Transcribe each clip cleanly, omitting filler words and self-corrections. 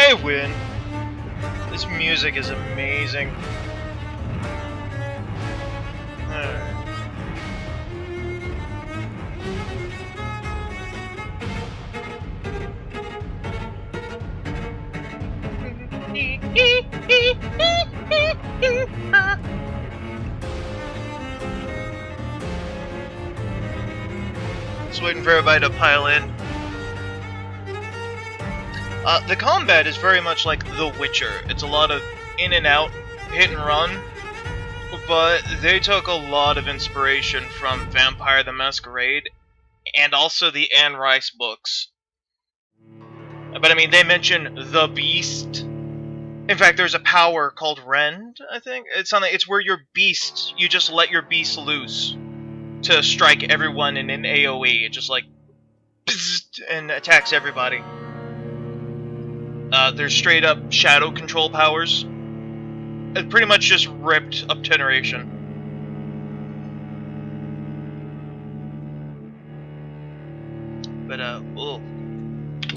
I win. This music is amazing. Alright. Just waiting for everybody to pile in. The combat is very much like The Witcher. It's a lot of in and out, hit and run, but they took a lot of inspiration from Vampire the Masquerade and also the Anne Rice books. But I mean, they mention the Beast. In fact, there's a power called Rend, I think. It's where your beast, you just let your beast loose to strike everyone in an AoE. It just like and attacks everybody. There's straight up shadow control powers. It pretty much just ripped up generation. But we'll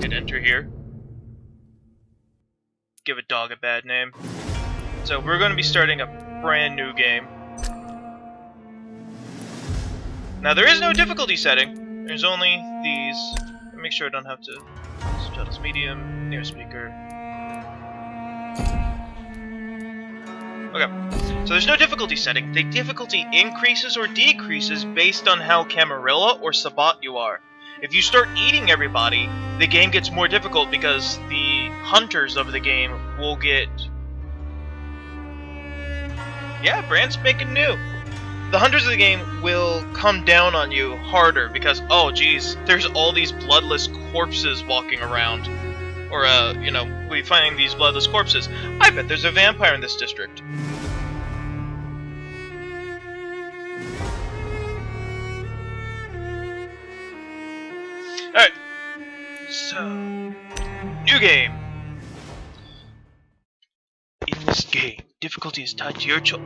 hit enter here. Give a dog a bad name. So we're going to be starting a brand new game. Now there is no difficulty setting. There's only these. Make sure I don't have to. Subtitles medium, near speaker. Okay, so there's no difficulty setting. The difficulty increases or decreases based on how Camarilla or Sabat you are. If you start eating everybody, the game gets more difficult because the hunters of the game will get... Yeah, brand spanking new. The hunters of the game will come down on you harder because, oh geez, there's all these bloodless corpses walking around. Or, you know, we finding these bloodless corpses. I bet there's a vampire in this district. Alright. So, new game. In this game, difficulty is tied to your choice.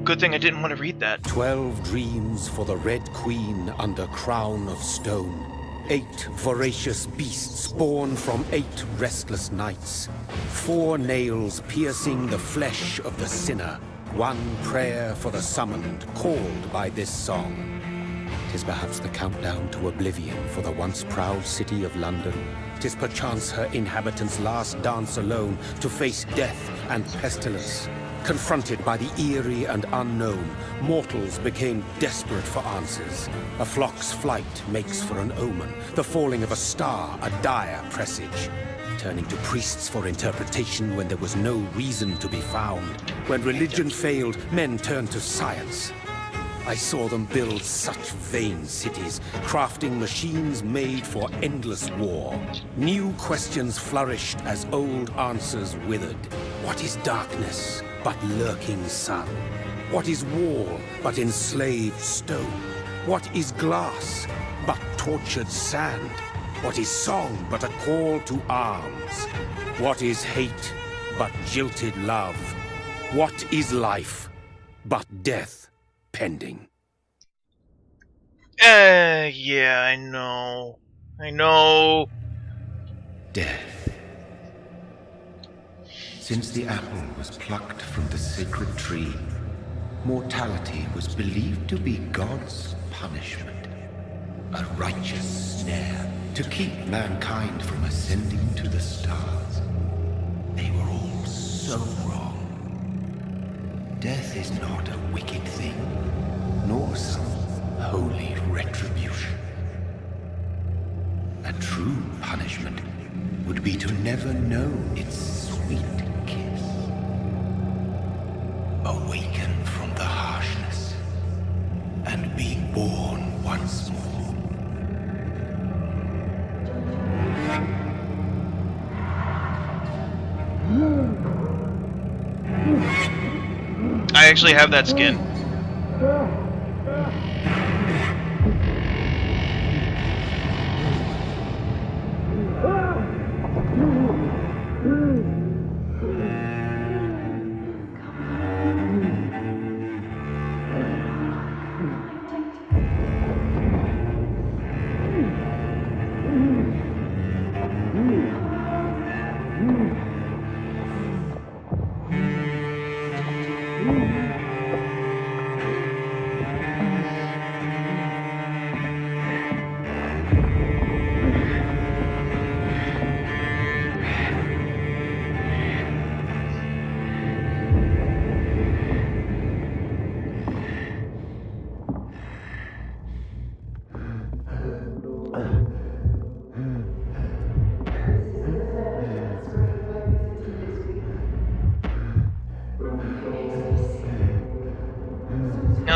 Good thing I didn't want to read that. 12 dreams for the Red Queen under crown of stone. 8 voracious beasts born from 8 restless nights. 4 nails piercing the flesh of the sinner. 1 prayer for the summoned, called by this song. 'Tis perhaps the countdown to oblivion for the once proud city of London. 'Tis perchance her inhabitants' last dance alone to face death and pestilence. Confronted by the eerie and unknown, mortals became desperate for answers. A flock's flight makes for an omen, the falling of a star a dire presage. Turning to priests for interpretation when there was no reason to be found. When religion failed, men turned to science. I saw them build such vain cities, crafting machines made for endless war. New questions flourished as old answers withered. What is darkness but lurking sun? What is wall but enslaved stone? What is glass but tortured sand? What is song but a call to arms? What is hate but jilted love? What is life but death pending? Yeah, I know. I know. Death. Since the apple was plucked from the sacred tree, mortality was believed to be God's punishment. A righteous snare to keep mankind from ascending to the stars. They were all so wrong. Death is not a wicked thing, nor some holy retribution. A true punishment would be to never know its sweet kiss. Awaken from the harshness and be born once more. I actually have that skin.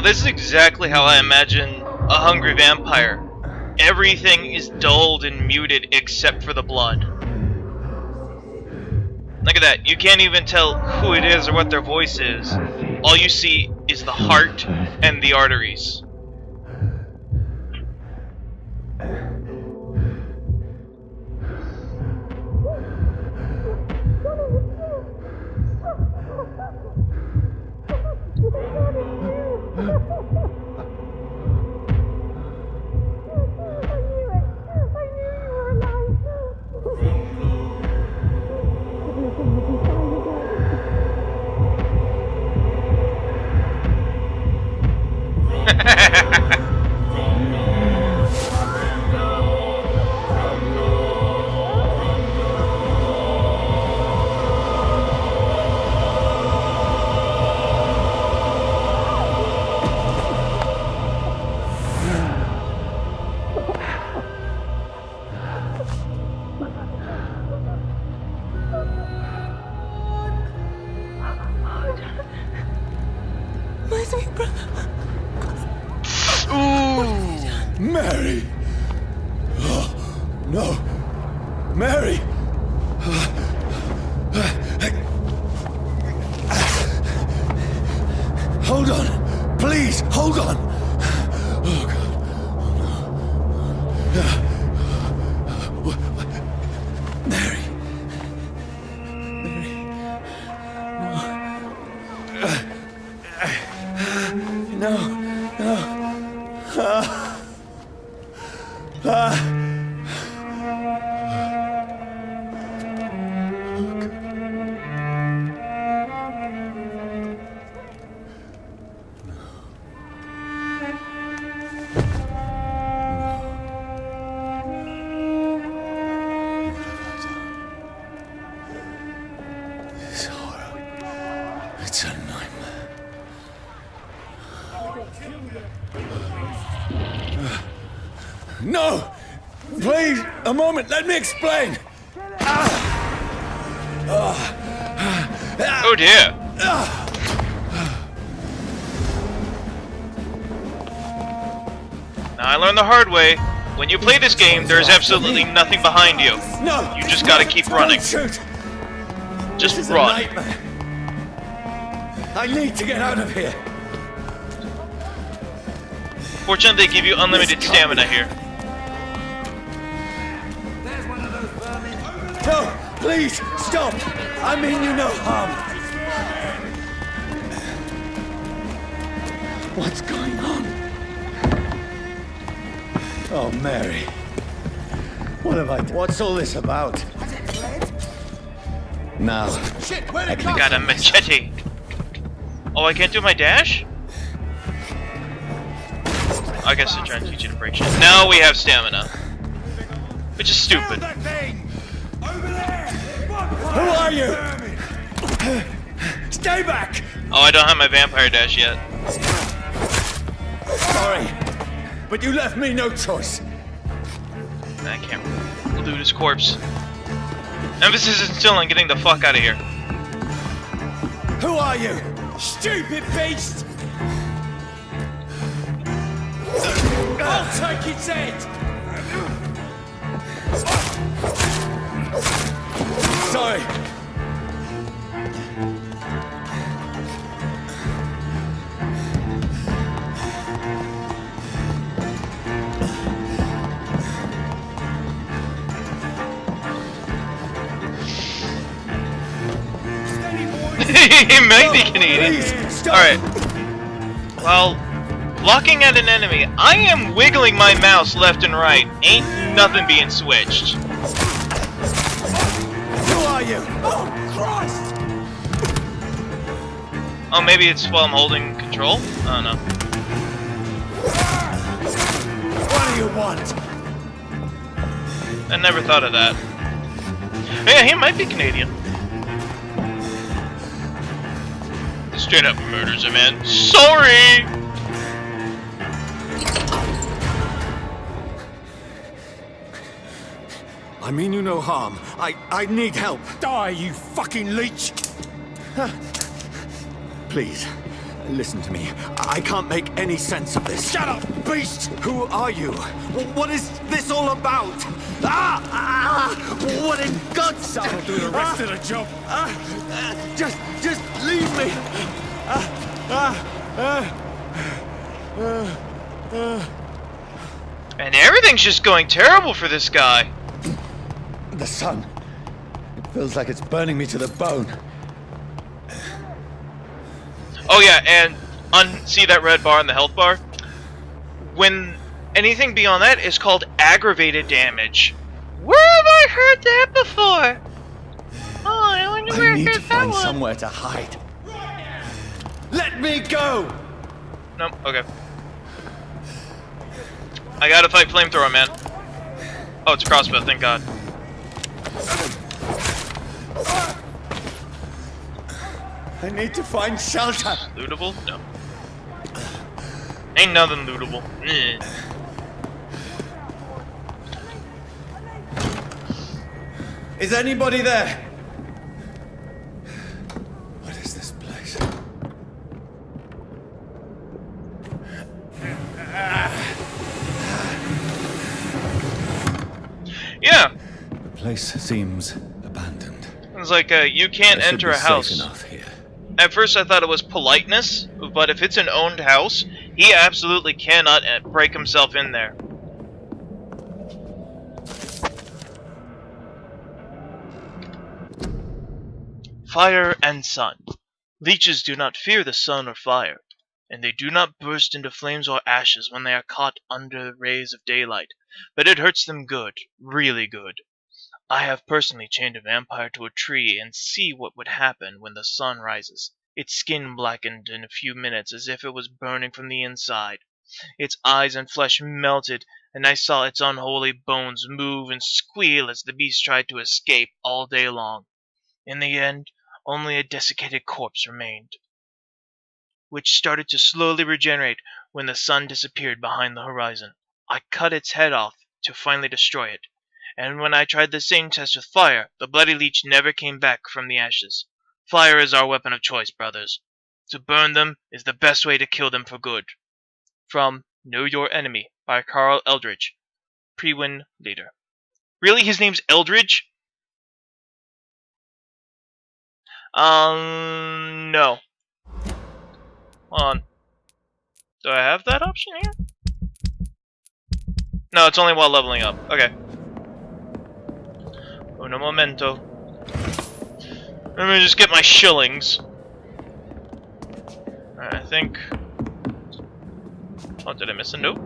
Now this is exactly how I imagine a hungry vampire. Everything is dulled and muted except for the blood. Look at that, you can't even tell who it is or what their voice is. All you see is the heart and the arteries. My sweet brother. Ooh! Mary! Oh, no! Mary! Hold on! Please, hold on! Oh, God. Oh, no. Mary! Mary! No! This horror. It's a nightmare. No! Please, a moment, let me explain! Oh dear! Now I learned the hard way. When you play this game, there is absolutely nothing behind you. No! You just gotta keep running. Don't shoot! Just This is a run. nightmare. I need to get out of here. Fortunately, they give you unlimited stamina here. No, please, stop! I mean you no harm. What's going on? Oh, Mary. What have I done? What's all this about? Now, I got a machete. Oh, I can't do my dash? I guess they're trying to teach you to break shit. Now we have stamina. Which is stupid. who are you? Stay back! Oh, I don't have my vampire dash yet. Sorry, but you left me no choice. I can't loot his corpse. Emphasis is still on getting the fuck out of here. Who are you? Stupid beast! I'll take its head! Sorry. He might be Canadian. Please, stop! Alright. Well, looking at an enemy, I am wiggling my mouse left and right. Ain't nothing being switched. Who are you? Oh, Christ! Oh, maybe it's while I'm holding control? I don't know. What do you want? I never thought of that. Yeah, he might be Canadian. Straight up murders a man. Sorry! I mean you no harm. I need help. Die, you fucking leech! Please, Listen to me. I can't make any sense of this. Shut up, beast! Who are you? What is this all about? What in God's name? I'll do the rest of the job. Just leave me. And everything's just going terrible for this guy. The sun. It feels like it's burning me to the bone. Oh yeah, and see that red bar in the health bar? When anything beyond that is called aggravated damage. Where have I heard that before? Oh, I wonder where I need I to heard that find one. somewhere to hide. Let me go! Nope, okay. I gotta fight flamethrower, man. Oh, it's a crossbow, thank God. I need to find shelter. Lootable? No. Ain't nothing lootable. Is anybody there? What is this place? Yeah, The place seems abandoned. it's like you can't I should enter be a house. safe enough here. At first I thought it was politeness, but if it's an owned house, he absolutely cannot break himself in there. Fire and sun. Leeches do not fear the sun or fire, and they do not burst into flames or ashes when they are caught under the rays of daylight, but it hurts them good, really good. I have personally chained a vampire to a tree and see what would happen when the sun rises. Its skin blackened in a few minutes as if it was burning from the inside. Its eyes and flesh melted, and I saw its unholy bones move and squeal as the beast tried to escape all day long. In the end, only a desiccated corpse remained, which started to slowly regenerate when the sun disappeared behind the horizon. I cut its head off to finally destroy it, and when I tried the same test with fire, the bloody leech never came back from the ashes. Fire is our weapon of choice, brothers. To burn them is the best way to kill them for good. From Know Your Enemy by Carl Eldridge, Pre-Win Leader. Really? His name's Eldridge? No. Hold on. Do I have that option here? No, it's only while leveling up. Okay. Uno momento. Let me just get my shillings. Alright, I think... Oh, did I miss a note?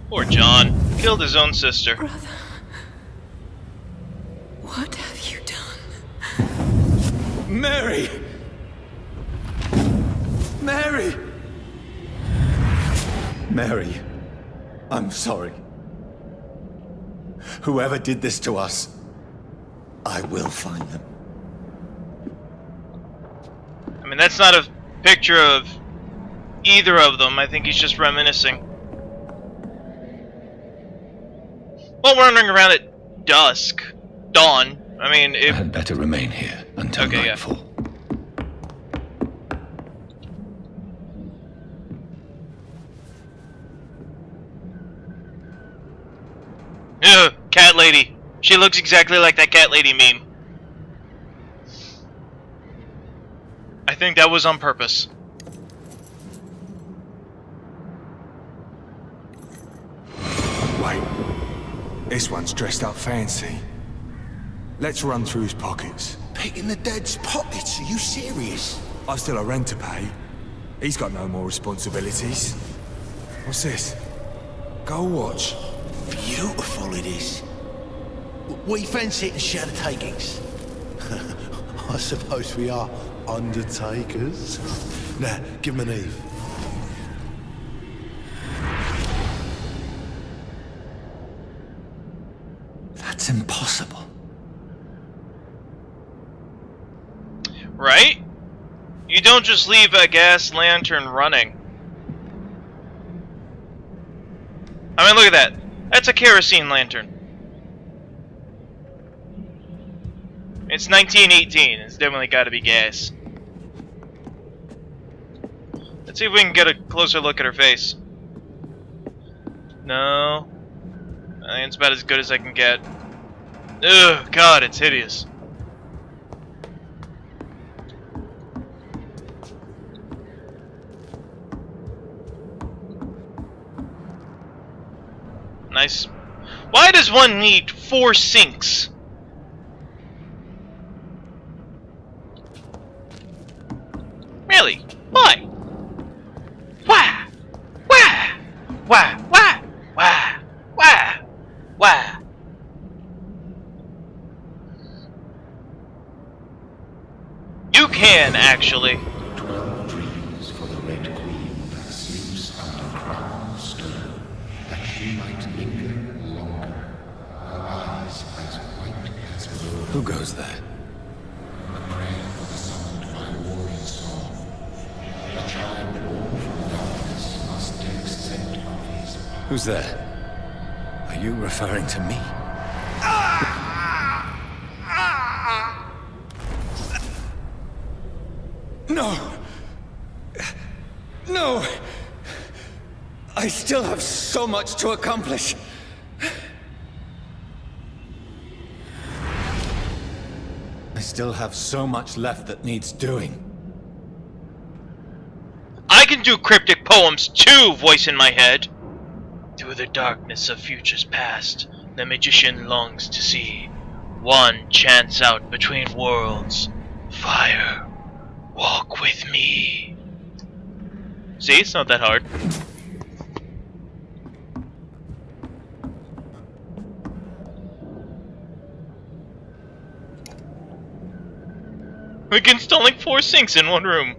Poor John. Killed his own sister. Brother, what have you done? Mary! Mary! Mary, I'm sorry. Whoever did this to us, I will find them. I mean, that's not a picture of either of them. I think he's just reminiscing. Well, wandering around at dawn. I mean, I if... had better remain here until Okay, yeah. nightfall. Ugh, cat lady. She looks exactly like that cat lady meme. I think that was on purpose. Wait. This one's dressed up fancy. Let's run through his pockets. Picking the dead's pockets? Are you serious? I've still a rent to pay. He's got no more responsibilities. What's this? Go watch. Beautiful it is. We fancy it and share the takings. I suppose we are undertakers. Now, give him an Eve. That's impossible. Right? You don't just leave a gas lantern running. I mean, look at that. That's a kerosene lantern. It's 1918. It's definitely got to be gas. Let's see if we can get a closer look at her face. No. I think it's about as good as I can get. Ugh, God, it's hideous. Nice. Why does one need 4 sinks? Really? Why? Why? Why? Why? Why? Why? Why? Why? You can, actually. 12 dreams for the Red Queen that sleeps under crown of stone, that she might linger longer, her eyes as white as snow. Who goes there? A prayer for the summoned by warring song. A child born from darkness must take scent of his heart. Who's there? Are you referring to me? No! No! I still have so much to accomplish. I still have so much left that needs doing. I can do cryptic poems too, voice in my head. Through the darkness of futures past, the magician longs to see one chance out between worlds. Fire, walk with me. See, it's not that hard. We're installing 4 sinks in one room.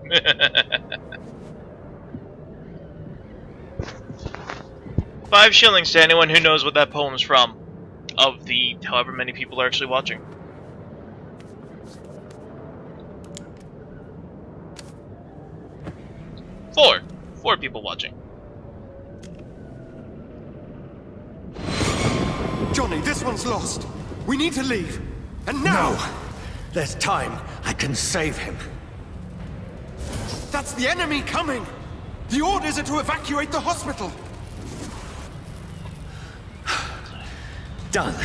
$5 to anyone who knows what that poem's from. Of the however many people are actually watching. Four people watching. Johnny, this one's lost. We need to leave. And now! No. There's time. I can save him. That's the enemy coming! The orders are to evacuate the hospital! Done.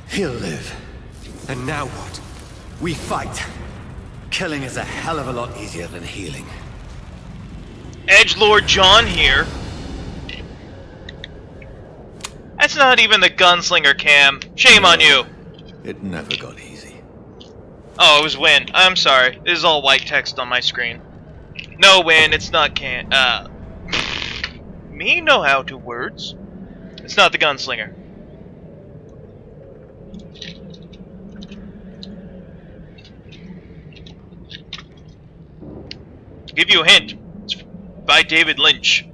He'll live. And now what? We fight. Killing is a hell of a lot easier than healing. Edgelord John here. That's not even the gunslinger cam. Shame on you. It never got easy. Oh, it was Win. I'm sorry. This is all white text on my screen. No, Win, it's not can. Me know how to words. It's not the gunslinger. To give you a hint, it's by David Lynch.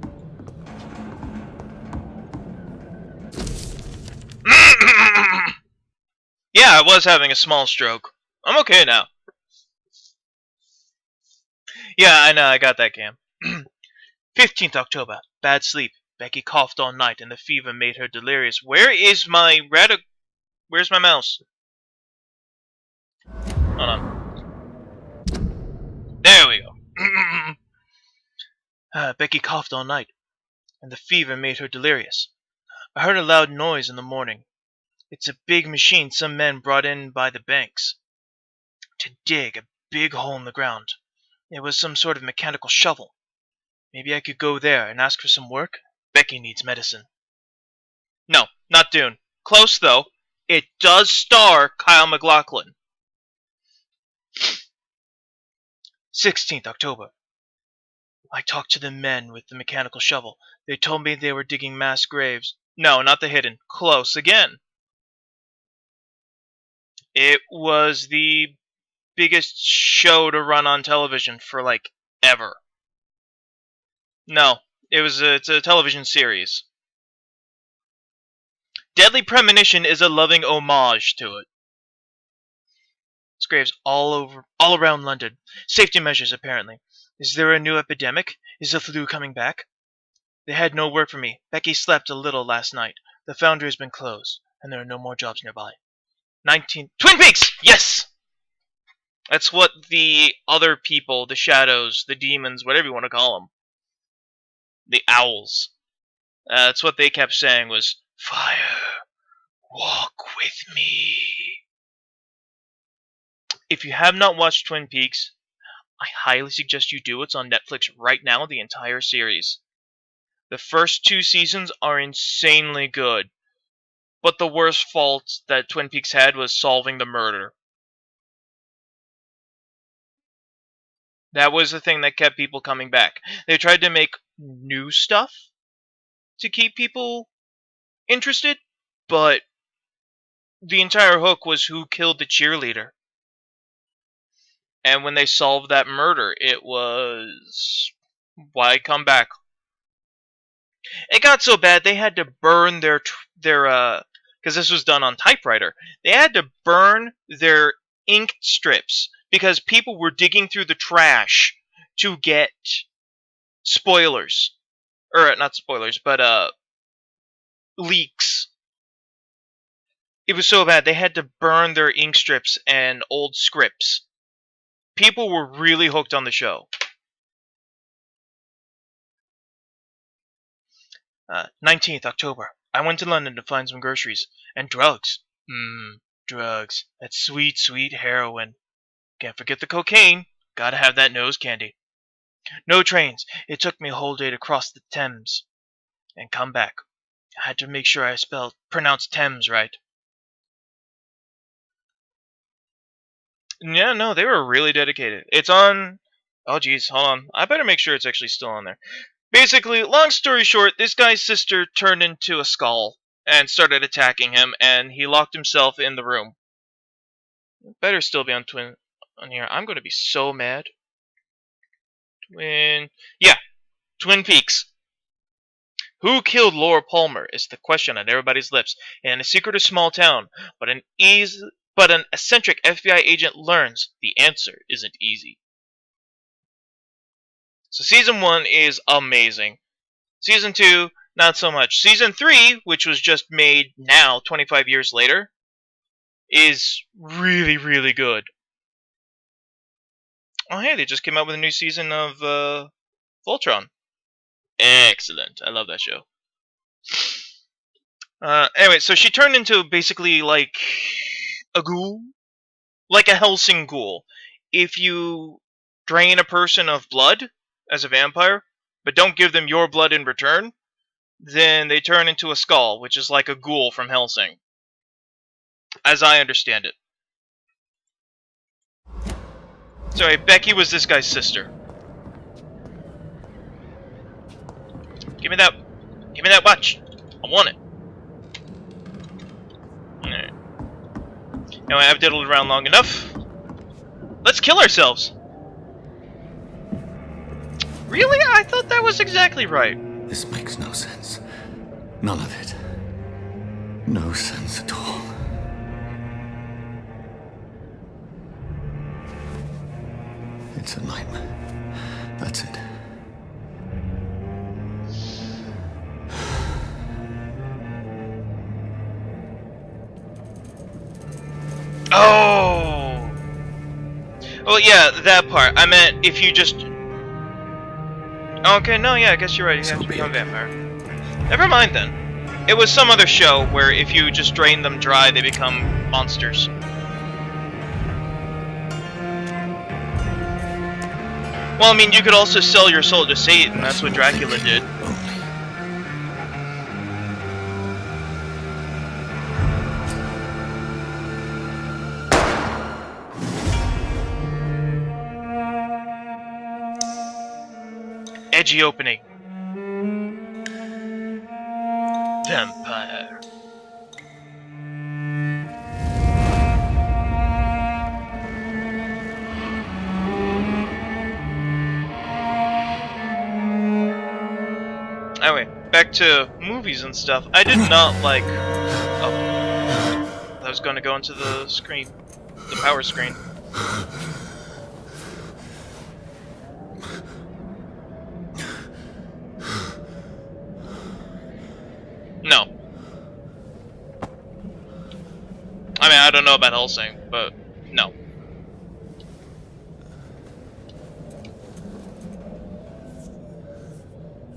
Yeah, I was having a small stroke. I'm okay now. Yeah, I know, I got that, Cam. 15th October. Bad sleep. Becky coughed all night and the fever made her delirious. Where's my mouse? Hold on. There we go. Becky coughed all night and the fever made her delirious. I heard a loud noise in the morning. It's a big machine some men brought in by the banks to dig a big hole in the ground. It was some sort of mechanical shovel. Maybe I could go there and ask for some work? Becky needs medicine. No, not Dune. Close, though. It does star Kyle MacLachlan. 16th October. I talked to the men with the mechanical shovel. They told me they were digging mass graves. No, not the hidden. Close again. It was the biggest show to run on television for, like, ever. No, it's a television series. Deadly Premonition is a loving homage to it. It's graves all around London. Safety measures, apparently. Is there a new epidemic? Is the flu coming back? They had no work for me. Becky slept a little last night. The foundry has been closed, and there are no more jobs nearby. 19... Twin Peaks! Yes! That's what the other people, the shadows, the demons, whatever you want to call them, the owls, that's what they kept saying was, "Fire, walk with me." If you have not watched Twin Peaks, I highly suggest you do. It's on Netflix right now, the entire series. The first 2 seasons are insanely good, but the worst fault that Twin Peaks had was solving the murder. That was the thing that kept people coming back. They tried to make new stuff to keep people interested, but the entire hook was who killed the cheerleader. And when they solved that murder, it was... why come back? It got so bad they had to burn their because this was done on typewriter. They had to burn their ink strips because people were digging through the trash to get spoilers. Or, not spoilers, but, leaks. It was so bad, they had to burn their ink strips and old scripts. People were really hooked on the show. 19th October. I went to London to find some groceries. And drugs. Drugs. That sweet, sweet heroin. Can't forget the cocaine. Gotta have that nose candy. No trains. It took me a whole day to cross the Thames and come back. I had to make sure I pronounced Thames right. Yeah, no, they were really dedicated. It's on... oh, geez, hold on. I better make sure it's actually still on there. Basically, long story short, this guy's sister turned into a skull and started attacking him, and he locked himself in the room. Better still be on here. I'm going to be so mad. Twin Peaks. Who killed Laura Palmer is the question on everybody's lips. In a secretive small town, but an eccentric FBI agent learns the answer isn't easy. So Season 1 is amazing. Season 2, not so much. Season 3, which was just made now, 25 years later, is really, really good. Oh, hey, they just came out with a new season of Voltron. Excellent. I love that show. Anyway, so she turned into basically like a ghoul. Like a Helsing ghoul. If you drain a person of blood as a vampire, but don't give them your blood in return, then they turn into a skull, which is like a ghoul from Helsing. As I understand it. Sorry, Becky was this guy's sister. Give me that watch. I want it. Alright. Anyway, I've diddled around long enough. Let's kill ourselves. Really? I thought that was exactly right. This makes no sense. None of it. No sense at all. It's a nightmare. That's it. Oh! Well, yeah, that part. I meant if you just... okay, no, yeah, I guess you're right. You have to become a vampire. Never mind then. It was some other show where if you just drain them dry, they become monsters. Well, I mean, you could also sell your soul to Satan. That's what Dracula did. Edgy opening. Vampire. Anyway, back to movies and stuff. I did not like... oh. I was going to go into the screen. The power screen. No. I mean, I don't know about Helsing, but no.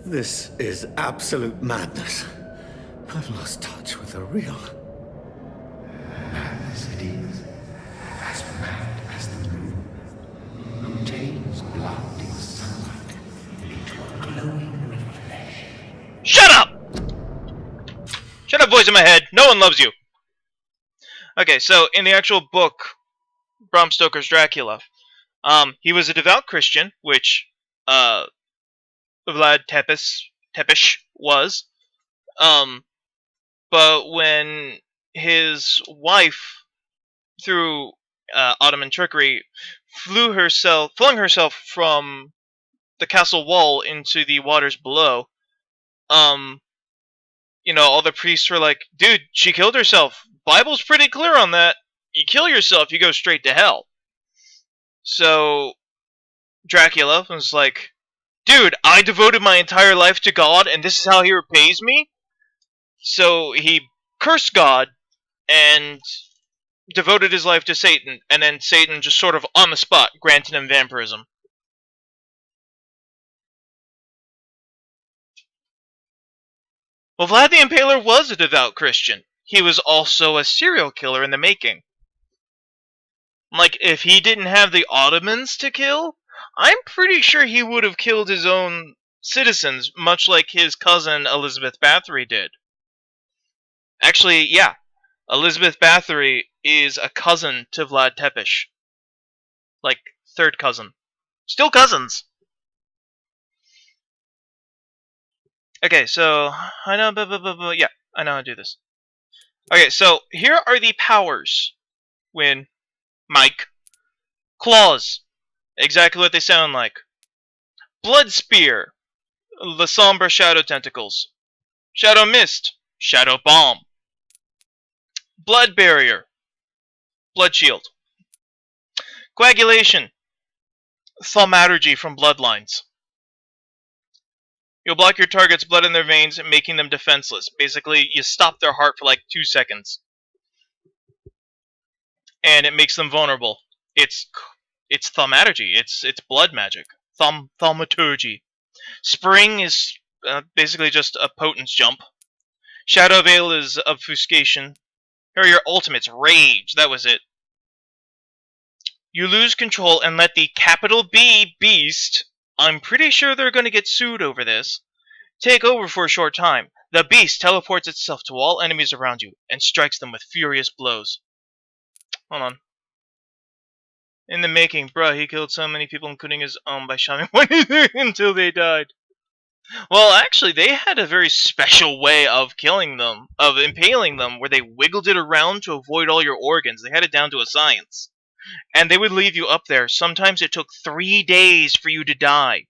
This is absolute madness. I've lost touch with the real. Madness it is, as mad as the moon, who takes blood in sunlight into a glowing reflection. Shut up! Shut up, voice in my head. No one loves you. Okay, so in the actual book, Bram Stoker's Dracula, he was a devout Christian, which Vlad Tepes was. But when his wife, through Ottoman trickery, flung herself from the castle wall into the waters below, all the priests were like, dude, she killed herself. Bible's pretty clear on that. You kill yourself, you go straight to hell. So Dracula was like, dude, I devoted my entire life to God, and this is how he repays me? So he cursed God and devoted his life to Satan, and then Satan just sort of on the spot granted him vampirism. Well, Vlad the Impaler was a devout Christian. He was also a serial killer in the making. Like, if he didn't have the Ottomans to kill, I'm pretty sure he would have killed his own citizens, much like his cousin Elizabeth Bathory did. Actually, yeah, Elizabeth Bathory is a cousin to Vlad Tepes. Like, third cousin. Still cousins! Okay, so, I know, yeah, I know how to do this. Okay, so, here are the powers when Mike. Claws. Exactly what they sound like. Blood Spear. Lasombra Shadow Tentacles. Shadow Mist. Shadow Bomb. Blood Barrier. Blood Shield. Coagulation. Thaumaturgy from Bloodlines. You'll block your target's blood in their veins, making them defenseless. Basically, you stop their heart for like 2 seconds. And it makes them vulnerable. It's thaumaturgy. It's blood magic. Thaumaturgy. Spring is basically just a potence jump. Shadow Veil is obfuscation. Here are your ultimates. Rage. That was it. You lose control and let the capital B beast, I'm pretty sure they're going to get sued over this, take over for a short time. The beast teleports itself to all enemies around you and strikes them with furious blows. Hold on. In the making, bruh, he killed so many people, including his own, by shoving one until they died. Well, actually, they had a very special way of killing them, of impaling them, where they wiggled it around to avoid all your organs. They had it down to a science. And they would leave you up there. Sometimes it took 3 days for you to die.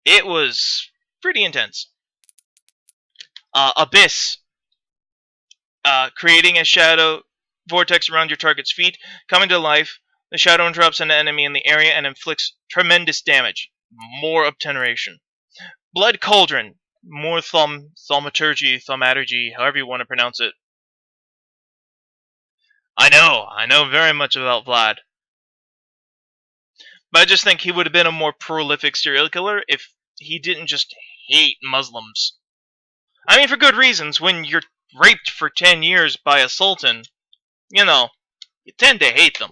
It was pretty intense. Abyss. Creating a shadow vortex around your target's feet. Coming to life, the shadow interrupts an enemy in the area and inflicts tremendous damage. More obtenoration. Blood Cauldron. More thaumaturgy, however you want to pronounce it. I know very much about Vlad. But I just think he would have been a more prolific serial killer if he didn't just hate Muslims. I mean, for good reasons. When you're raped for 10 years by a sultan, you tend to hate them.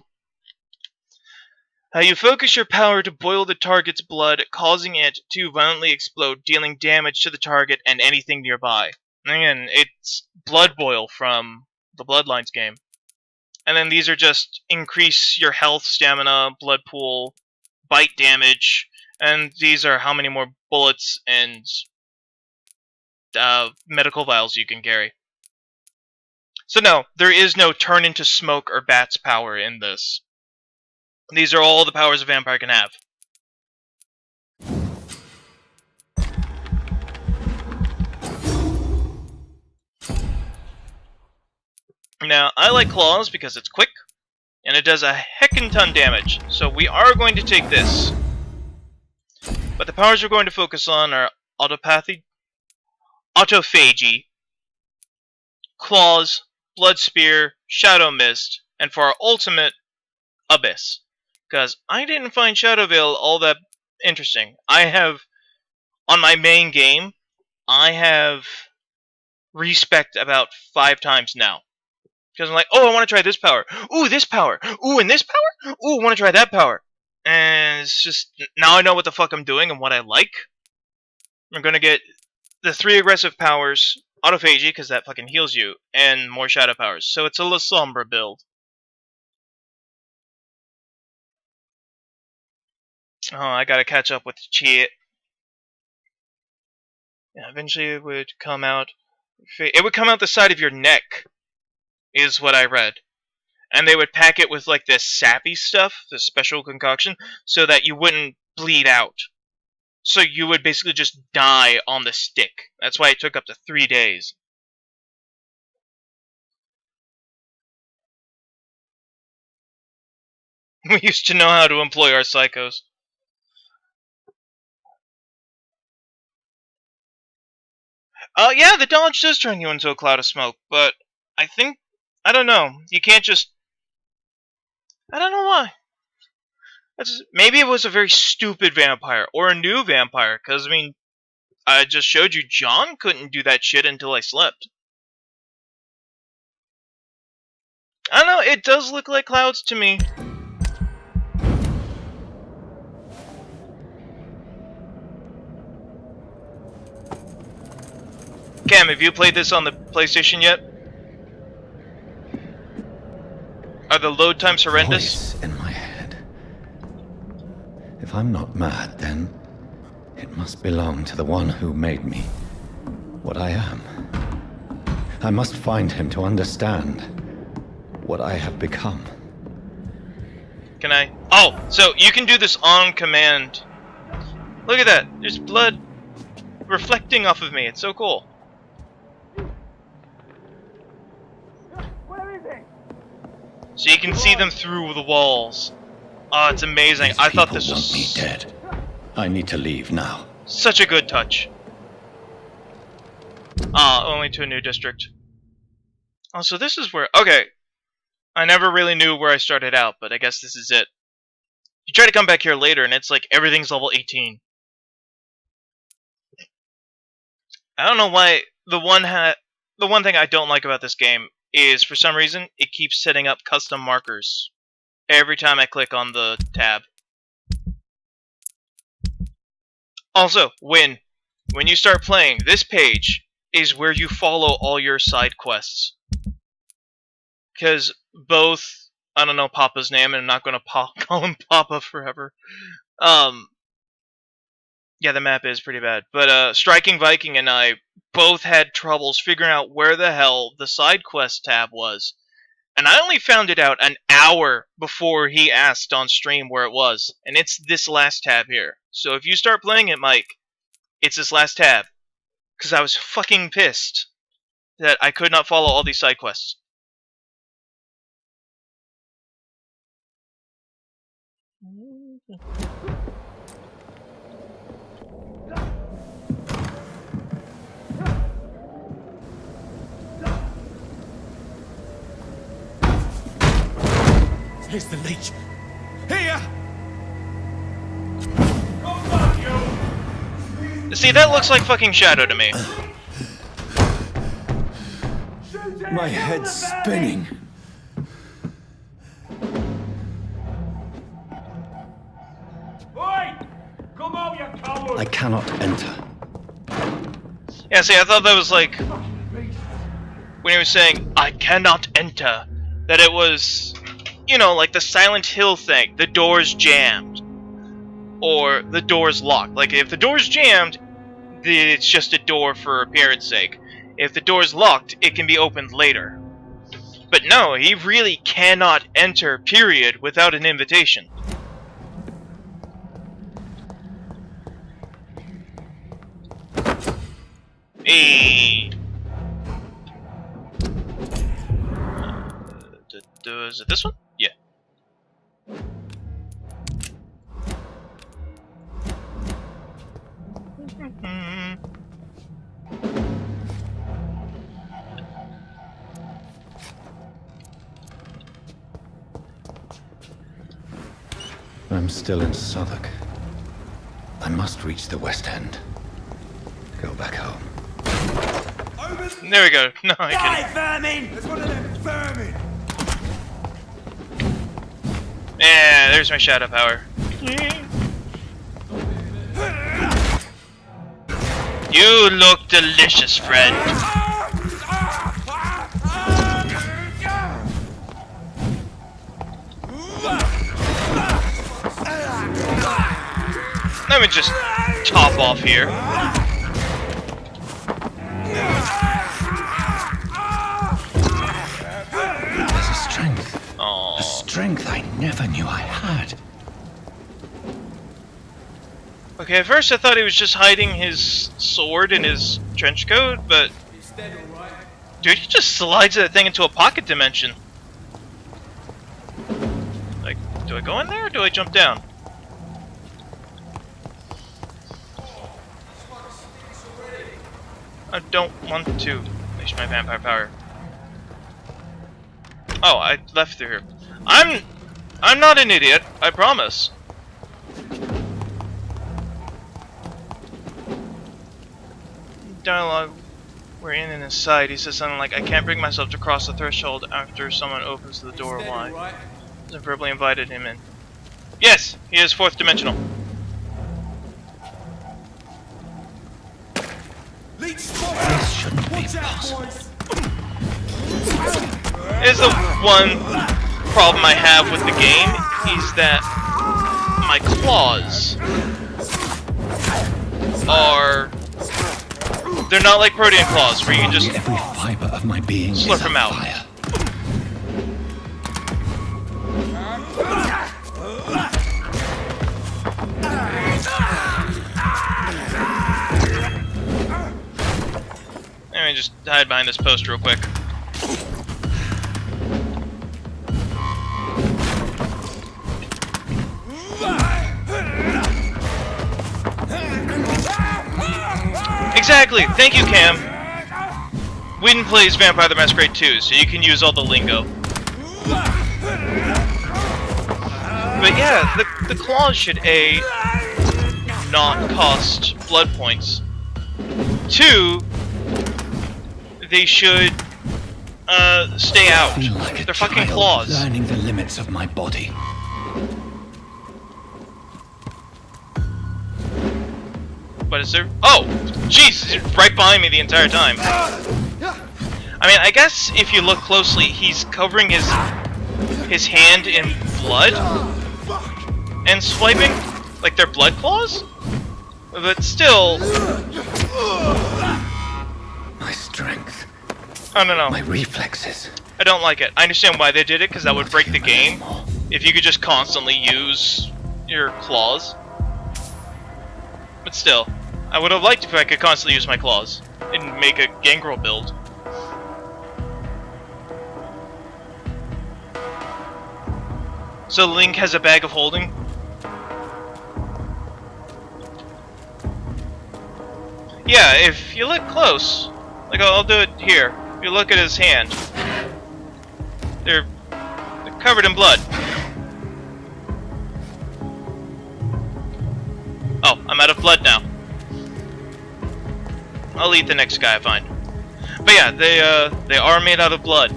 You focus your power to boil the target's blood, causing it to violently explode, dealing damage to the target and anything nearby. Again, it's Blood Boil from the Bloodlines game. And then these are just increase your health, stamina, blood pool, bite damage, and these are how many more bullets and medical vials you can carry. So no, there is no turn into smoke or bats power in this. These are all the powers a vampire can have. Now, I like Claws because it's quick, and it does a heckin' ton damage, so we are going to take this. But the powers we're going to focus on are Autopathy, Autophagy, Claws, Blood Spear, Shadow Mist, and for our ultimate, Abyss. Because I didn't find Shadow Veil all that interesting. I have, on my main game, I have respect about 5 times now. Because I'm like, oh, I want to try this power. Ooh, this power. Ooh, and this power? Ooh, I want to try that power. And it's just, now I know what the fuck I'm doing and what I like. I'm going to get the 3 aggressive powers, Autophagy, because that fucking heals you, and more shadow powers. So it's a Lasombra build. Oh, I gotta catch up with the cheat. Yeah, eventually it would come out. It would come out the side of your neck, is what I read. And they would pack it with like this sappy stuff, this special concoction, so that you wouldn't bleed out. So you would basically just die on the stick. That's why it took up to 3 days. We used to know how to employ our psychos. Yeah, the dodge does turn you into a cloud of smoke, but I don't know. You can't just... I don't know why. Maybe it was a very stupid vampire, or a new vampire, because, I mean, I just showed you John couldn't do that shit until I slept. I don't know, it does look like clouds to me. Cam, have you played this on the PlayStation yet? Are the load times horrendous? Voice in my head. If I'm not mad, then it must belong to the one who made me what I am. I must find him to understand what I have become. Can I? Oh, so you can do this on command. Look at that. There's blood reflecting off of me. It's so cool. So you can see them through the walls. Oh, it's amazing. I thought this was... These people want me dead. I need to leave now. Such a good touch. Only to a new district. Oh, so this is where... Okay. I never really knew where I started out, but I guess this is it. You try to come back here later, and it's like everything's level 18. I don't know why... The one thing I don't like about this game is, for some reason, it keeps setting up custom markers every time I click on the tab. Also, when you start playing, this page is where you follow all your side quests. Because both, I don't know Papa's name, and I'm not going to call him Papa forever. Yeah, the map is pretty bad. But Striking Viking and I both had troubles figuring out where the hell the side quest tab was. And I only found it out an hour before he asked on stream where it was. And it's this last tab here. So if you start playing it, Mike, it's this last tab. Because I was fucking pissed that I could not follow all these side quests. Here's the leech. Here! See, that looks like fucking Shadow to me. My head's spinning. I cannot enter. Yeah, see, I thought that was like... When he was saying, I cannot enter, that it was... You know, like the Silent Hill thing. The door's jammed. Or the door's locked. Like, if the door's jammed, it's just a door for appearance sake. If the door's locked, it can be opened later. But no, he really cannot enter, period, without an invitation. Hey. Is it this one? Yeah. I'm still in Southwark. I must reach the West End. Go back home. There we go. No, I Die, can. vermin! There's one of them vermin! Yeah, there's my shadow power. You look delicious, friend. Let me just top off here. There's a strength. Aww. A strength I never knew I had. Okay, at first I thought he was just hiding his sword in his trench coat, but... Dude, he just slides that thing into a pocket dimension. Like, do I go in there or do I jump down? I don't want to unleash my vampire power. Oh, I left through here. I'm not an idiot, I promise. Dialogue we're in and inside, he says something like, I can't bring myself to cross the threshold after someone opens the door wide. I verbally invited him in. Yes, he is fourth dimensional. This shouldn't be possible. Is the one problem I have with the game is that my claws are... They're not like protean claws where you can just Every fiber of my being slurp is them on out. fire. Let me just hide behind this post real quick. Exactly! Thank you, Cam! Whedon plays Vampire the Masquerade 2, so you can use all the lingo. But yeah, the claws should A, not cost blood points. 2, they should stay out. I feel like a They're fucking child claws. learning the limits of my body. What is there? Oh! Jeez! It's right behind me the entire time. I mean, I guess if you look closely, he's covering his hand in blood and swiping like they're blood claws? But still... My strength. I don't know. My reflexes. I don't like it. I understand why they did it, because that would Not break the human game. anymore. If you could just constantly use your claws. But still, I would have liked if I could constantly use my claws and make a gangrel build. So Link has a bag of holding? Yeah, if you look close, like I'll do it here. If you look at his hand, they're covered in blood. Oh, I'm out of blood now. I'll eat the next guy I find. But yeah, they are made out of blood,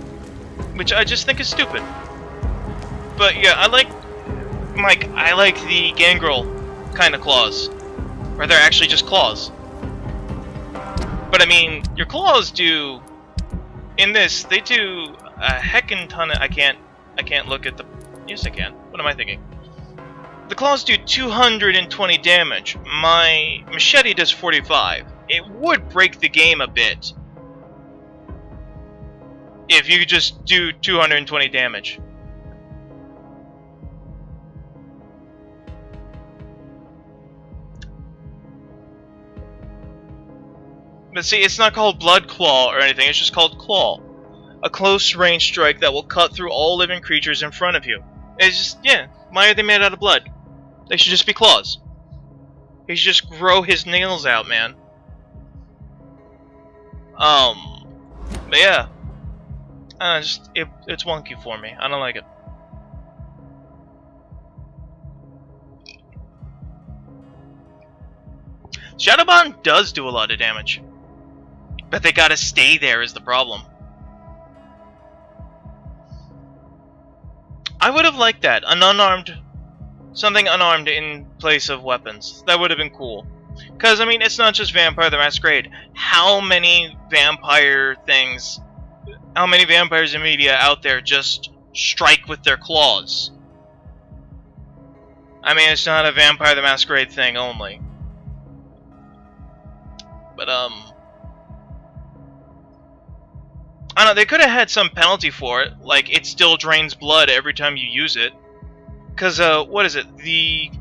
which I just think is stupid. But yeah, I like the gangrel kind of claws, where they're actually just claws. But I mean, your claws do, in this, they do a heckin' ton of, I can't look at the, yes I can, what am I thinking? The claws do 220 damage, my machete does 45. It would break the game a bit if you could just do 220 damage. But see, it's not called Blood Claw or anything, it's just called Claw. A close range strike that will cut through all living creatures in front of you. It's just, yeah, why are they made out of blood? They should just be claws. He should just grow his nails out, man. But yeah. It's wonky for me. I don't like it. Shadow Bond does do a lot of damage. But they gotta stay there is the problem. I would have liked that. An unarmed... Something unarmed in place of weapons. That would have been cool. Because, I mean, it's not just Vampire the Masquerade. How many vampire things... How many vampires in media out there just strike with their claws? I mean, it's not a Vampire the Masquerade thing only. But, I don't know, they could have had some penalty for it. Like, it still drains blood every time you use it. Because, what is it? The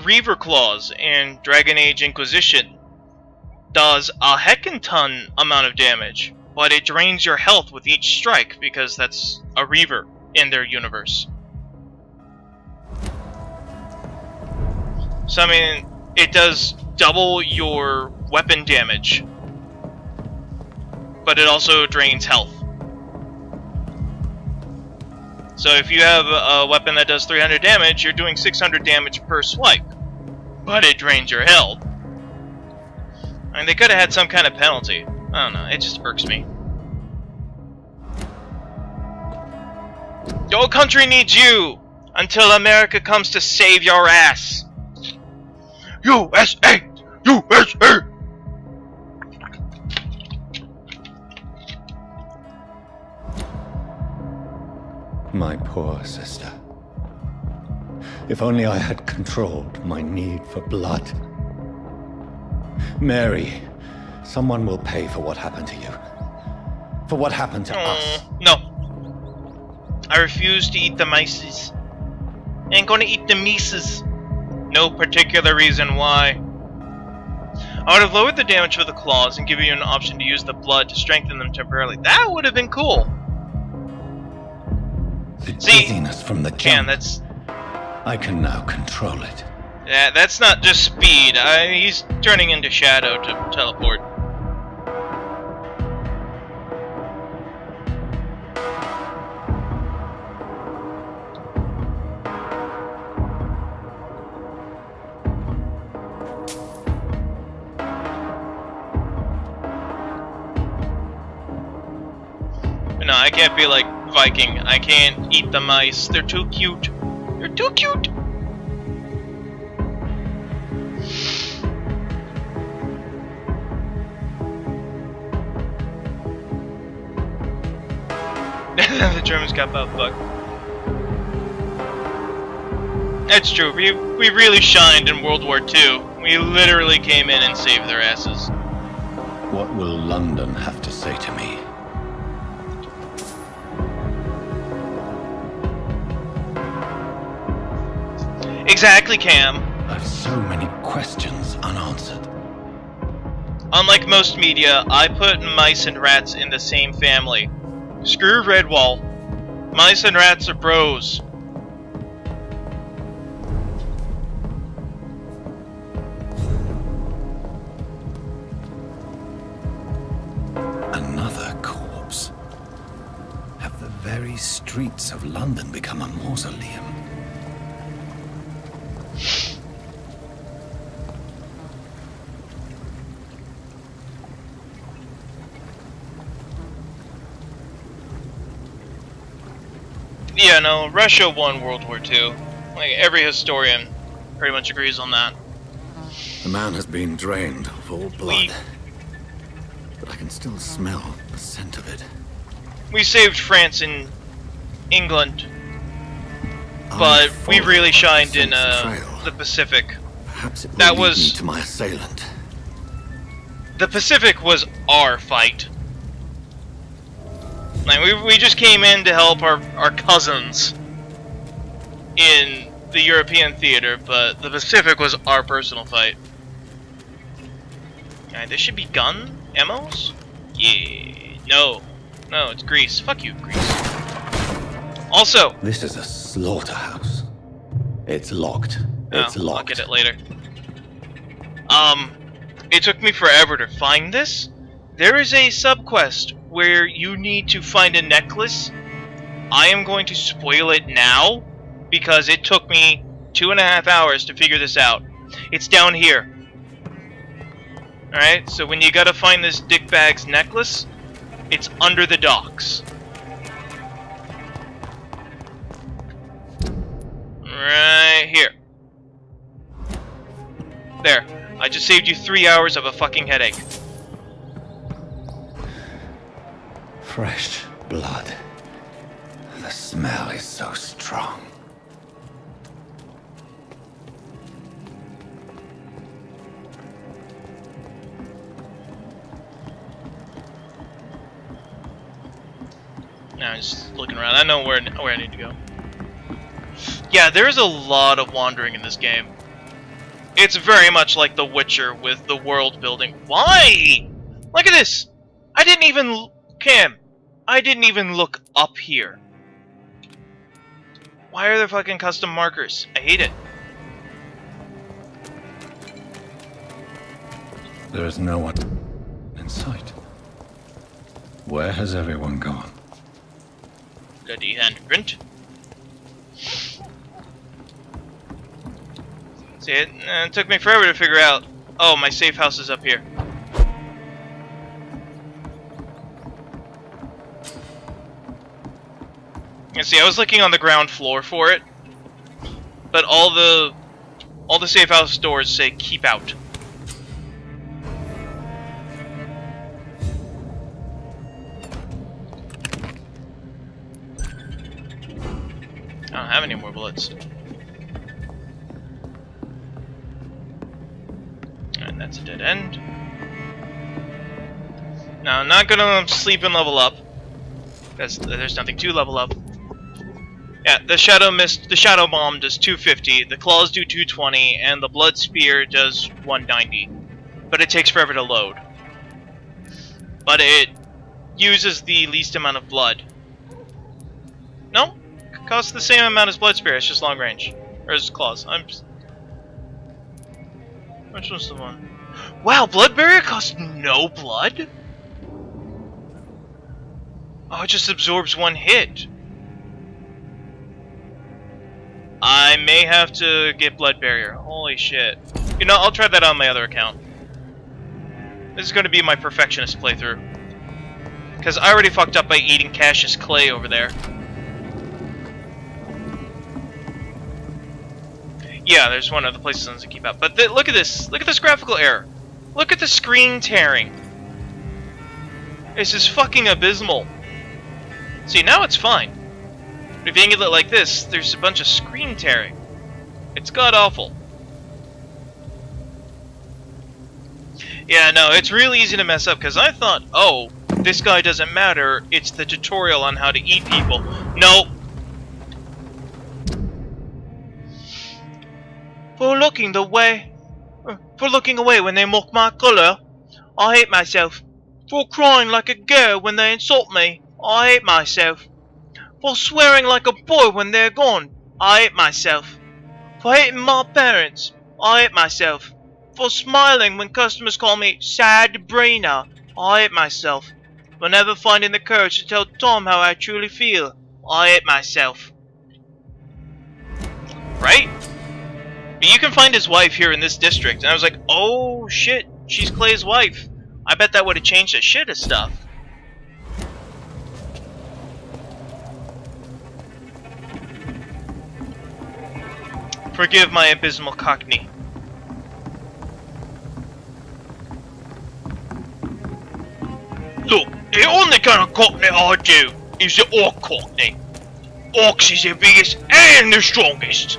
Reaver Claws in Dragon Age Inquisition does a heckin' ton amount of damage, but it drains your health with each strike because that's a Reaver in their universe. So, I mean, it does double your weapon damage, but it also drains health. So if you have a weapon that does 300 damage, you're doing 600 damage per swipe. But it drains your health. I mean, they could have had some kind of penalty. I don't know, it just irks me. Your country needs you! Until America comes to save your ass! USA! USA! My poor sister. If only I had controlled my need for blood. Mary, someone will pay for what happened to you. For what happened to us. No. I refuse to eat the mices. Ain't gonna eat the mices. No particular reason why. I would have lowered the damage for the claws and given you an option to use the blood to strengthen them temporarily. That would have been cool. The dizziness from the jump. That's... I can now control it. Yeah, that's not just speed. He's turning into Shadow to teleport. But no, I can't be like Viking. I can't eat the mice. They're too cute. They're too cute. The Germans got that fuck. That's true. We really shined in World War II. We literally came in and saved their asses. What will London have to say to me? Exactly, Cam. I've so many questions unanswered. Unlike most media, I put mice and rats in the same family. Screw Redwall. Mice and rats are bros. Another corpse. Have the very streets of London become a mausoleum? Yeah, no, Russia won World War II. Like, every historian pretty much agrees on that. The man has been drained of all blood. But I can still smell the scent of it. We saved France and England, but we really shined in the Pacific. Perhaps it will that lead was me to my assailant. The Pacific was our fight. Like, we just came in to help our cousins in the European theater, but the Pacific was our personal fight. Alright, this should be gun ammos? Yeah. No, it's Greece. Fuck you, Greece. Also, This is a slaughterhouse. It's locked. It's I'll locked. get it later. It took me forever to find this. There is a subquest where you need to find a necklace. I am going to spoil it now because it took me 2.5 hours to figure this out. It's down here. Alright, so when you gotta find this dickbag's necklace, it's under the docks. Right here. There. I just saved you 3 hours of a fucking headache. Fresh blood. The smell is so strong. Now I'm just looking around. I know where I need to go. Yeah, there's a lot of wandering in this game. It's very much like The Witcher with the world building. Why? Look at this! I didn't even... Cam, I didn't even look up here. Why are there fucking custom markers? I hate it. There is no one in sight. Where has everyone gone? Bloody handprint. See, it took me forever to figure out. Oh, my safe house is up here. And see, I was looking on the ground floor for it, but all the safe house doors say keep out. I don't have any more bullets. And that's a dead end. Now, I'm not gonna sleep and level up, because there's nothing to level up. Yeah, the Shadow Bomb does 250, the Claws do 220, and the Blood Spear does 190. But it takes forever to load. But it uses the least amount of blood. No? Costs the same amount as Blood Spear, it's just long range. Or as Claws. Which one's the one? Wow, Blood Barrier costs no blood? Oh, it just absorbs one hit. I may have to get Blood Barrier. Holy shit. You know, I'll try that on my other account. This is going to be my perfectionist playthrough. Because I already fucked up by eating Cassius Clay over there. Yeah, there's one of the places to keep out. But look at this. Look at this graphical error. Look at the screen tearing. This is fucking abysmal. See, now it's fine. But if you angle it like this, there's a bunch of screen tearing. It's god-awful. Yeah, no, it's really easy to mess up, because I thought, oh, this guy doesn't matter, it's the tutorial on how to eat people. Nope. For looking away when they mock my colour, I hate myself. For crying like a girl when they insult me, I hate myself. For swearing like a boy when they're gone, I hate myself. For hating my parents, I hate myself. For smiling when customers call me Sad Brainer, I hate myself. For never finding the courage to tell Tom how I truly feel, I hate myself. Right? But you can find his wife here in this district, and I was like, oh shit, she's Clay's wife. I bet that would have changed a shit of stuff. Forgive my abysmal cockney. Look, the only kind of cockney I do is the orc cockney. Orcs is the biggest and the strongest.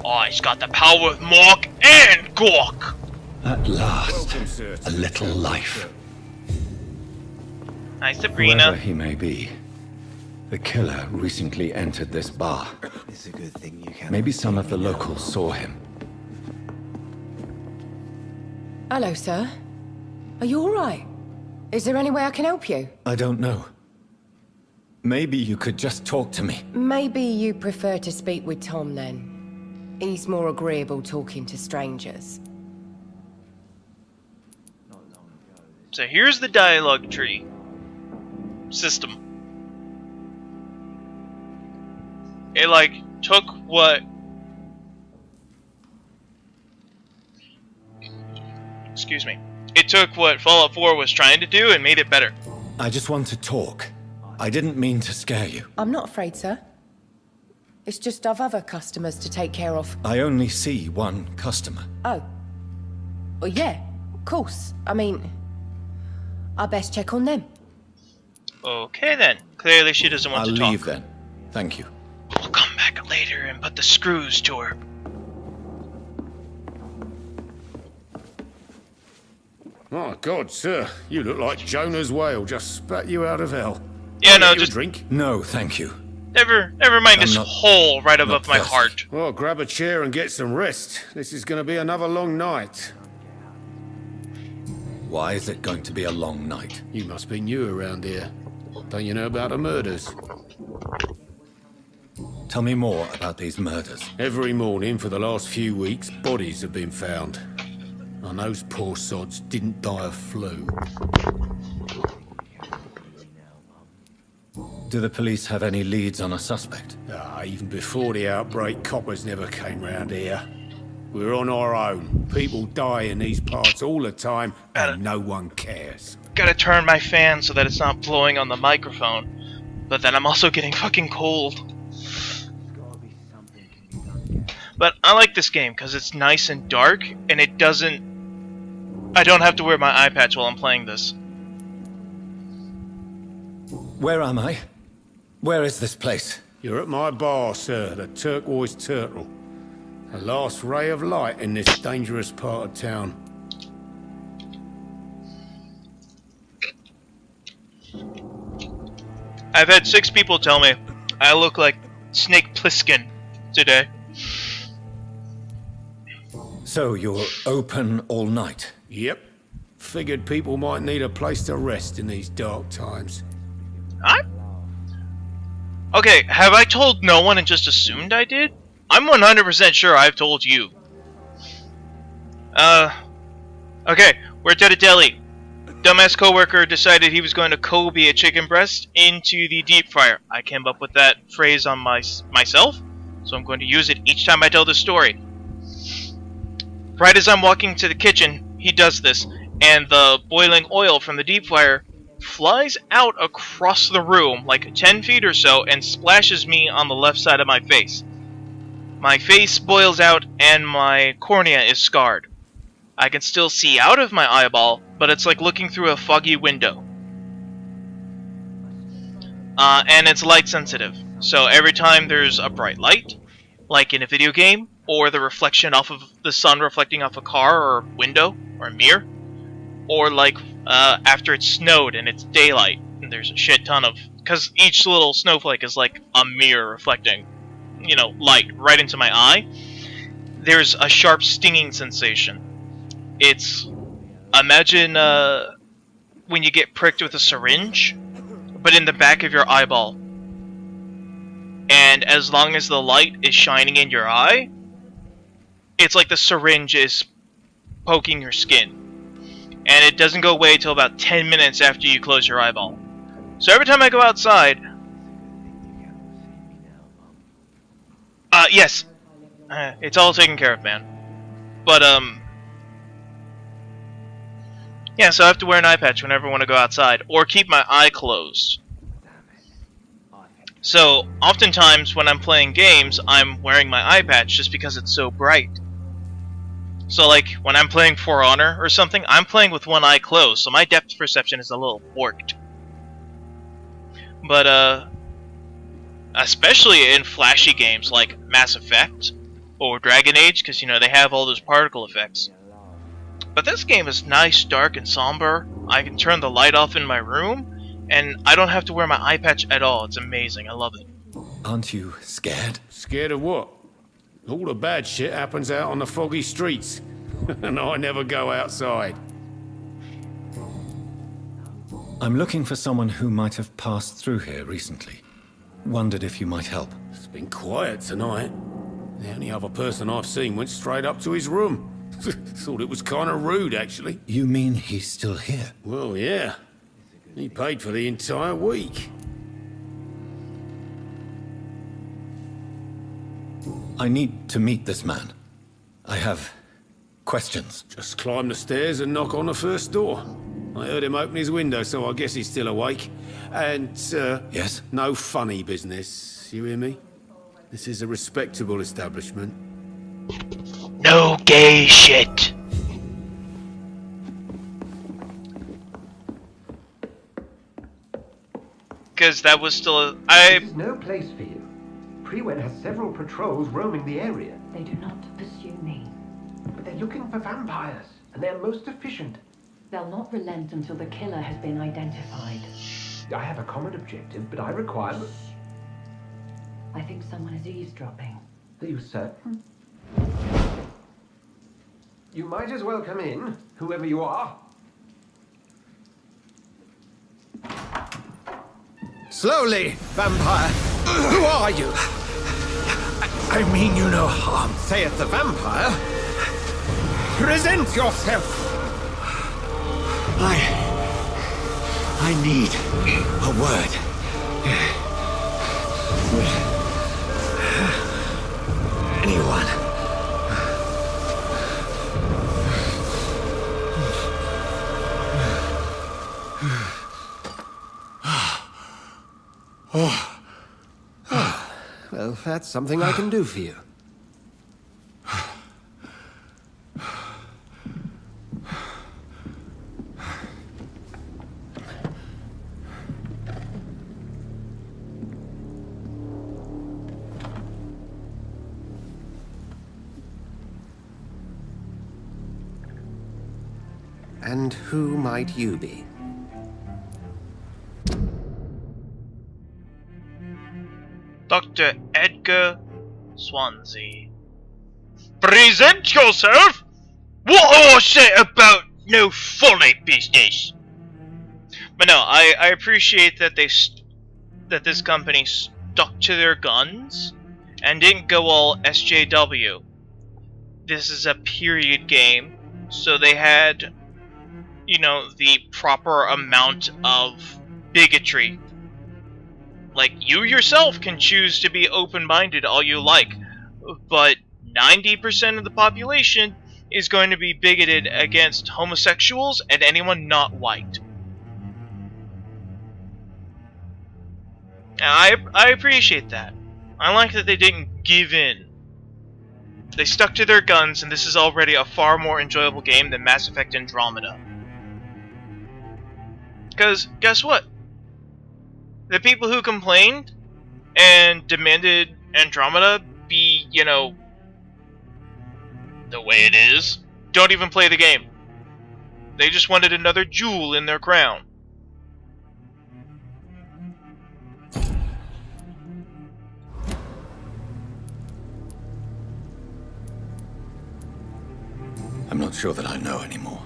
It's got the power of Mark and Gork. At last, a little life. Hi, Sabrina. Whoever he may be, the killer recently entered this bar. It's a good thing you can. Maybe some of the locals saw him. Hello, sir. Are you all right? Is there any way I can help you? I don't know. Maybe you could just talk to me. Maybe you prefer to speak with Tom, then. He's more agreeable talking to strangers. So here's the dialogue tree system. It like took what... Excuse me. It took what Fallout 4 was trying to do and made it better. I just want to talk. I didn't mean to scare you. I'm not afraid, sir. It's just I've other customers to take care of. I only see one customer. Oh. Well, yeah, of course. I mean, I best check on them. Okay then. Clearly she doesn't want I'll to talk. leave then. Thank you. We'll come back later and put the screws to her. My God, sir, you look like Jonah's whale just spat you out of hell. Yeah, no, Get you a just drink. No, thank you. never mind this hole right above my thirsty. heart. Well, grab a chair and get some rest. This is going to be another long night. Why is it going to be a long night? You must be new around here. Don't you know about the murders? Tell me more about these murders. Every morning for the last few weeks, bodies have been found. And those poor sods didn't die of flu. Do the police have any leads on a suspect? Even before the outbreak, coppers never came round here. We're on our own. People die in these parts all the time, and no one cares. Gotta turn my fan so that it's not blowing on the microphone. But then I'm also getting fucking cold. But I like this game because it's nice and dark, and it doesn't... I don't have to wear my eye patch while I'm playing this. Where am I? Where is this place? You're at my bar, sir, the Turquoise Turtle. The last ray of light in this dangerous part of town. I've had 6 people tell me I look like Snake Plissken today. So you're open all night? Yep. Figured people might need a place to rest in these dark times. Okay, have I told no one and just assumed I did? I'm 100% sure I've told you. Okay, we're at a deli. Dumbass coworker decided he was going to Kobe a chicken breast into the deep fryer. I came up with that phrase on myself, so I'm going to use it each time I tell this story. Right as I'm walking to the kitchen, he does this, and the boiling oil from the deep fryer flies out across the room like 10 feet or so and splashes me on the left side of my face. My face boils out and my cornea is scarred. I can still see out of my eyeball, but it's like looking through a foggy window. And it's light sensitive, so every time there's a bright light, like in a video game, or the reflection off of the sun reflecting off a car or window or a mirror, or like after it snowed and it's daylight and there's a shit ton of... because each little snowflake is like a mirror reflecting, you know, light right into my eye. There's a sharp stinging sensation. It's... imagine when you get pricked with a syringe, but in the back of your eyeball. And as long as the light is shining in your eye, it's like the syringe is poking your skin. And it doesn't go away till about 10 minutes after you close your eyeball. So every time I go outside... yes. It's all taken care of, man. But, yeah, so I have to wear an eye patch whenever I want to go outside, or keep my eye closed. So, oftentimes when I'm playing games, I'm wearing my eye patch just because it's so bright. So, like, when I'm playing For Honor or something, I'm playing with one eye closed, so my depth perception is a little warped. But, especially in flashy games like Mass Effect or Dragon Age, because, you know, they have all those particle effects. But this game is nice, dark, and somber. I can turn the light off in my room, and I don't have to wear my eye patch at all. It's amazing. I love it. Aren't you scared? Scared of what? All the bad shit happens out on the foggy streets. And I never go outside. I'm looking for someone who might have passed through here recently. Wondered if you might help. It's been quiet tonight. The only other person I've seen went straight up to his room. Thought it was kind of rude, actually. You mean he's still here? Well, yeah. He paid for the entire week. I need to meet this man. I have questions? Just climb the stairs and knock on the first door. I heard him open his window, so I guess he's still awake. And, Yes? no funny business. You hear me? This is a respectable establishment. No gay shit. Because that was still There's no place for you. Prewen has several patrols roaming the area. They do not pursue me. But they're looking for vampires, and they're most efficient. They'll not relent until the killer has been identified. I have a common objective, but I require... I think someone is eavesdropping. Are you certain? You might as well come in, whoever you are. Slowly, vampire! Who are you? I mean you no harm. Saith the vampire. Present yourself! I need a word. Anyone. Well, that's something I can do for you. And who might you be? Dr. Edgar Swansea. Present yourself! What I say about no funny business? But no, I appreciate that that this company stuck to their guns and didn't go all SJW. This is a period game, so they had, you know, the proper amount of bigotry. Like, you yourself can choose to be open-minded all you like, but 90% of the population is going to be bigoted against homosexuals and anyone not white. I appreciate that. I like that they didn't give in. They stuck to their guns, and this is already a far more enjoyable game than Mass Effect Andromeda. Because, guess what? The people who complained and demanded Andromeda be, you know, the way it is, don't even play the game. They just wanted another jewel in their crown. I'm not sure that I know anymore.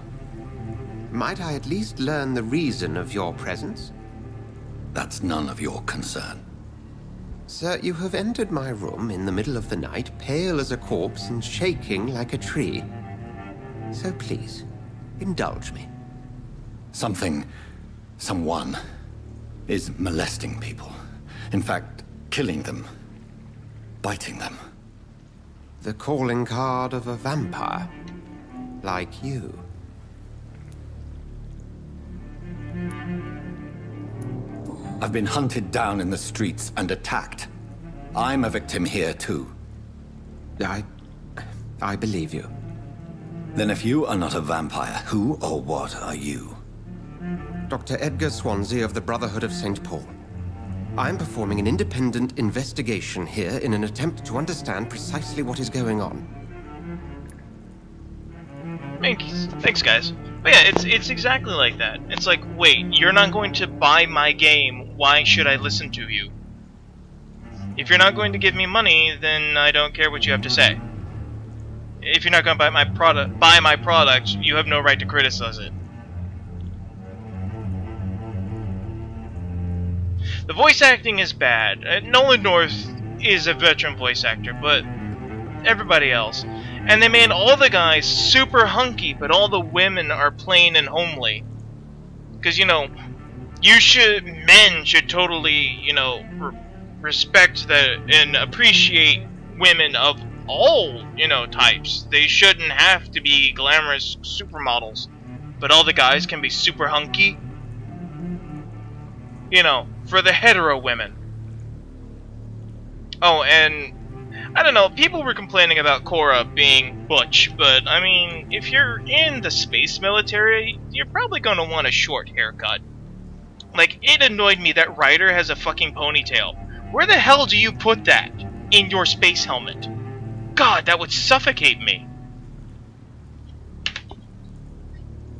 Might I at least learn the reason of your presence? That's none of your concern. Sir, you have entered my room in the middle of the night, pale as a corpse and shaking like a tree. So please, indulge me. Someone is molesting people. In fact, killing them. Biting them. The calling card of a vampire. Like you. I've been hunted down in the streets and attacked. I'm a victim here, too. I believe you. Then if you are not a vampire, who or what are you? Dr. Edgar Swansea of the Brotherhood of St. Paul. I'm performing an independent investigation here in an attempt to understand precisely what is going on. Thanks, guys. But yeah, it's exactly like that. It's like, wait, you're not going to buy my game, why should I listen to you? If you're not going to give me money, then I don't care what you have to say. If you're not going to buy my product, you have no right to criticize it. The voice acting is bad. Nolan North is a veteran voice actor, but everybody else. And they made all the guys super hunky, but all the women are plain and homely. Because, you know, men should totally, you know, respect and appreciate women of all, you know, types. They shouldn't have to be glamorous supermodels. But all the guys can be super hunky. You know, for the hetero women. Oh, and I don't know, people were complaining about Korra being butch, but I mean, if you're in the space military, you're probably going to want a short haircut. Like, it annoyed me that Ryder has a fucking ponytail. Where the hell do you put that in your space helmet? God, that would suffocate me.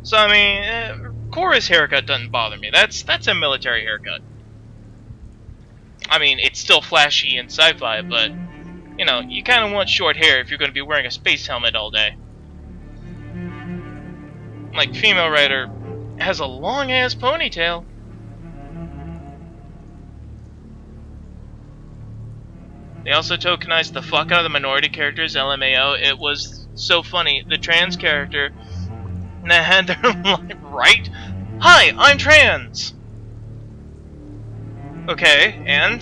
So, I mean, Korra's haircut doesn't bother me. That's a military haircut. I mean, it's still flashy in sci-fi, but, you know, you kind of want short hair if you're going to be wearing a space helmet all day. Like, female Ryder has a long-ass ponytail. They also tokenized the fuck out of the minority characters, LMAO. It was so funny. The trans character that had their line, right? Hi, I'm trans! Okay, and?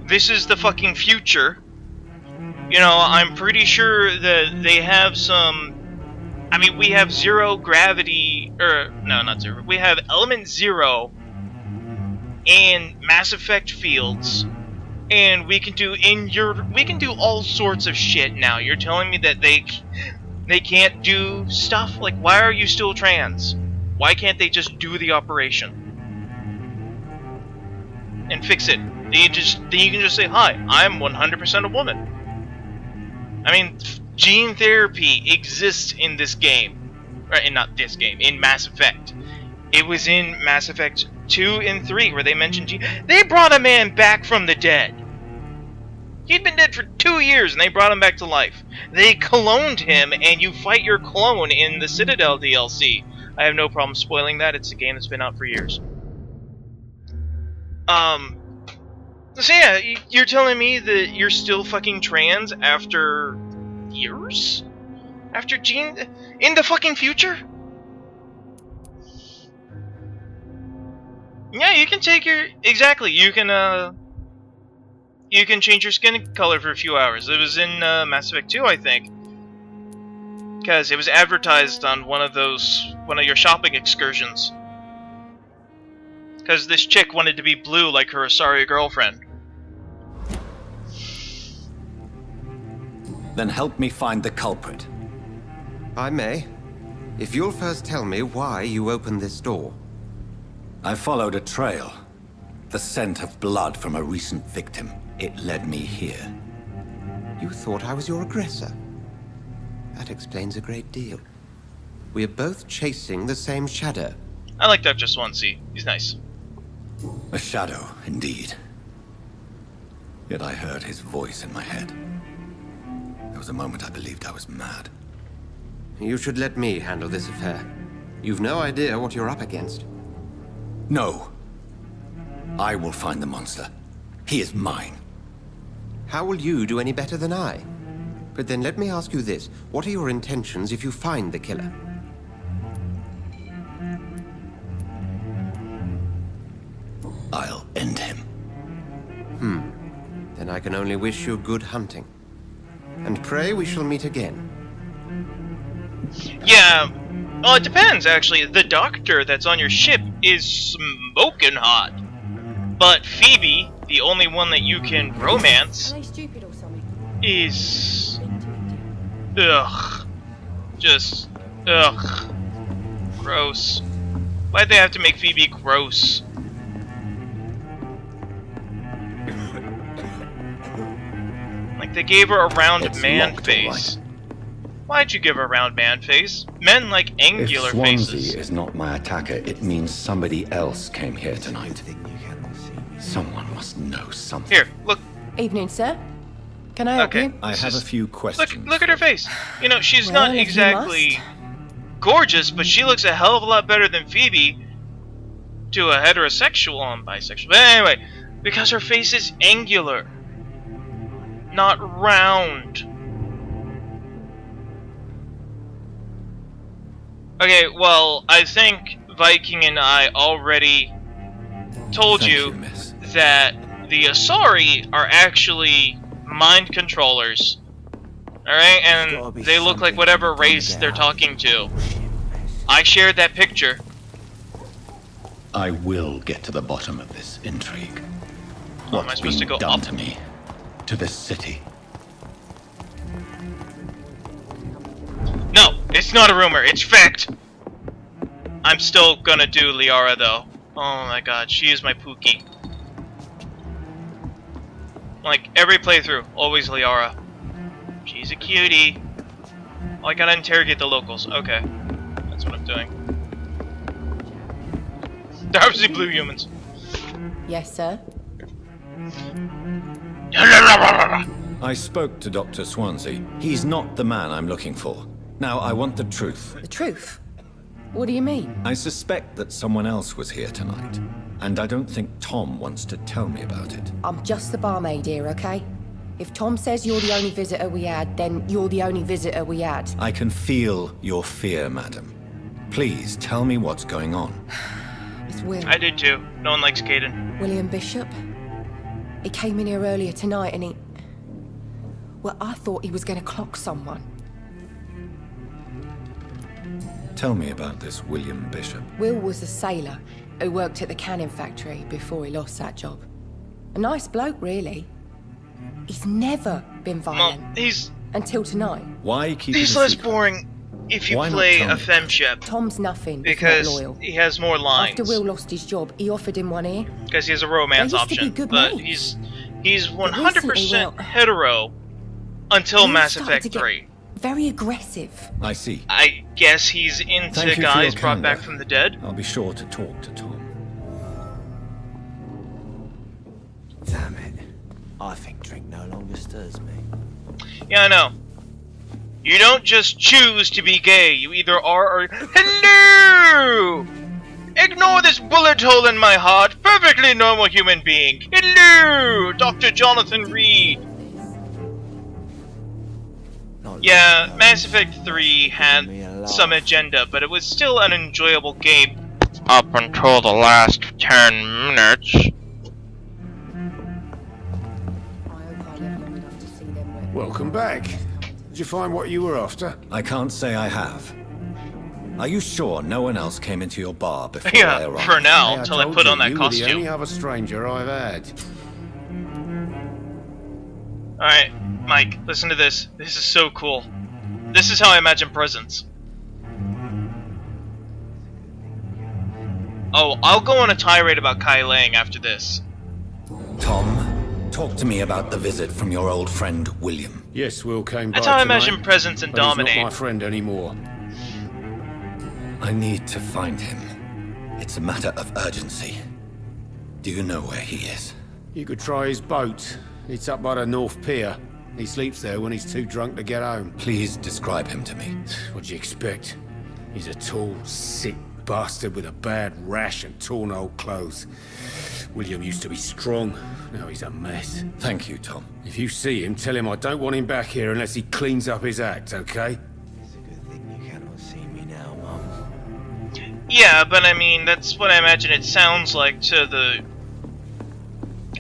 This is the fucking future. You know, I'm pretty sure that they have some... I mean, we have zero gravity... no, not zero. We have element 0 in Mass Effect fields. And we can do all sorts of shit now. You're telling me that they can't do stuff? Like, why are you still trans? Why can't they just do the operation and fix it? Then you can just say, "Hi, I'm 100% a woman." I mean, gene therapy exists in this game, right? In not this game, in Mass Effect. It was in Mass Effect 2 and 3 where they mentioned gene. They brought a man back from the dead. He'd been dead for 2 years, and they brought him back to life. They cloned him, and you fight your clone in the Citadel DLC. I have no problem spoiling that. It's a game that's been out for years. So yeah, you're telling me that you're still fucking trans after years? After gene... in the fucking future? Yeah, you can take your... exactly, you can change your skin color for a few hours. It was in Mass Effect 2, I think. Because it was advertised on one of your shopping excursions. Because this chick wanted to be blue like her Asari girlfriend. Then help me find the culprit. I may. If you'll first tell me why you opened this door. I followed a trail. The scent of blood from a recent victim. It led me here. You thought I was your aggressor? That explains a great deal. We're both chasing the same shadow. I like Dr. Swansea. He's nice. A shadow, indeed. Yet I heard his voice in my head. There was a moment I believed I was mad. You should let me handle this affair. You've no idea what you're up against. No. I will find the monster. He is mine. How will you do any better than I? But then let me ask you this. What are your intentions if you find the killer? I'll end him. Then I can only wish you good hunting. And pray we shall meet again. Yeah, well, it depends, actually. The doctor that's on your ship is smoking hot. But Phoebe, the only one that you can romance, is... ugh. Just... ugh. Gross. Why'd they have to make Phoebe gross? Like, they gave her a round man face. Why'd you give her a round man face? Men like angular faces. If Swansea faces. is not my attacker, it means somebody else came here tonight. Someone must know something. Here, look. Evening, sir. Can I help you? I have a few questions. Look at her face. You know, she's Well, not if you exactly must. gorgeous, but she looks a hell of a lot better than Phoebe to a heterosexual and bisexual. But anyway, because her face is angular, not round. Okay, well, I think Viking and I already told Thank you miss. that the Asari are actually mind controllers Alright, and they look like whatever race they're talking to. I shared that picture. I will get to the bottom of this intrigue. Oh, am I What's supposed to been go done up? to me, to this city. No, it's not a rumor, it's fact! I'm still gonna do Liara though. Oh my god, she is my Pookie. Like, every playthrough, always Liara. She's a cutie. Oh, I gotta interrogate the locals. Okay. That's what I'm doing. They're obviously blue humans. Yes, sir. I spoke to Dr. Swansea. He's not the man I'm looking for. Now, I want the truth. The truth? What do you mean? I suspect that someone else was here tonight, and I don't think Tom wants to tell me about it. I'm just the barmaid here, okay? If Tom says you're the only visitor we had, then you're the only visitor we had. I can feel your fear, madam. Please tell me what's going on. It's Will. I did too. No one likes Caden. William Bishop. He came in here earlier tonight and he... Well, I thought he was going to clock someone. Tell me about this William Bishop. Will was a sailor who worked at the cannon factory before he lost that job. A nice bloke, really. He's never been violent. Well, he's until tonight. Why keep He's it a less secret? boring if you Why not play tell a me? femship. Tom's nothing if Because not loyal. he has more lines. After Will lost his job, he offered him one ear. Because he has a romance They used to be option. good But mates. he's But 100% recently, hetero until Will Mass started Effect to get 3. Very aggressive. I see. I guess he's into Thank you for guys your brought back candor. from the dead. I'll be sure to talk to Tom. Damn it. I think drink no longer stirs me. Yeah, I know. You don't just choose to be gay. You either are or... Hello! Ignore this bullet hole in my heart. Perfectly normal human being. Hello! Dr. Jonathan Reed. Not Yeah, long Mass ago, Effect 3 had me a laugh. some agenda, but it was still an enjoyable game. Up until the last 10 minutes. I hope I live long enough to see them wet. Welcome back. Did you find what you were after? I can't say I have. Are you sure no one else came into your bar before I Yeah, arrived? for now, Hey, until I told put you, on that you were the only costume. other stranger I've had. Alright, Mike, listen to this. This is so cool. This is how I imagine presents. Oh, I'll go on a tirade about Kai Lang after this. Tom, talk to me about the visit from your old friend William. Yes, Will came That's by how I tonight, imagine presents and but he's not Dominate. my friend anymore. I need to find him. It's a matter of urgency. Do you know where he is? You could try his boat. It's up by the North Pier. He sleeps there when he's too drunk to get home. Please describe him to me. What'd you expect? He's a tall, sick bastard with a bad rash and torn old clothes. William used to be strong. Now he's a mess. Thank you, Tom. If you see him, tell him I don't want him back here unless he cleans up his act, okay? It's a good thing you cannot see me now, Mum. Yeah, but I mean, that's what I imagine it sounds like to the...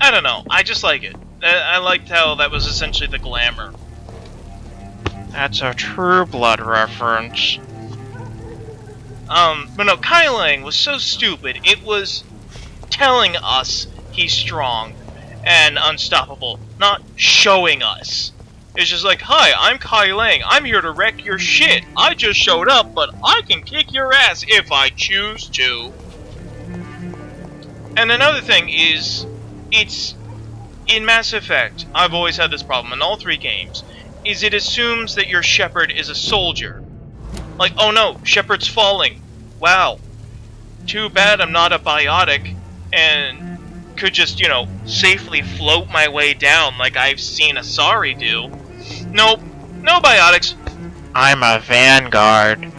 I don't know, I just like it. I liked how that was essentially the glamour. That's a True Blood reference. But no, Kai Lang was so stupid. It was telling us he's strong and unstoppable, not showing us. It's just like, hi, I'm Kai Lang. I'm here to wreck your shit. I just showed up, but I can kick your ass if I choose to. And another thing is, it's in Mass Effect, I've always had this problem in all 3 games, is it assumes that your Shepard is a soldier. Like, oh no, Shepard's falling. Wow. Too bad I'm not a biotic and could just, you know, safely float my way down like I've seen Asari do. Nope, no biotics. I'm a vanguard.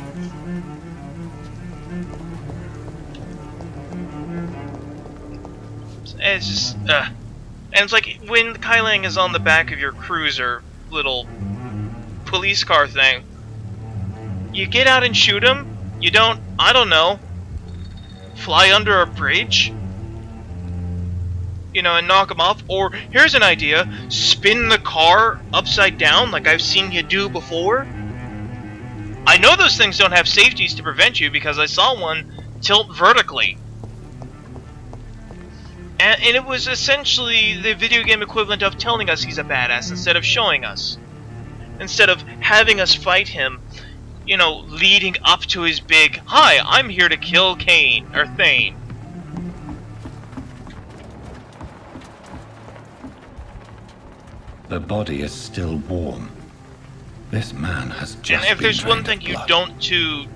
It's just, and it's like, when Kai Lang is on the back of your cruiser little police car thing, you get out and shoot him? You don't, I don't know, fly under a bridge? you know, and knock him off. Or, here's an idea, spin the car upside down like I've seen you do before. I know those things don't have safeties to prevent you because I saw one tilt vertically. And it was essentially the video game equivalent of telling us he's a badass instead of showing us. Instead of having us fight him, you know, leading up to his big, "Hi, I'm here to kill Kane," or Thane. The body is still warm. This man has just And if been there's one drained thing of you blood. don't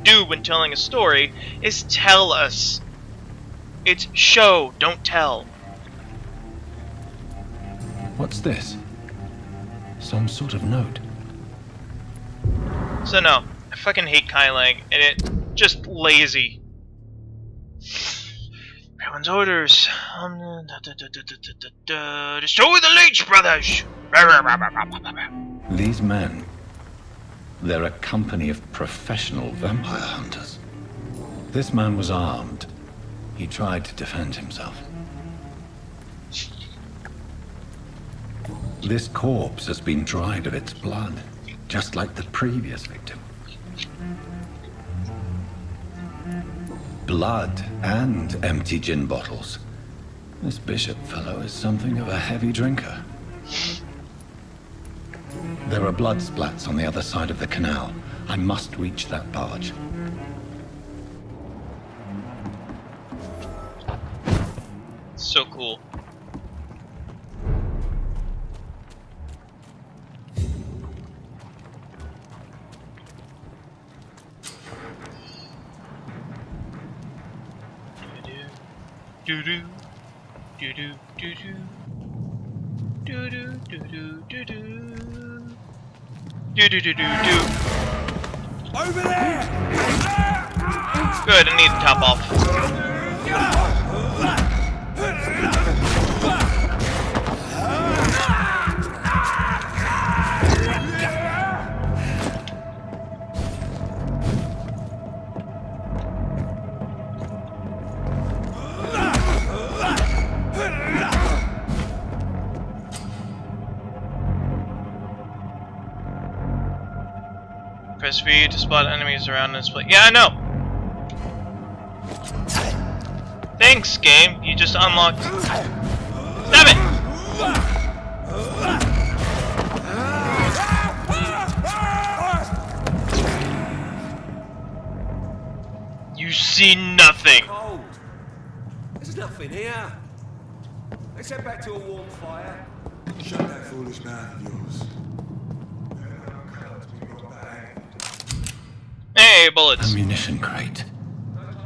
do when telling a story, is tell us. It's show, don't tell. What's this? Some sort of note. So no, I fucking hate Kailang, and it just lazy. Everyone's orders. Destroy the Leech Brothers! These men, they're a company of professional vampire hunters. This man was armed. He tried to defend himself. This corpse has been dried of its blood, just like the previous victim. Blood and empty gin bottles. This bishop fellow is something of a heavy drinker. There are blood splats on the other side of the canal. I must reach that barge. So cool. Do do do do do do do do do do do do do do do do. Over there! Good, I need to top off. Press V to spot enemies around this place. Yeah, I know! Thanks, game. You just unlocked... Stop it! You see nothing. Cold. There's nothing here. Let's head back to a warm fire. Shut that foolish mouth of yours. Hey, bullets. Ammunition crate.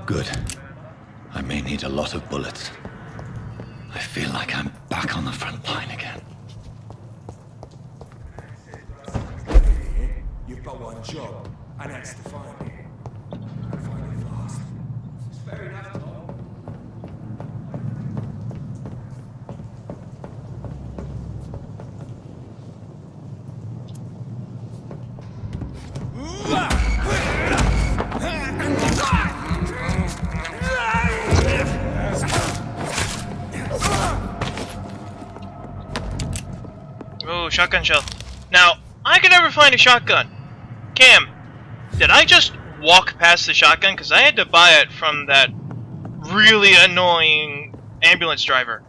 Good. I may need a lot of bullets. I feel like I'm back on the front line again. You've got one job, and that's to find it. Find it fast. It's fair enough, Tom. Oh, shotgun shell. Now, I can never find a shotgun. Cam, did I just walk past the shotgun? Because I had to buy it from that really annoying ambulance driver.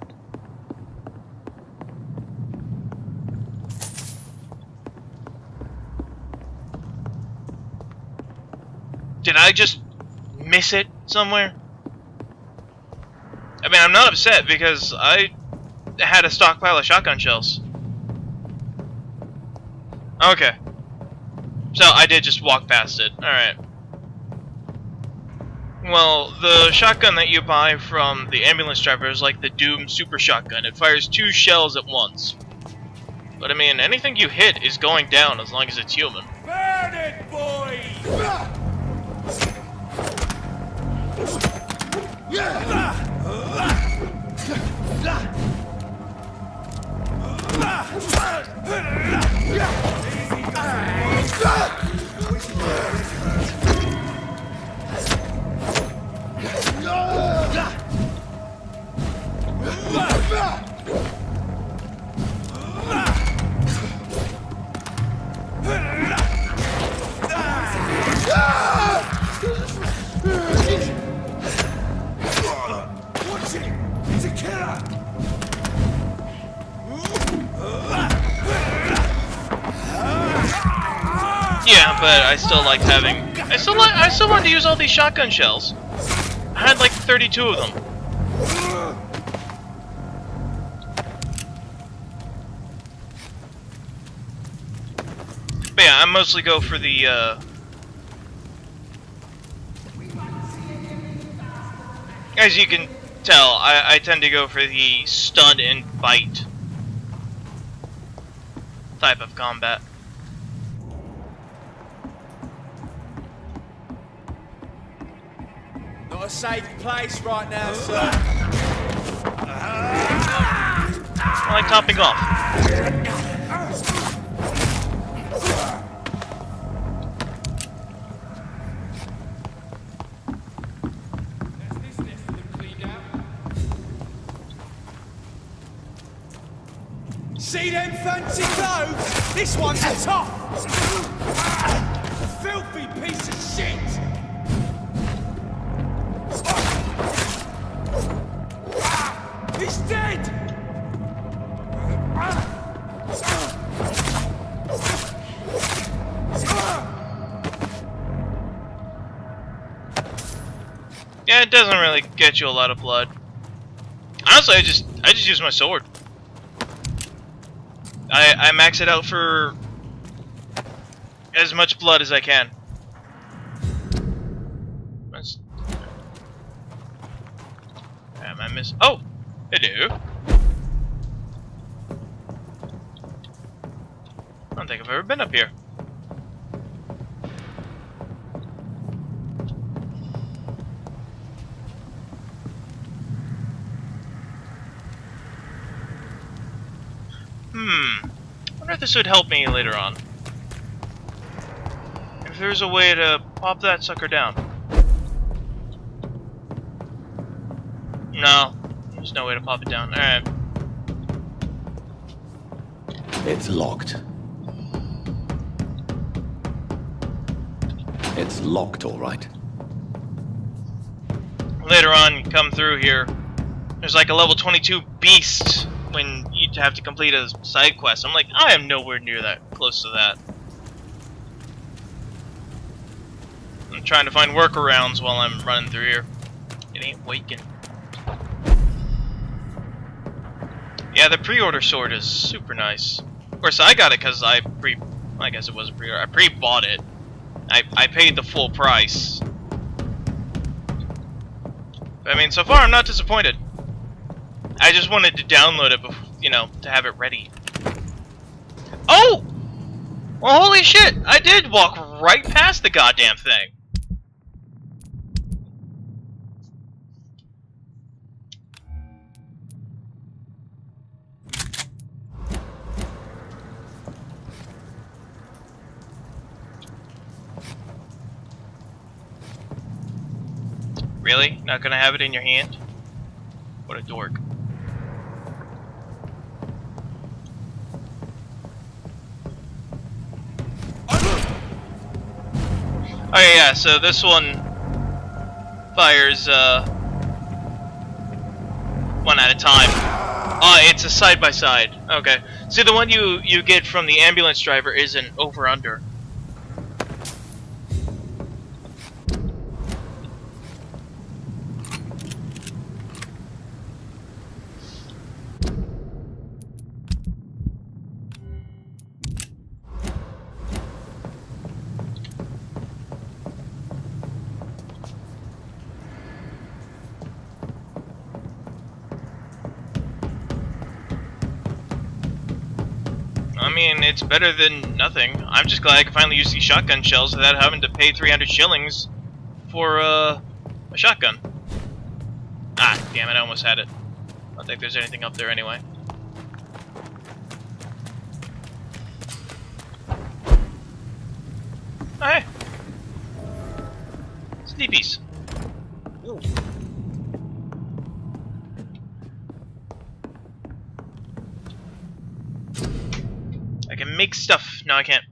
Did I just miss it somewhere? I mean, I'm not upset because I had a stockpile of shotgun shells. Okay. So, I did just walk past it. Alright. Well, the shotgun that you buy from the ambulance driver is like the Doom Super Shotgun. It fires 2 shells at once. But I mean, anything you hit is going down as long as it's human. Burn it, boy! Yeah, but I still liked having. I still wanted to use all these shotgun shells. I had like 32 of them. But yeah, I mostly go for the. As you can tell, I tend to go for the stun and bite type of combat. Not a safe place right now, sir. I like topping off. See them fancy clothes? This one's a top! Filthy piece of shit! He's dead! Yeah, it doesn't really get you a lot of blood. Honestly, I just use my sword. I max it out for as much blood as I can. Am I miss? Oh, hello. I don't think I've ever been up here. I wonder if this would help me later on. If there's a way to pop that sucker down. No, there's no way to pop it down. Alright. It's locked. It's locked, all right. Later on, you come through here. There's like a level 22 beast when you have to complete a side quest. I'm like, I am nowhere near that close to that. I'm trying to find workarounds while I'm running through here. It ain't waking. Yeah, the pre-order sword is super nice. Of course, I got it because I guess it was a pre-order. I pre-bought it. I paid the full price. I mean, so far I'm not disappointed. I just wanted to download it, before, you know, to have it ready. Oh! Well, holy shit! I did walk right past the goddamn thing. Really? Not gonna have it in your hand? What a dork. Okay, yeah, so this one fires one at a time. It's a side-by-side. Okay. See, the one you get from the ambulance driver is an over-under. I mean, it's better than nothing. I'm just glad I can finally use these shotgun shells without having to pay 300 shillings for a shotgun. Ah, damn it, I almost had it. I don't think there's anything up there anyway. Oh, hey! Sleepies. Ooh. I can make stuff. No, I can't.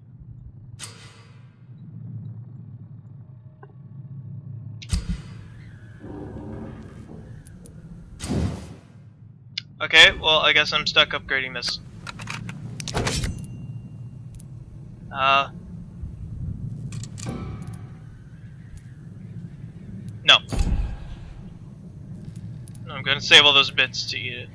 Okay, well, I guess I'm stuck upgrading this. I'm gonna save all those bits to eat it.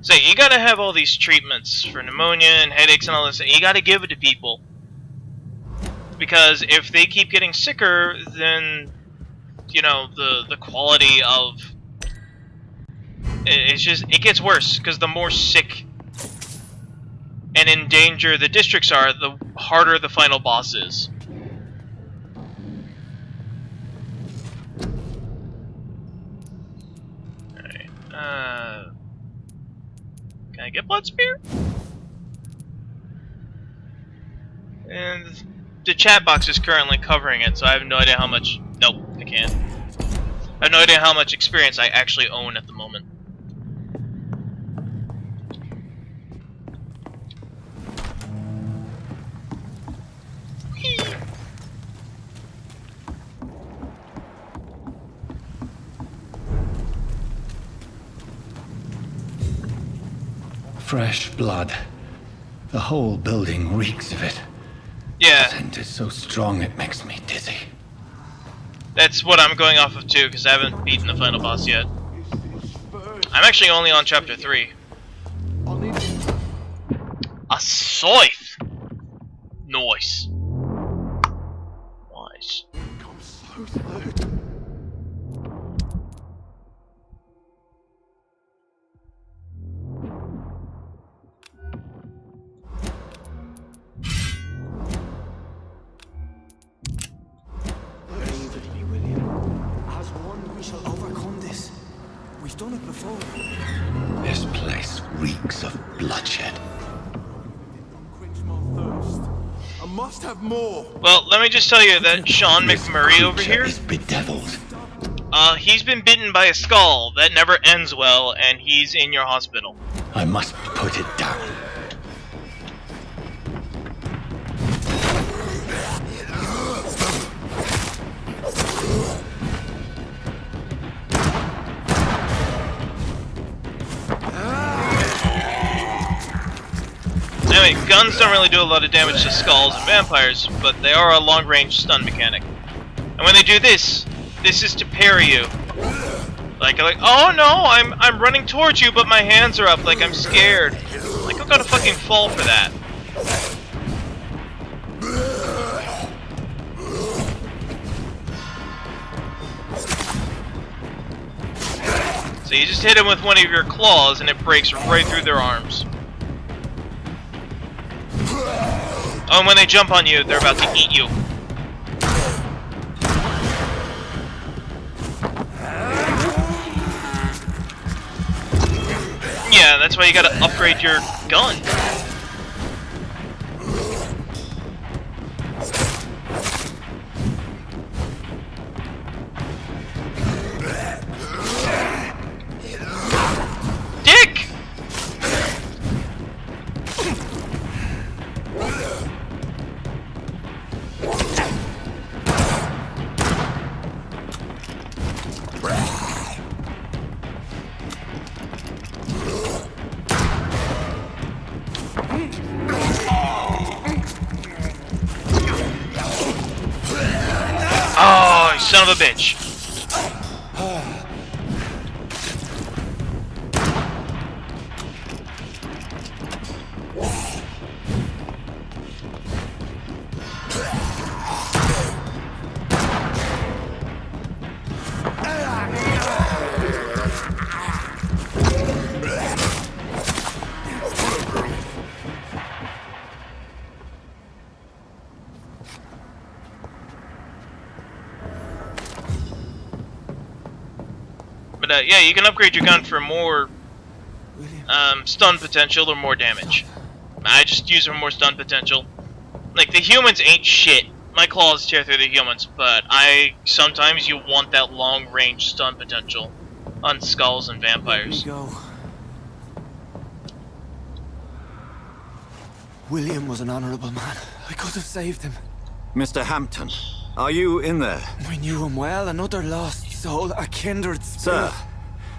So you gotta have all these treatments for pneumonia and headaches and all this. You gotta give it to people. Because if they keep getting sicker, then, you know, the quality of... it gets worse, because the more sick and in danger the districts are, the harder the final boss is. Alright, can I get Blood Spear? And the chat box is currently covering it, so I have no idea how much... Nope, I can't. I have no idea how much experience I actually own at the moment. Fresh blood. The whole building reeks of it. Yeah. The scent is so strong it makes me dizzy. That's what I'm going off of too, because I haven't beaten the final boss yet. I'm actually only on chapter 3. A scythe! Nice. Nice. Done it before. This place reeks of bloodshed. I must have more. Well, let me just tell you that Sean McMurray over here is bedeviled. He's been bitten by a skull that never ends well, and he's in your hospital. I must put it down. Anyway, guns don't really do a lot of damage to skulls and vampires, but they are a long-range stun mechanic. And when they do this is to parry you. Like, oh no, I'm running towards you, but my hands are up, like I'm scared. Like I'm gonna fucking fall for that. So you just hit him with one of your claws, and it breaks right through their arms. Oh, and when they jump on you, they're about to eat you. Yeah, that's why you gotta upgrade your gun. Dick! Oh, you son of a bitch. But yeah, you can upgrade your gun for more stun potential or more damage. I just use for more stun potential. Like, the humans ain't shit. My claws tear through the humans, but sometimes you want that long-range stun potential on skulls and vampires. Here we go. William was an honorable man. I could have saved him. Mr. Hampton, Are you in there? I knew him well, another lost soul, a kindred Sir, spirit.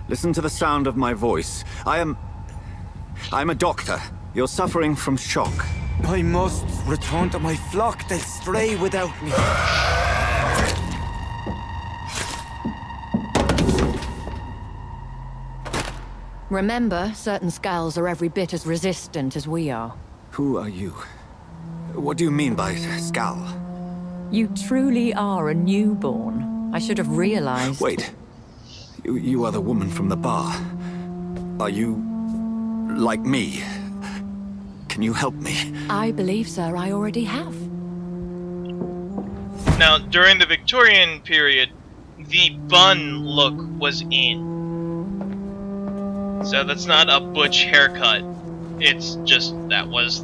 listen to the sound of my voice. I'm a doctor. You're suffering from shock. I must return to my flock. They'll stray without me. Remember, certain skulls are every bit as resistant as we are. Who are you? What do you mean by Skal? You truly are a newborn. I should have realized. Wait. You are the woman from the bar. Are you... like me? Can you help me? I believe, sir, I already have. Now, during the Victorian period, the bun look was in. So that's not a butch haircut. It's just, that was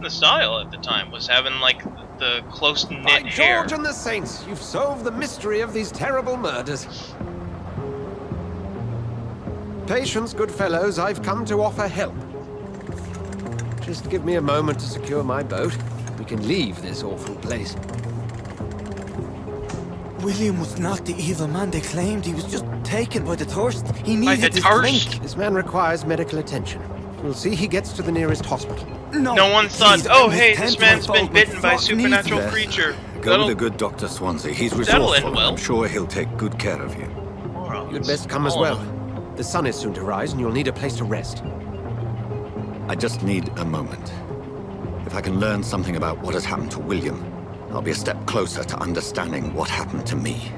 the style at the time, was having like the close-knit hair. George and the Saints, you've solved the mystery of these terrible murders. Patience, good fellows, I've come to offer help. Just give me a moment to secure my boat. We can leave this awful place. William was not the evil man they claimed. He was just taken by the thirst. He By needed the his thirst? drink. This man requires medical attention. We'll see he gets to the nearest hospital. No one thought, please, oh I hey, must this tend to my man's been fault. My bitten by a flock needs supernatural me. creature. Go with the good Dr. Swansea. He's that'll end resourceful. well. I'm sure he'll take good care of you. You'd best come as well. The sun is soon to rise and you'll need a place to rest. I just need a moment. If I can learn something about what has happened to William, I'll be a step closer to understanding what happened to me.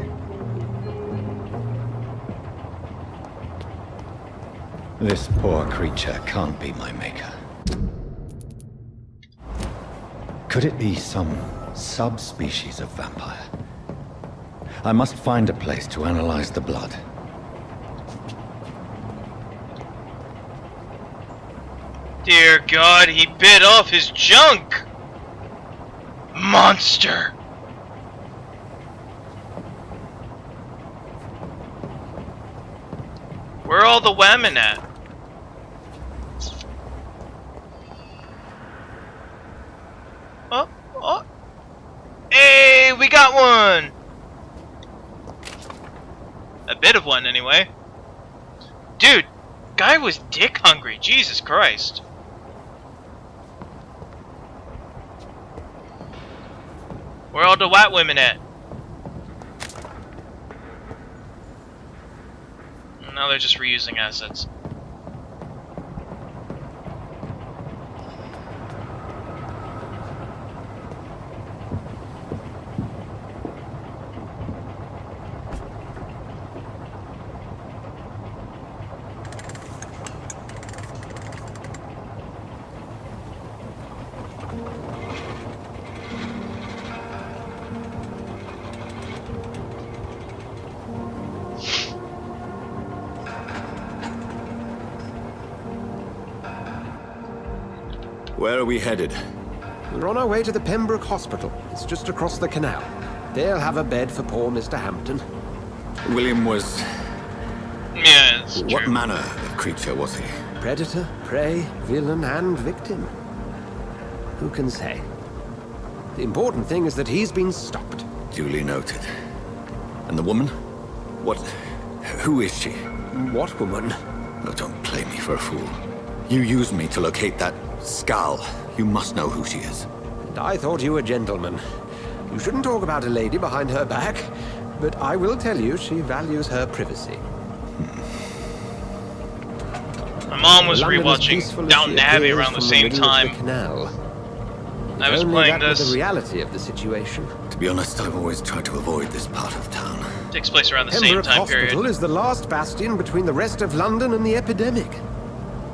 This poor creature can't be my maker. Could it be some subspecies of vampire? I must find a place to analyze the blood. Dear God, he bit off his junk! Monster! Where are all the women at? Oh, oh. Hey, we got one! A bit of one, anyway. Dude, guy was dick hungry, Jesus Christ. Where are all the white women at? Now they're just reusing assets. Where are we headed? We're on our way to the Pembroke Hospital. It's just across the canal. They'll have a bed for poor Mr. Hampton. William was... Yeah, it's What true. manner of creature was he? Predator, prey, villain, and victim. Who can say? The important thing is that he's been stopped. Duly noted. And the woman? What... who is she? What woman? Oh, don't play me for a fool. You used me to locate that Skal. You must know who she is. And I thought you a gentleman. You shouldn't talk about a lady behind her back, but I will tell you she values her privacy. My mom was London is peaceful rewatching as Downton she Abbey appears around the from same middle of time. the canal. I was Only playing that was this. the reality of the situation. To be honest, I've always tried to avoid this part of town. Takes place around the same Pembroke time Hospital period. is the last bastion between the rest of London and the epidemic.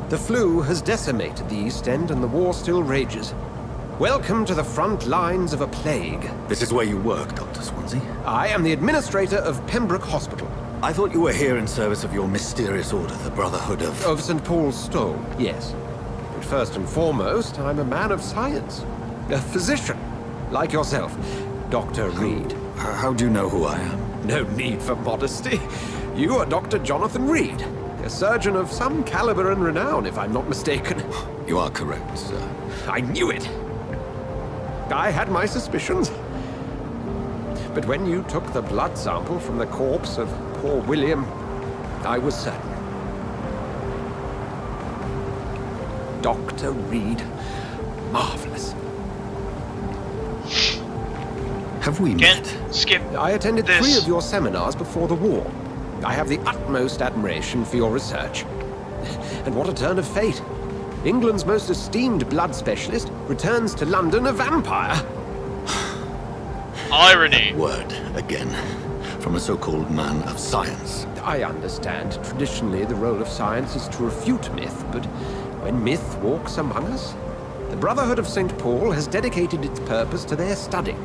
The flu has decimated the East End and the war still rages. Welcome to the front lines of a plague. This is where you work, Dr. Swansea? I am the administrator of Pembroke Hospital. I thought you were here in service of your mysterious order, the Brotherhood of... Of St. Paul's Stole, yes. But first and foremost, I'm a man of science. A physician, like yourself, Dr. Reed. How do you know who I am? No need for modesty. You are Dr. Jonathan Reed, a surgeon of some caliber and renown, if I'm not mistaken. You are correct, sir. I knew it! I had my suspicions. But when you took the blood sample from the corpse of poor William, I was certain. Dr. Reed. Marvelous. Have we met? Skip. I attended this. 3 of your seminars before the war. I have the utmost admiration for your research. And what a turn of fate. England's most esteemed blood specialist returns to London a vampire. Irony. Word again. From a so-called man of science. I understand. Traditionally, the role of science is to refute myth, but when myth walks among us, the Brotherhood of St. Paul has dedicated its purpose to their study.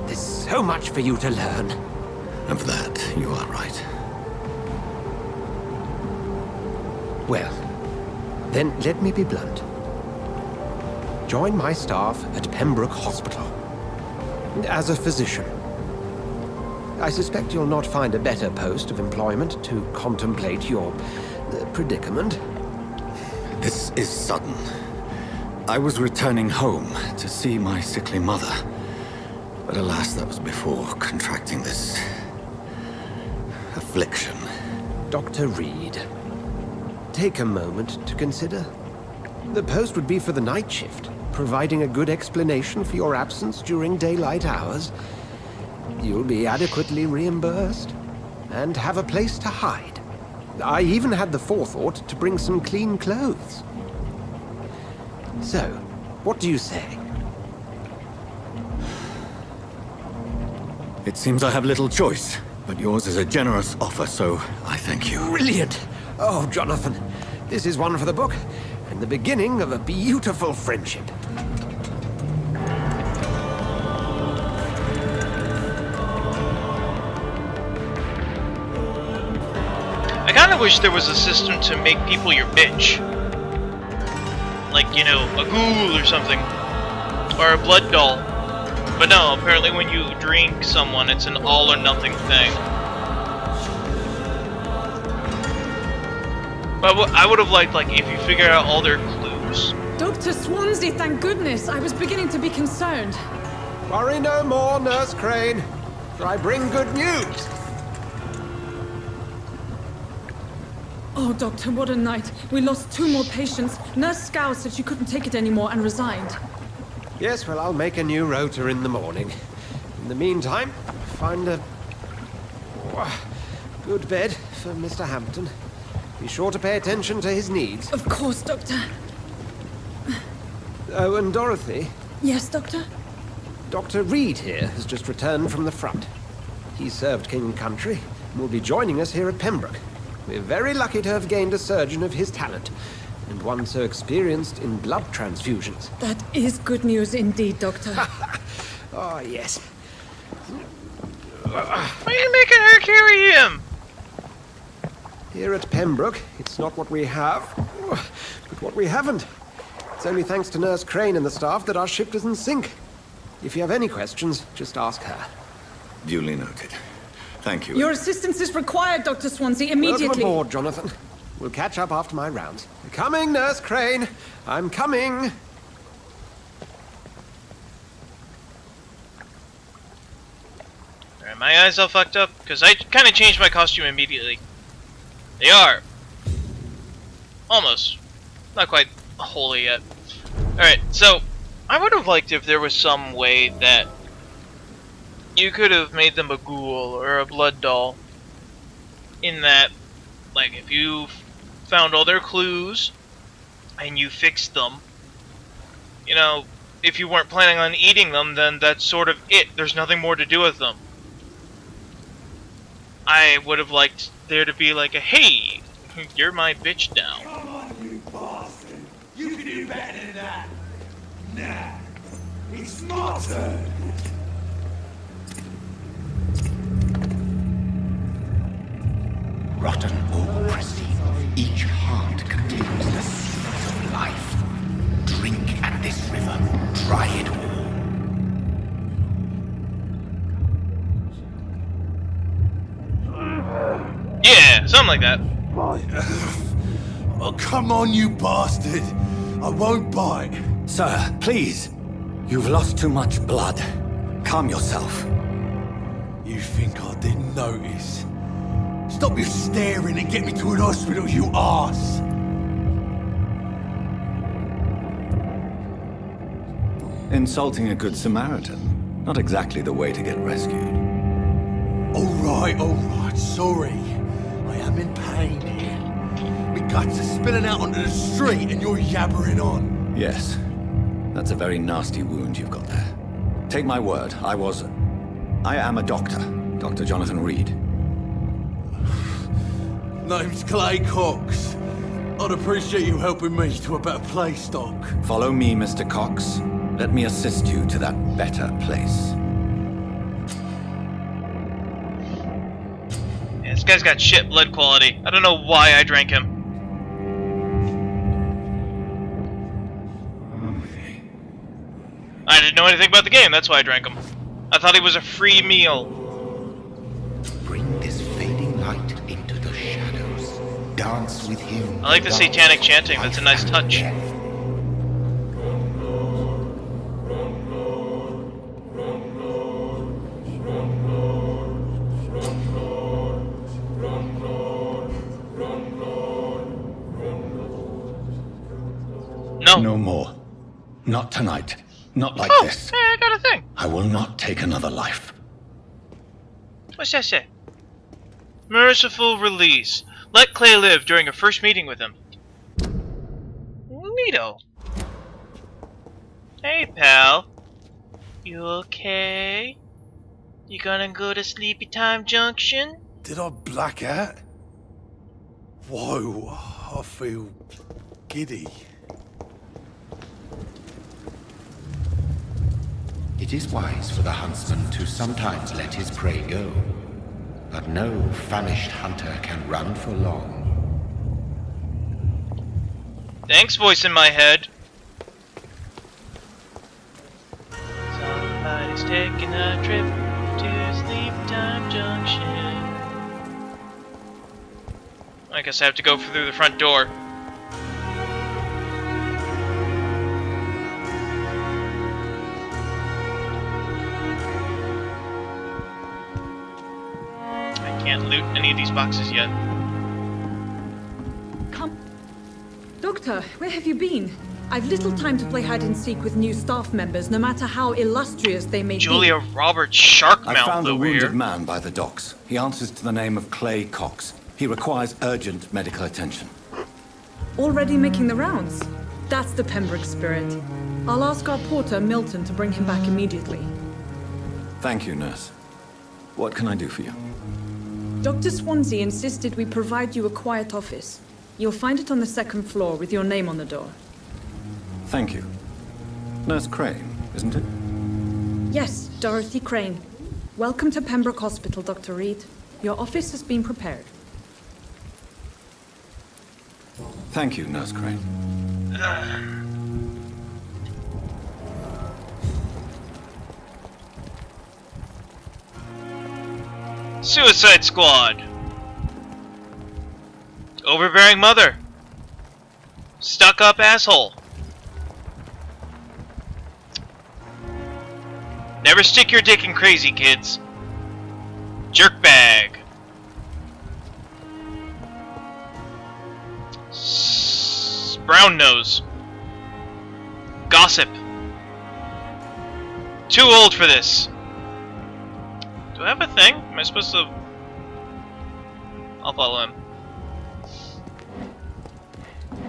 There's so much for you to learn. Of that, you are right. Well, then let me be blunt. Join my staff at Pembroke Hospital. As a physician. I suspect you'll not find a better post of employment to contemplate your predicament. This is sudden. I was returning home to see my sickly mother. But alas, that was before contracting this affliction. Dr. Reed, take a moment to consider. The post would be for the night shift, providing a good explanation for your absence during daylight hours. You'll be adequately reimbursed and have a place to hide. I even had the forethought to bring some clean clothes. So, what do you say? It seems I have little choice, but yours is a generous offer, so I thank you. Brilliant! Oh, Jonathan, this is one for the book, and the beginning of a beautiful friendship. I kind of wish there was a system to make people your bitch. Like, you know, a ghoul or something. Or a blood doll. But no, apparently when you drink someone, it's an all or nothing thing. But I would have liked, like, if you figured out all their clues. Dr. Swansea, thank goodness. I was beginning to be concerned. Worry no more, Nurse Crane, for I bring good news. Oh, Doctor, what a night. We lost 2 more patients. Nurse Scow said she couldn't take it anymore and resigned. Yes, well, I'll make a new rota in the morning. In the meantime, find a good bed for Mr. Hampton. Be sure to pay attention to his needs. Of course, Doctor. Oh, and Dorothy? Yes, Doctor? Dr. Reed here has just returned from the front. He served King and Country and will be joining us here at Pembroke. We're very lucky to have gained a surgeon of his talent, and one so experienced in blood transfusions. That is good news indeed, Doctor. Oh, yes. Why are you making her carry him? Here at Pembroke, it's not what we have, but what we haven't. It's only thanks to Nurse Crane and the staff that our ship doesn't sink. If you have any questions, just ask her. Duly noted. Thank you. Your assistance is required, Dr. Swansea, immediately. Welcome aboard, Jonathan. We'll catch up after my rounds. Coming, Nurse Crane. I'm coming. Are my eyes all fucked up? Because I kind of changed my costume immediately. They are. Almost. Not quite wholly yet. Alright, so I would have liked if there was some way that you could have made them a ghoul or a blood doll. In that, like, if you found all their clues and you fixed them, you know, if you weren't planning on eating them, then that's sort of it. There's nothing more to do with them. I would have liked there to be like a, hey, you're my bitch now. Come on, you bastard! You can do better than that! Nah, it's my turn! Rotten or pristine, each heart contains the seeds of life. Drink at this river, try it all. Yeah, something like that. Oh, come on, you bastard! I won't bite. Sir, please. You've lost too much blood. Calm yourself. You think I didn't notice? Stop your staring and get me to an hospital, you arse! Insulting a good Samaritan. Not exactly the way to get rescued. Alright, sorry. I am in pain here. My guts are spilling out onto the street and you're yabbering on. Yes. That's a very nasty wound you've got there. Take my word, I am a doctor. Dr. Jonathan Reed. Name's Clay Cox. I'd appreciate you helping me to a better place, Doc. Follow me, Mr. Cox. Let me assist you to that better place. Yeah, this guy's got shit blood quality. I don't know why I drank him. I didn't know anything about the game, that's why I drank him. I thought he was a free meal. Bring this fading light into the shadows. Dance with him. I like the satanic chanting, that's a nice touch. No. No more. Not tonight. Not like this. Hey, I got a thing. I will not take another life. What's that say? Merciful release. Let Clay live during a first meeting with him. Neato. Hey, pal. You okay? You gonna go to Sleepy Time Junction? Did I black out? Whoa, I feel giddy. It is wise for the huntsman to sometimes let his prey go, but no famished hunter can run for long. Thanks, voice in my head. Somebody's taking a trip to Sleepy Time Junction. I guess I have to go through the front door. Can't loot any of these boxes yet. Come. Doctor, where have you been? I've little time to play hide and seek with new staff members, no matter how illustrious they may Julia be. Roberts Sharkmouth I found a over wounded here. man by the docks. He answers to the name of Clay Cox. He requires urgent medical attention. Already making the rounds? That's the Pembroke spirit. I'll ask our porter, Milton, to bring him back immediately. Thank you, nurse. What can I do for you? Dr. Swansea insisted we provide you a quiet office. You'll find it on the second floor with your name on the door. Thank you. Nurse Crane, isn't it? Yes, Dorothy Crane. Welcome to Pembroke Hospital, Dr. Reed. Your office has been prepared. Thank you, Nurse Crane. Suicide Squad. Overbearing mother. Stuck-up asshole. Never stick your dick in crazy, kids. Jerkbag. Brown nose. Gossip. Too old for this. Do I have a thing? Am I supposed to... I'll follow him.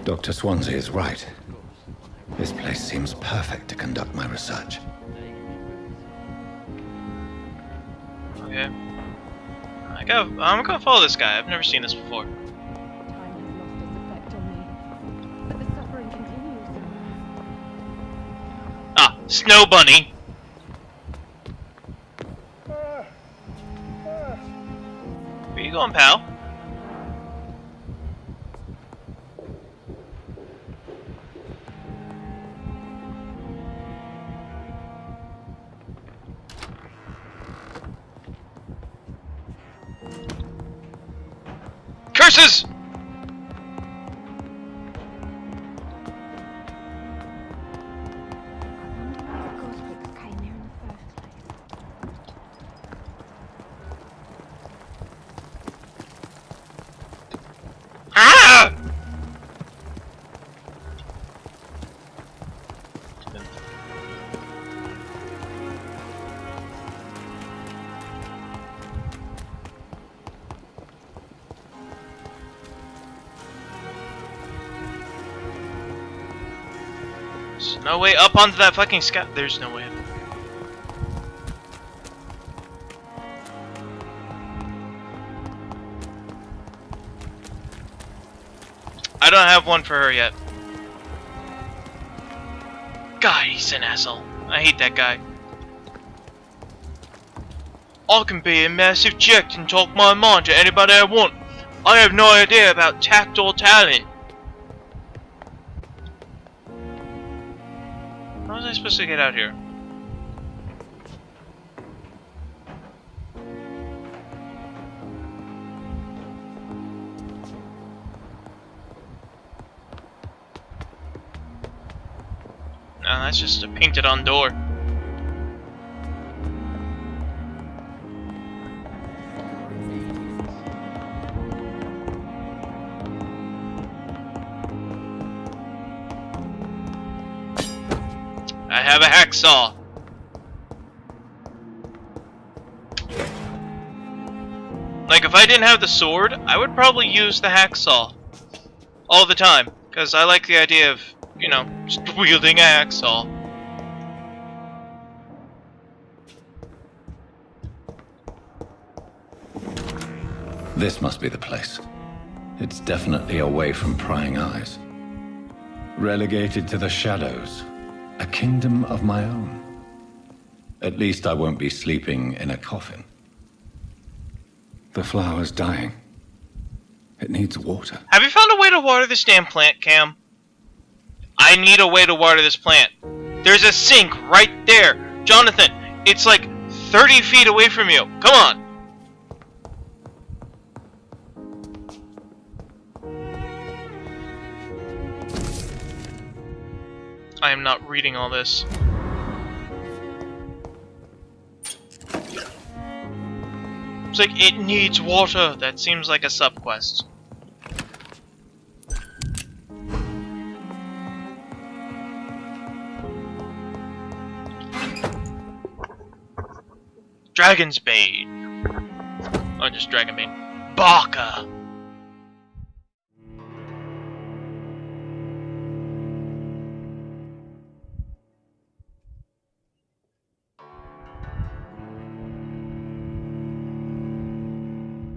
Dr. Swansea is right. This place seems perfect to conduct my research. Okay. I'm gonna follow this guy. I've never seen this before. Ah, Snow Bunny. Where you going, pal? Curses! There's no way up onto that fucking sky. There's no way up. I don't have one for her yet. God, he's an asshole. I hate that guy. I can be a massive jerk and talk my mind to anybody I want. I have no idea about tact or talent. How was I supposed to get out here? No, that's just a painted on door. I have a hacksaw. Like, if I didn't have the sword, I would probably use the hacksaw all the time, because I like the idea of, you know, just wielding a hacksaw. This must be the place. It's definitely away from prying eyes. Relegated to the shadows. A kingdom of my own. At least I won't be sleeping in a coffin. The flower's dying. It needs water. Have you found a way to water this damn plant, Cam? I need a way to water this plant. There's a sink right there. Jonathan, it's like 30 feet away from you. Come on. I am not reading all this. It's like, it needs water. That seems like a subquest. Dragon's Bane. Oh, just Dragon Bane. Baka.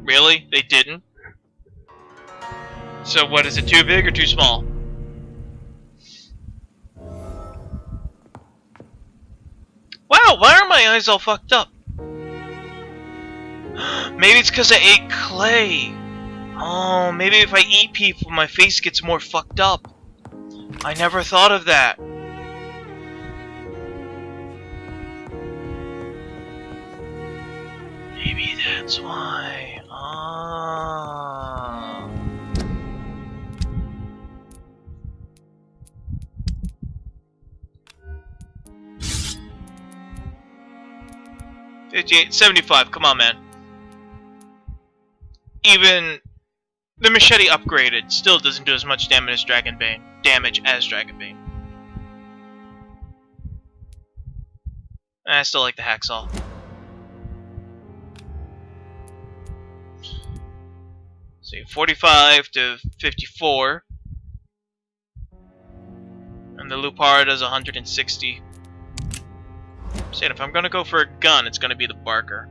Really? They didn't? So what, is it too big or too small? Wow, why are my eyes all fucked up? Maybe it's because I ate clay. Oh, maybe if I eat people, my face gets more fucked up. I never thought of that. Maybe that's why. Ah. $58, $75. Come on, man. Even the machete upgraded still doesn't do as much damage as Dragon Bane. I still like the hacksaw. See, 45 to 54. And the Lupara does 160. I'm saying if I'm gonna go for a gun, it's gonna be the Barker.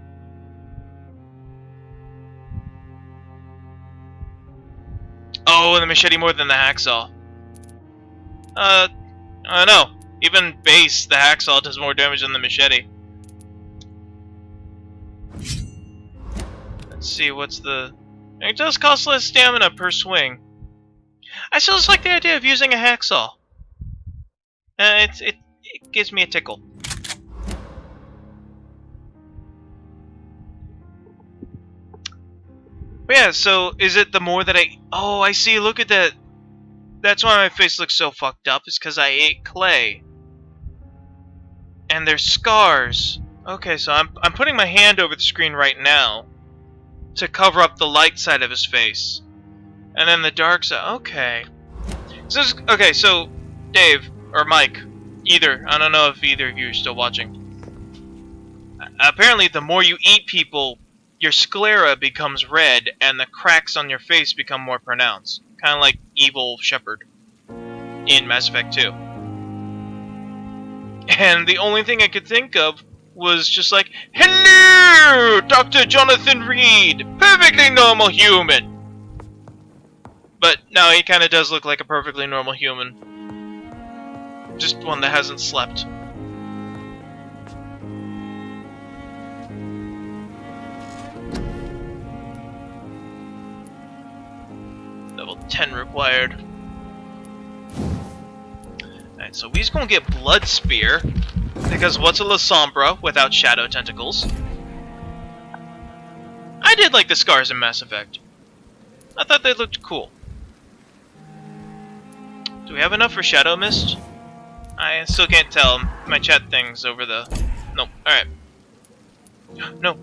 Oh, and the machete more than the hacksaw. I don't know. Even base, the hacksaw does more damage than the machete. Let's see, what's the... It does cost less stamina per swing. I still just like the idea of using a hacksaw. It gives me a tickle. But yeah, so is it the more that I... Oh, I see, look at that. That's why my face looks so fucked up, is because I ate clay. And there's scars. Okay, so I'm putting my hand over the screen right now to cover up the light side of his face. And then the dark side. Okay. So okay, so Dave, or Mike, either. I don't know if either of you are still watching. Apparently, the more you eat people, your sclera becomes red, and the cracks on your face become more pronounced. Kind of like Evil Shepherd in Mass Effect 2. And the only thing I could think of was just like, "Hello, Dr. Jonathan Reed, perfectly normal human." But no, he kind of does look like a perfectly normal human. Just one that hasn't slept. Level 10 required. Alright, so we's gonna get Blood Spear, because what's a Lasombra without shadow tentacles? I did like the scars in Mass Effect. I thought they looked cool. Do we have enough for Shadow Mist? I still can't tell. My chat thing's over the... Nope. Alright. No.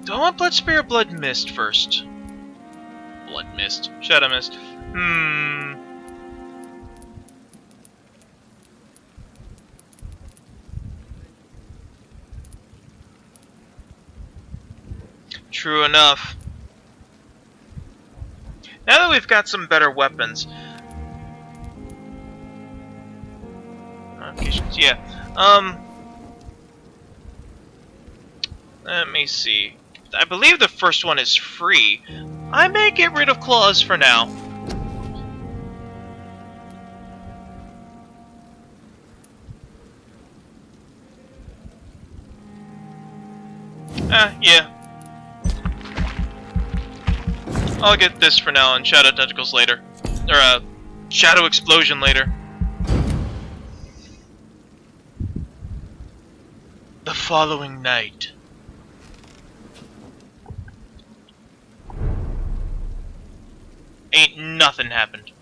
Do I want Blood Spear or Blood Mist first? Blood Mist. Shadow Mist. True enough. Now that we've got some better weapons... Modifications, yeah. Let me see. I believe the first one is free. I may get rid of claws for now. Yeah. I'll get this for now and Shadow Tentacles later. Or, Shadow Explosion later. The following night. Ain't nothing happened.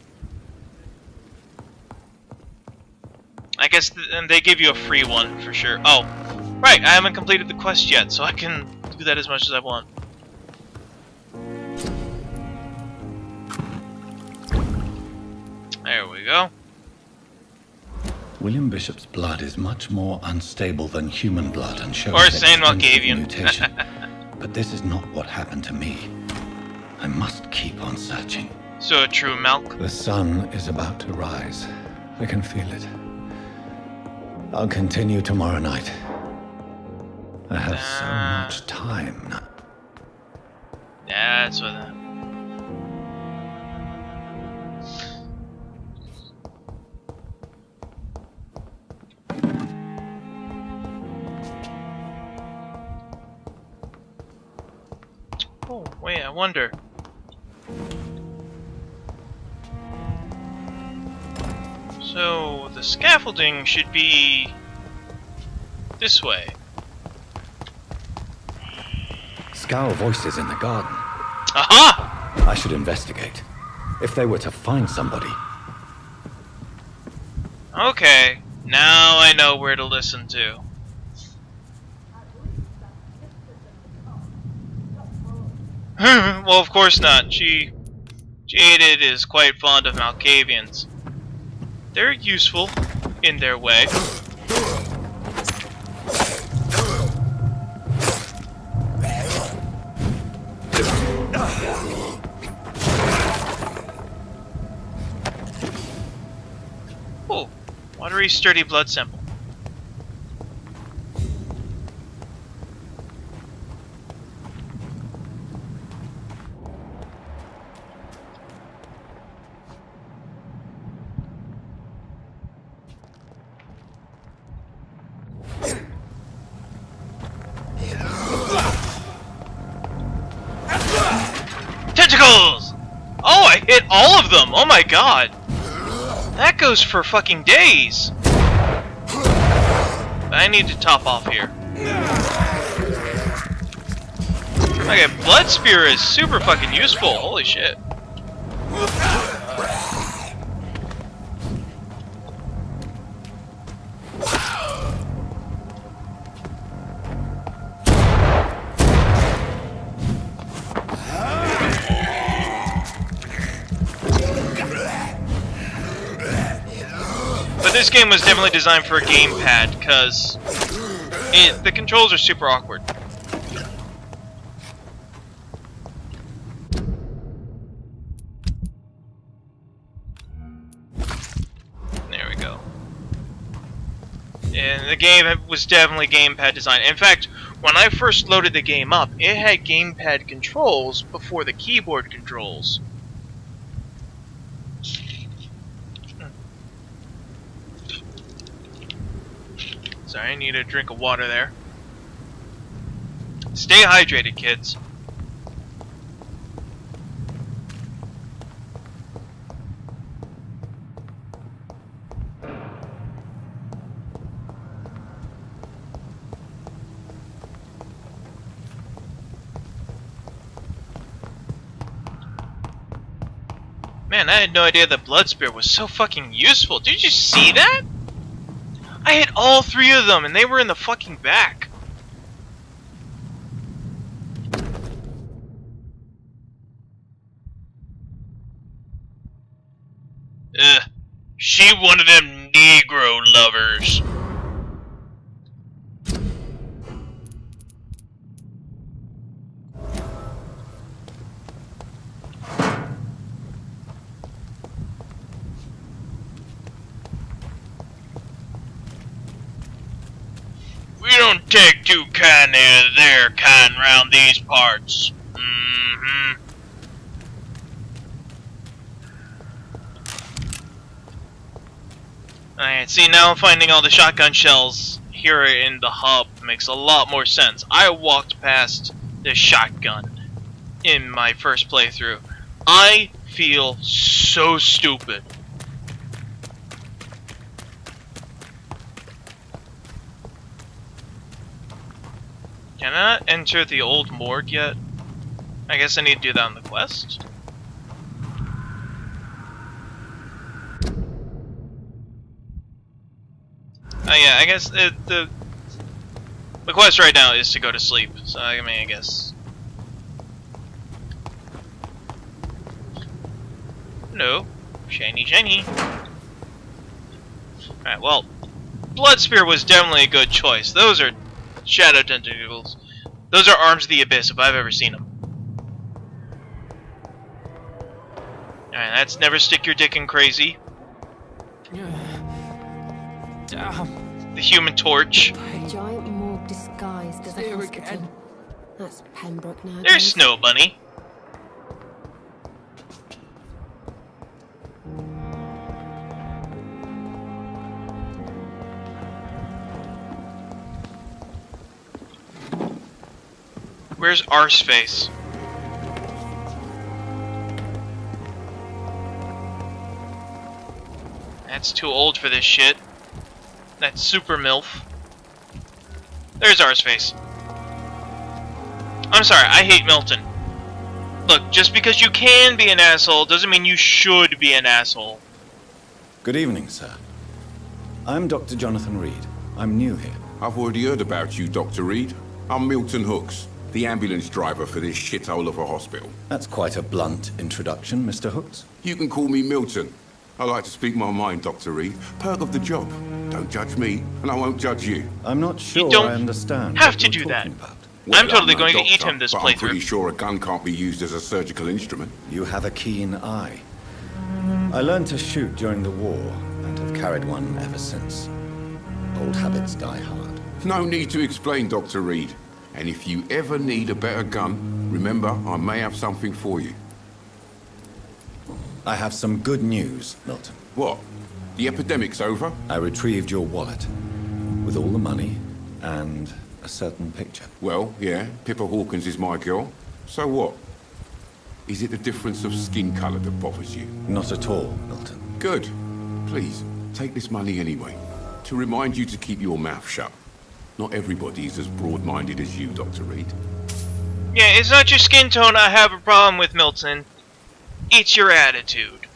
I guess they give you a free one for sure. Oh, right, I haven't completed the quest yet, so I can do that as much as I want. There we go. William Bishop's blood is much more unstable than human blood and shows Or Saint extensive Malkavian. mutation. But this is not what happened to me. I must keep on searching. So a true Malk. The sun is about to rise. I can feel it. I'll continue tomorrow night. I have so much time now. That's what that. Oh, wait, I wonder. So, the scaffolding should be this way. Scowl voices in the garden. Aha! I should investigate. If they were to find somebody. Okay, now I know where to listen to. Well, of course not. Jaded is quite fond of Malkavians. They're useful in their way. Oh, watery, sturdy blood sample. Tentacles! Oh, I hit all of them! Oh my god! That goes for fucking days! I need to top off here. Okay, Blood Spear is super fucking useful. Holy shit. But this game was definitely designed for a gamepad, because the controls are super awkward. There we go. game was definitely gamepad design. In fact, when I first loaded the game up, it had gamepad controls before the keyboard controls. Sorry, I need a drink of water there. Stay hydrated, kids. Man, I had no idea that Blood Spear was so fucking useful. Did you see that? I hit all 3 of them and they were in the fucking back. Ugh. She one of them Negro lovers. We don't take too kindly to their kind round these parts. Mm-hmm. Alright, see, now I'm finding all the shotgun shells here in the hub. Makes a lot more sense. I walked past this shotgun in my first playthrough. I feel so stupid. Can I not enter the old morgue yet? I guess I need to do that on the quest. Oh yeah, I guess the quest right now is to go to sleep. So I mean, I guess. No, shiny, shiny. All right, well, Blood Spear was definitely a good choice. Those are shadow tentacles. Those are arms of the abyss if I've ever seen them. All right, that's never stick your dick in crazy. The Human Torch. A giant morgue disguised as a hospital. That's Pembroke now. There's Snow Bunny. Where's Arseface? That's too old for this shit. That's super MILF. There's Arseface. I'm sorry, I hate Milton. Look, just because you can be an asshole doesn't mean you should be an asshole. Good evening, sir. I'm Dr. Jonathan Reed. I'm new here. I've already heard about you, Dr. Reed. I'm Milton Hooks, the ambulance driver for this shithole of a hospital. That's quite a blunt introduction, Mr. Hooks. You can call me Milton. I like to speak my mind, Dr. Reed. Perk of the job. Don't judge me, and I won't judge you. I'm not sure you don't I understand have to do that. Well, I'm totally no going doctor, to eat him this but playthrough. I'm pretty sure a gun can't be used as a surgical instrument. You have a keen eye. I learned to shoot during the war, and have carried one ever since. Old habits die hard. No need to explain, Dr. Reed. And if you ever need a better gun, remember, I may have something for you. I have some good news, Milton. What? The epidemic's over? I retrieved your wallet, with all the money, and a certain picture. Well, yeah, Pippa Hawkins is my girl. So what? Is it the difference of skin colour that bothers you? Not at all, Milton. Good. Please, take this money anyway. To remind you to keep your mouth shut. Not everybody's as broad-minded as you, Dr. Reed. Yeah, it's not your skin tone I have a problem with, Milton. It's your attitude.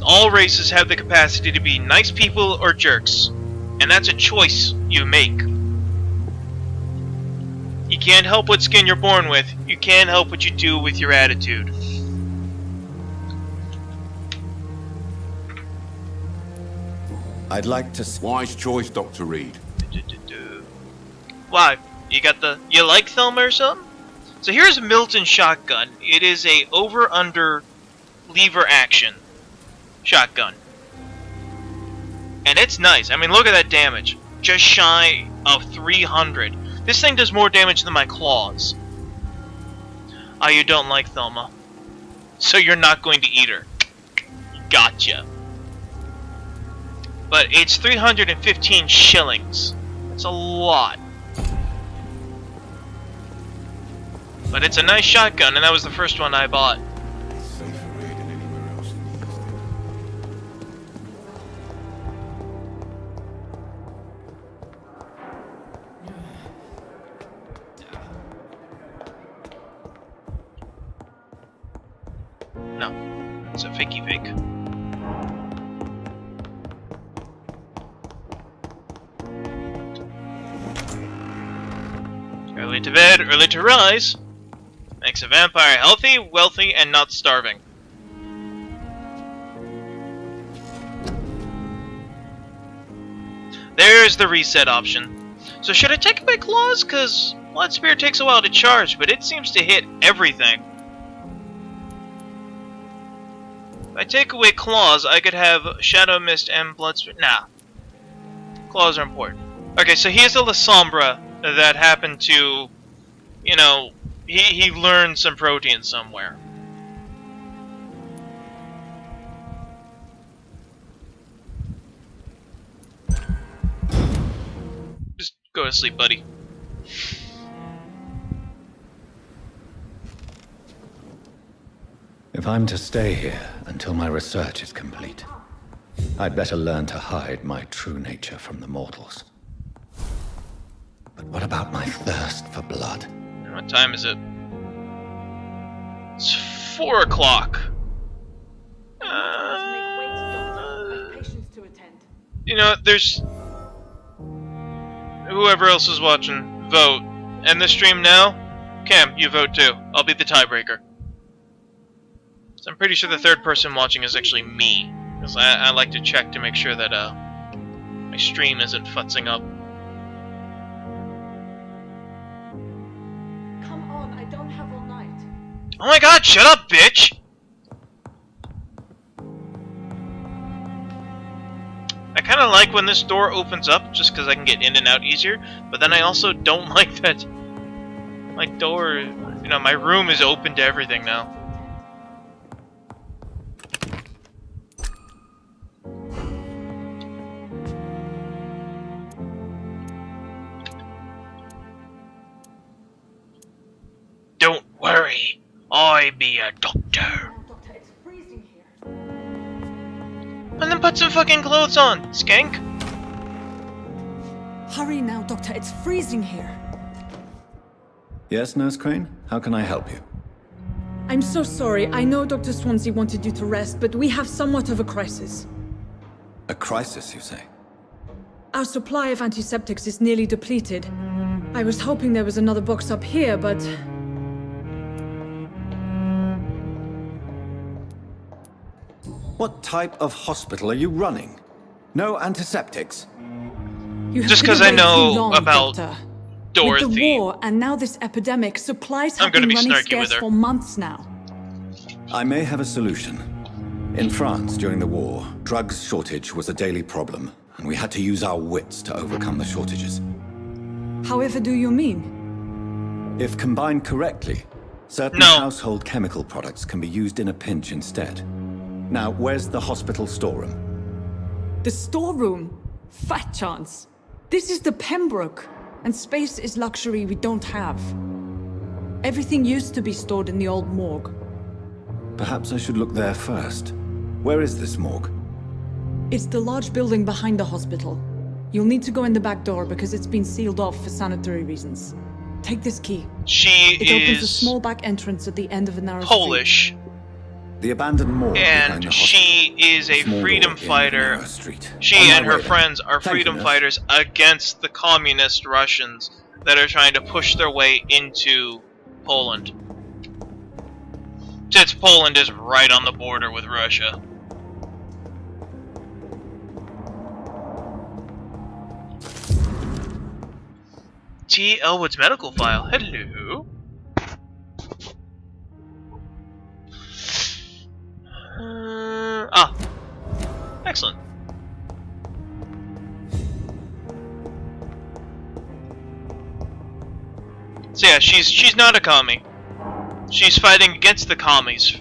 All races have the capacity to be nice people or jerks, and that's a choice you make. You can't help what skin you're born with. You can't help what you do with your attitude. I'd like to... Wise choice, Dr. Reed. Why? You like Thelma or something? So here's Milton's shotgun. It is a over-under-lever action shotgun. 'Cause I don't want to be a And it's nice. I mean, look at that damage. Just shy of 300. This thing does more damage than my claws. Ah, you don't like Thelma. So you're not going to eat her. Gotcha. But it's 315 shillings. That's a lot. But it's a nice shotgun, and that was the first one I bought. No, it's a fakey fake. Early to bed, early to rise. Makes a vampire healthy, wealthy, and not starving. There's the reset option. So should I take away claws? Cause Blood Spear takes a while to charge, but it seems to hit everything. If I take away claws, I could have Shadow Mist and Blood Spear. Nah. Claws are important. Okay, so here's the Lasombra that happened to, you know, he learned some protein somewhere. Just go to sleep, buddy. If I'm to stay here until my research is complete, I'd better learn to hide my true nature from the mortals. But what about my thirst for blood? What time is it? It's 4 o'clock. You know, there's... Whoever else is watching, vote. End the stream now. Cam, you vote too. I'll be the tiebreaker. So I'm pretty sure the third person watching is actually me. Because I like to check to make sure that my stream isn't futzing up. Oh my god, shut up, bitch! I kinda like when this door opens up, just because I can get in and out easier, but then I also don't like that my door, you know, my room is open to everything now. Don't worry. I be a doctor. Doctor, it's freezing here. And then put some fucking clothes on, skank. Hurry now, Doctor, it's freezing here. Yes, Nurse Crane? How can I help you? I'm so sorry. I know Dr. Swansea wanted you to rest, but we have somewhat of a crisis. A crisis, you say? Our supply of antiseptics is nearly depleted. I was hoping there was another box up here, but... What type of hospital are you running? No antiseptics? Just because I know about Doctor. Dorothy. With the war and now this epidemic, supplies have been running scarce for months now. I may have a solution. In France, during the war, drugs shortage was a daily problem, and we had to use our wits to overcome the shortages. However do you mean? If combined correctly, certain household chemical products can be used in a pinch instead. Now, where's the hospital storeroom? The storeroom? Fat chance. This is the Pembroke, and space is luxury we don't have. Everything used to be stored in the old morgue. Perhaps I should look there first. Where is this morgue? It's the large building behind the hospital. You'll need to go in the back door because it's been sealed off for sanitary reasons. Take this key. It opens a small back entrance at the end of a narrow Polish. street. The abandoned morgue behind the hospital. She is a freedom fighter. She and her friends are freedom fighters against the communist Russians that are trying to push their way into Poland. Since Poland is right on the border with Russia. T. Elwood's medical file. Hello. Excellent. So yeah, she's not a commie. She's fighting against the commies.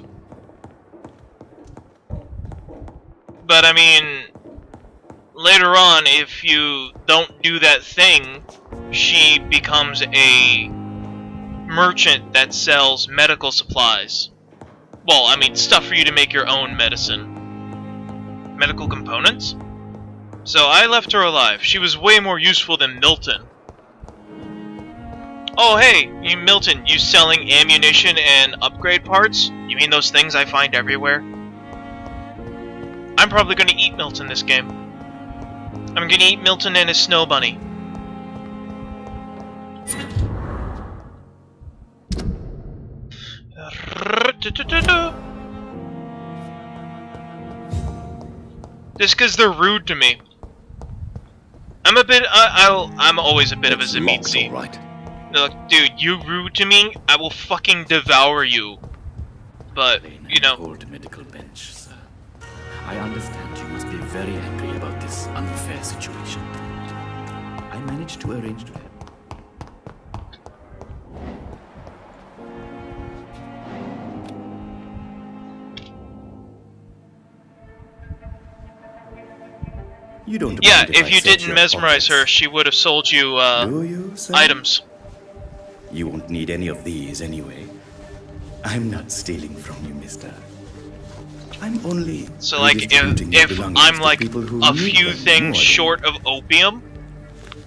But I mean, later on, if you don't do that thing, she becomes a merchant that sells medical supplies. Well, I mean, stuff for you to make your own medicine. Medical components? So I left her alive. She was way more useful than Milton. Oh hey, you Milton, you selling ammunition and upgrade parts? You mean those things I find everywhere? I'm probably gonna eat Milton this game. I'm gonna eat Milton and his snow bunny. Just because they're rude to me. I'm a bit. I'm always a bit of a Zemitzi. Right. They're like, dude, you rude to me, I will fucking devour you. But you know. Old medical bench, sir. I understand you must be very angry about this unfair situation. I managed to arrange to help. You don't. Yeah, if you didn't mesmerize her, she would have sold you, items. You won't need any of these anyway. I'm not stealing from you, mister. I'm only... So, like, if I'm, like, a few things short of opium,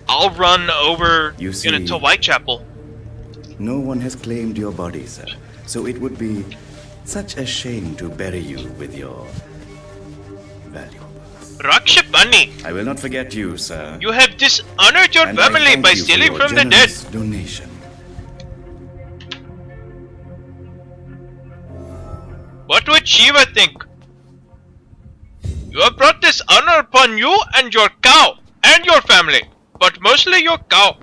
I'll run over to Whitechapel. No one has claimed your body, sir. So it would be such a shame to bury you with your valuables. Rakshapani! I will not forget you, sir. You have dishonored your family by stealing from the dead. Donation. What would Shiva think? You have brought dishonor upon you and your cow, and your family, but mostly your cow.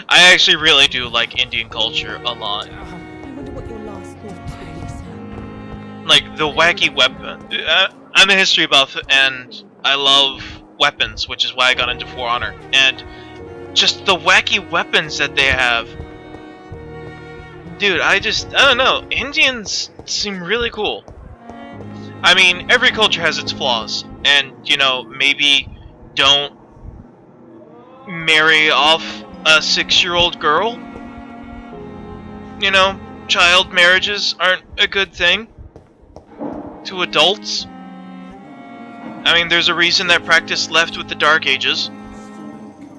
I actually really do like Indian culture a lot. Like, the wacky weapon. I'm a history buff, and I love weapons, which is why I got into For Honor. And just the wacky weapons that they have. Dude, I don't know. Indians seem really cool. I mean, every culture has its flaws. And, you know, maybe don't marry off a 6-year-old girl. You know, child marriages aren't a good thing to adults. I mean, there's a reason that practice left with the Dark Ages.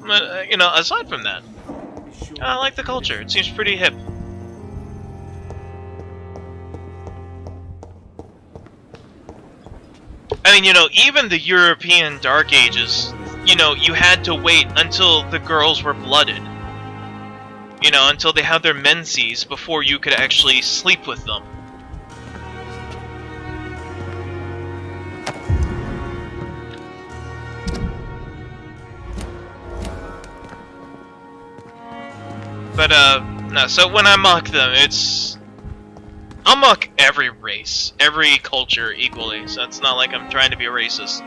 But, you know, aside from that, I like the culture. It seems pretty hip. I mean, you know, even the European Dark Ages, you know, you had to wait until the girls were blooded. You know, until they had their menses before you could actually sleep with them. But, no, so when I mock them, I'll mock every race, every culture equally, so it's not like I'm trying to be a racist.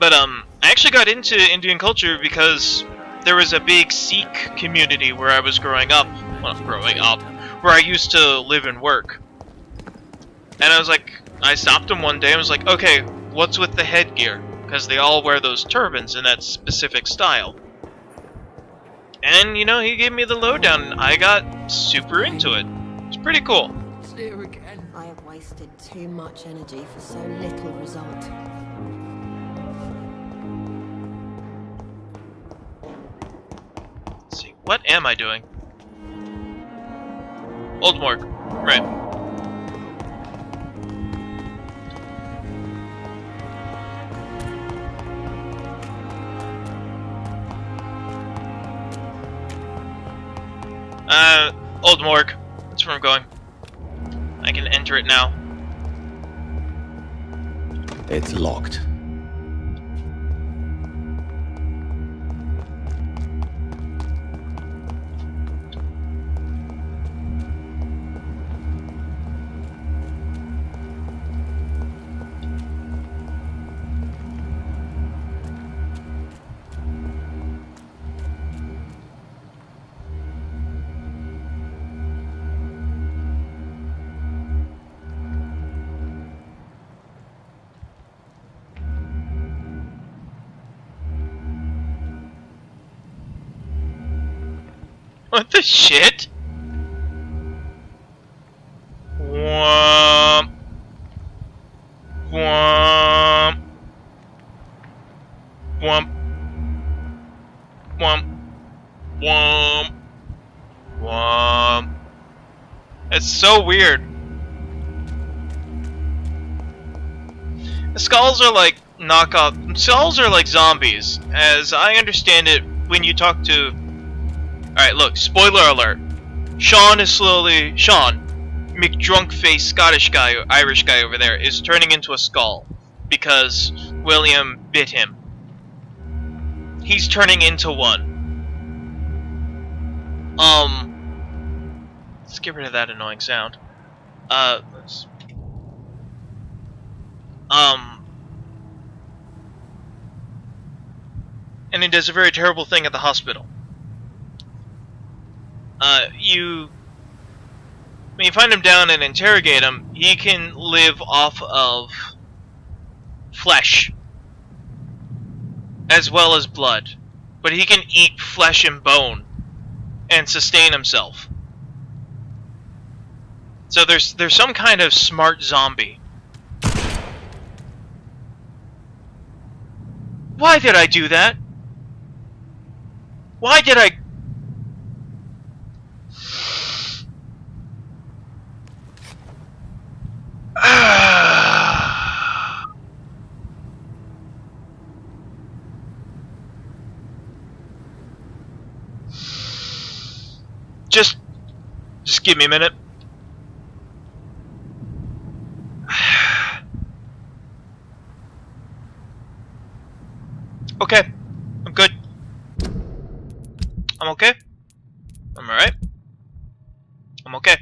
But, I actually got into Indian culture because there was a big Sikh community where I was growing up, where I used to live and work. And I was like, I stopped him one day and was like, okay, what's with the headgear? Because they all wear those turbans in that specific style. And, you know, he gave me the lowdown, and I got super into it. It's pretty cool. I have wasted too much energy for so little result. Let's see, what am I doing? Old Morgue, right. Old Morgue. That's where I'm going. I can enter it now. It's locked. What the shit? Womp. Womp. Womp. Womp. Womp. Womp. It's so weird. The skulls are like knockoff. Skulls are like zombies, as I understand it. When you talk to, all right, look. Spoiler alert. Sean, McDrunk-faced Scottish guy, or Irish guy over there, is turning into a skull because William bit him. He's turning into one. Let's get rid of that annoying sound. And he does a very terrible thing at the hospital. When you find him down and interrogate him, he can live off of flesh as well as blood, but he can eat flesh and bone and sustain himself. So there's some kind of smart zombie. Why did I do that? Why did I? Just give me a minute. Okay, I'm good. I'm okay. I'm alright. I'm okay.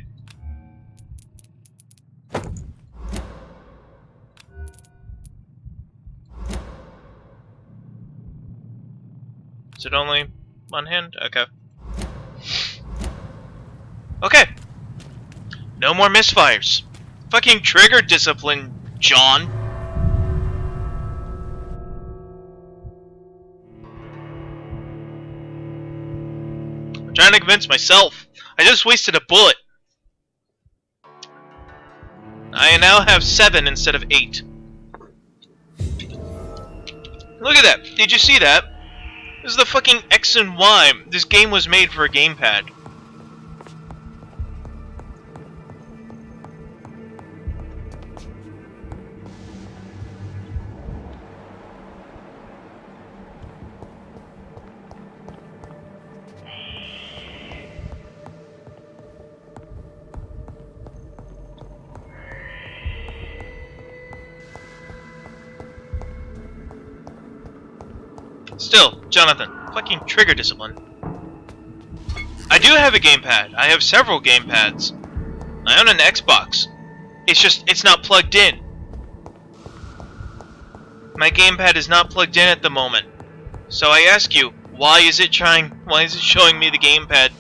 Is it only one hand? Okay. Okay. No more misfires. Fucking trigger discipline, John. I'm trying to convince myself. I just wasted a bullet. I now have 7 instead of 8. Look at that. Did you see that? This is the fucking X and Y. This game was made for a gamepad. Still, Jonathan, fucking trigger discipline. I do have a gamepad. I have several gamepads. I own an Xbox. It's not plugged in. My gamepad is not plugged in at the moment. So I ask you, why is it showing me the gamepad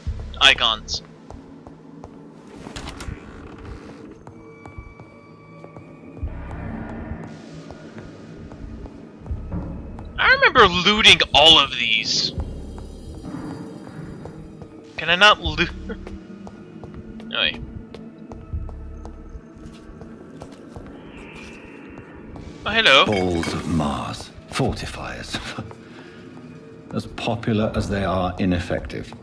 icons? I remember looting all of these. Can I not loot? Oh, wait. Oh, hello. Balls of Mars. Fortifiers. As popular as they are ineffective.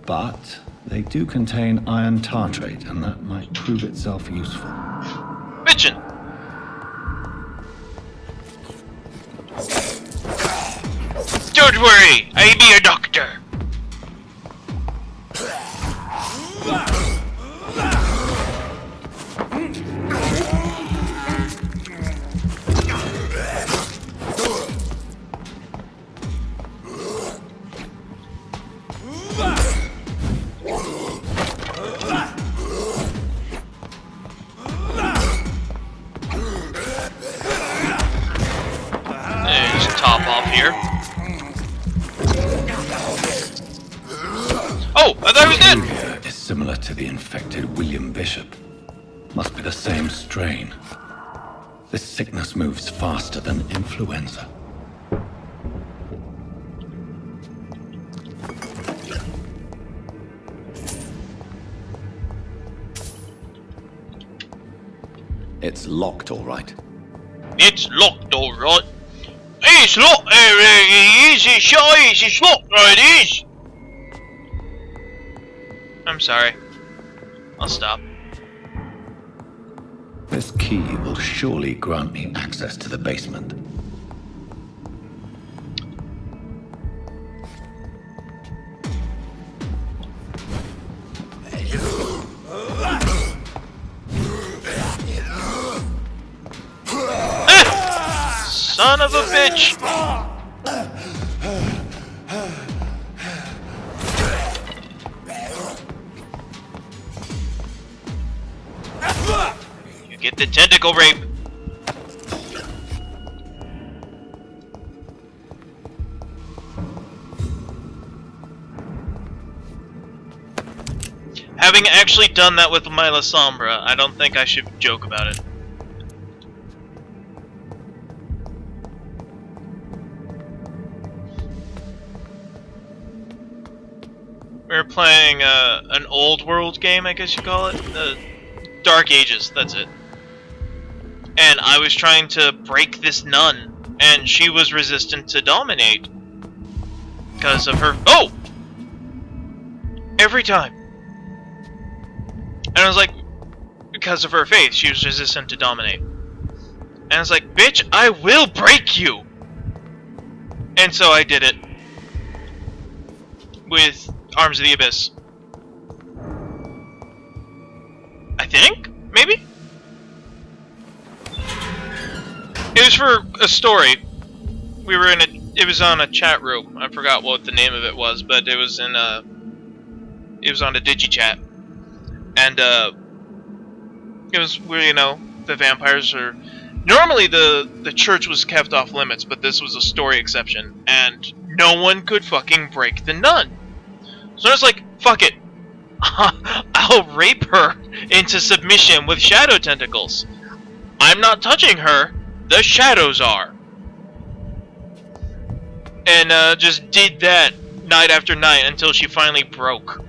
But they do contain iron tartrate, and that might prove itself useful. Bitchin'. Don't worry, I'll be your doctor. Just top off here. Oh, I thought he was dead! Is similar to the infected William Bishop. Must be the same strain. This sickness moves faster than influenza. It's locked, all right. It's locked, alright. It's locked, it's locked, it is. I'm sorry. I'll stop. This key will surely grant me access to the basement. Son of a bitch! You get the tentacle rape. Having actually done that with my Lasombra, I don't think I should joke about it. We were playing an old world game, I guess you call it. Dark Ages, that's it. And I was trying to break this nun, and she was resistant to dominate. Because of her... Oh! Every time. And I was like, because of her faith, she was resistant to dominate. And I was like, bitch, I will break you! And so I did it. With Arms of the Abyss. I think? Maybe? It was for a story. We were in a... It was on a chat room. I forgot what the name of it was, but it was in a... It was on a DigiChat. And, it was where, you know, the vampires are... Normally the church was kept off limits, but this was a story exception. And no one could fucking break the nun. So I was like, fuck it. I'll rape her into submission with shadow tentacles. I'm not touching her. The shadows are. And just did that night after night until she finally broke.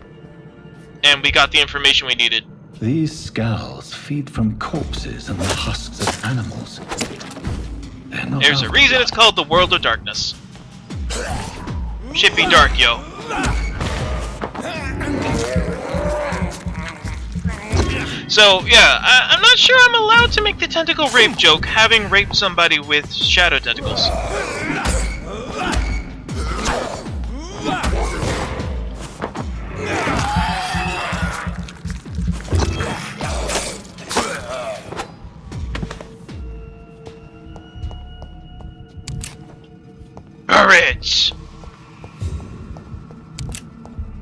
And we got the information we needed. These scowls feed from corpses and the husks of animals. There's a reason it's called the World of Darkness. Shit be dark, yo. So, yeah, I'm not sure I'm allowed to make the tentacle rape joke, having raped somebody with shadow tentacles. Courage!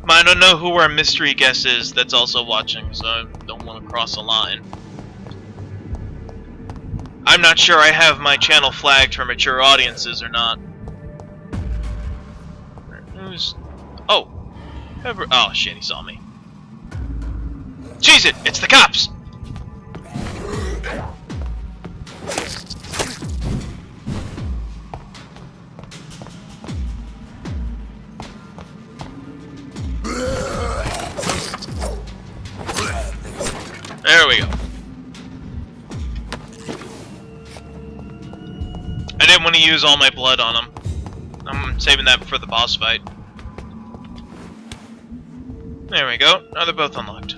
I don't know who our mystery guest is that's also watching, so I don't want to cross a line. I'm not sure I have my channel flagged for mature audiences or not. Who's... Oh. Oh shit, he saw me. Cheese it! It's the cops! There we go. I didn't want to use all my blood on him. I'm saving that for the boss fight. There we go. Now they're both unlocked.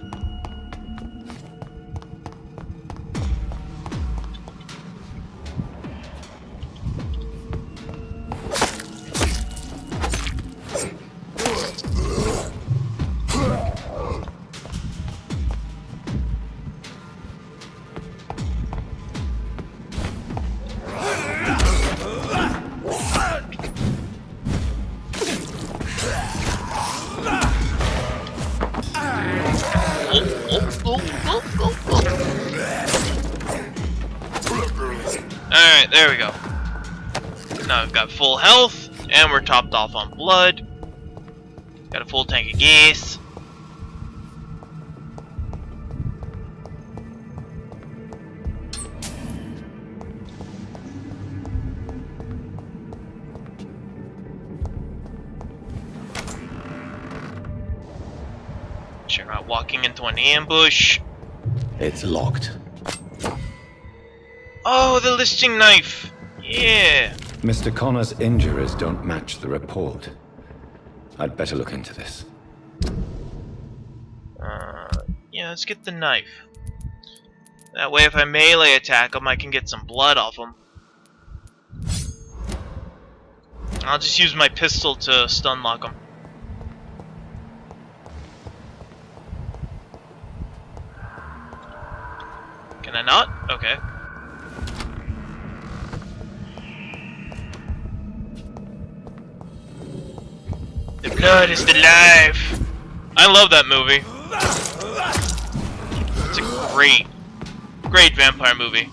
Alright, there we go. Now we've got full health, and we're topped off on blood. Got a full tank of gas. Sure, not walking into an ambush. It's locked. Oh, the listing knife! Yeah! Mr. Connor's injuries don't match the report. I'd better look into this. Yeah, let's get the knife. That way if I melee attack him, I can get some blood off him. I'll just use my pistol to stun lock him. Can I not? Okay. The blood is the life. I love that movie. It's a great vampire movie.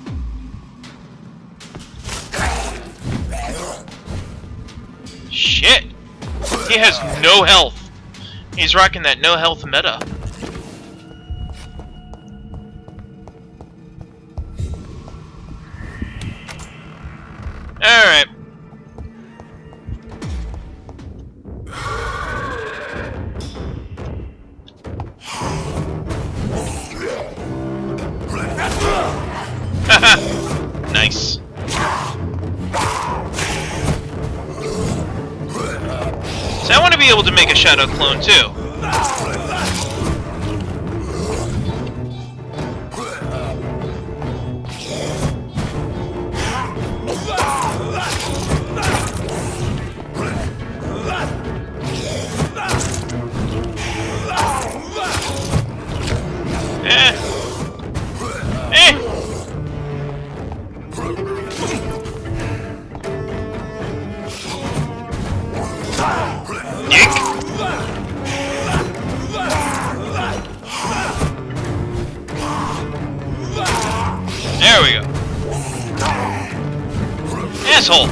Shit! He has no health. He's rocking that no health meta. Alright. Nice. So I want to be able to make a shadow clone too. There we go. Asshole.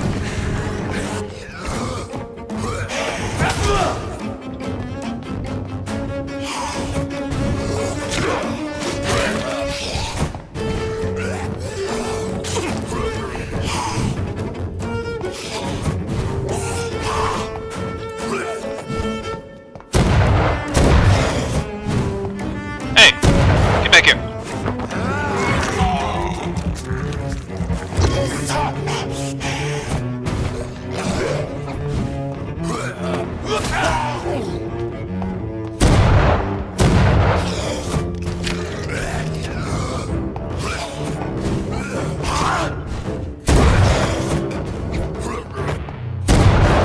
Hey, get back here.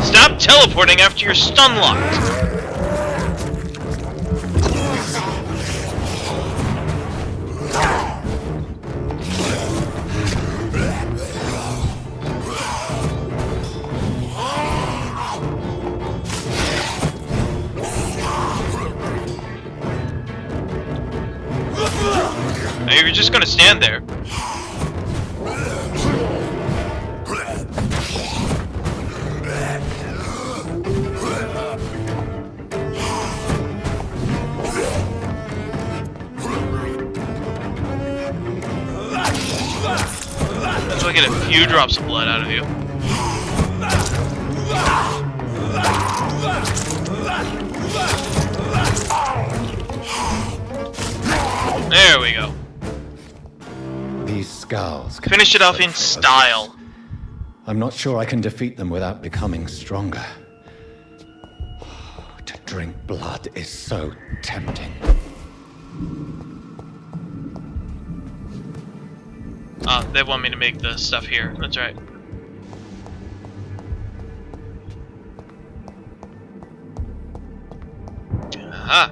Stop teleporting after you're stun locked. Now you're just gonna stand there. That's why I get a few drops of blood out of you. There we go. These scowls can Finish it off in style. I'm not sure I can defeat them without becoming stronger. To drink blood is so tempting. They want me to make the stuff here. That's right. Aha.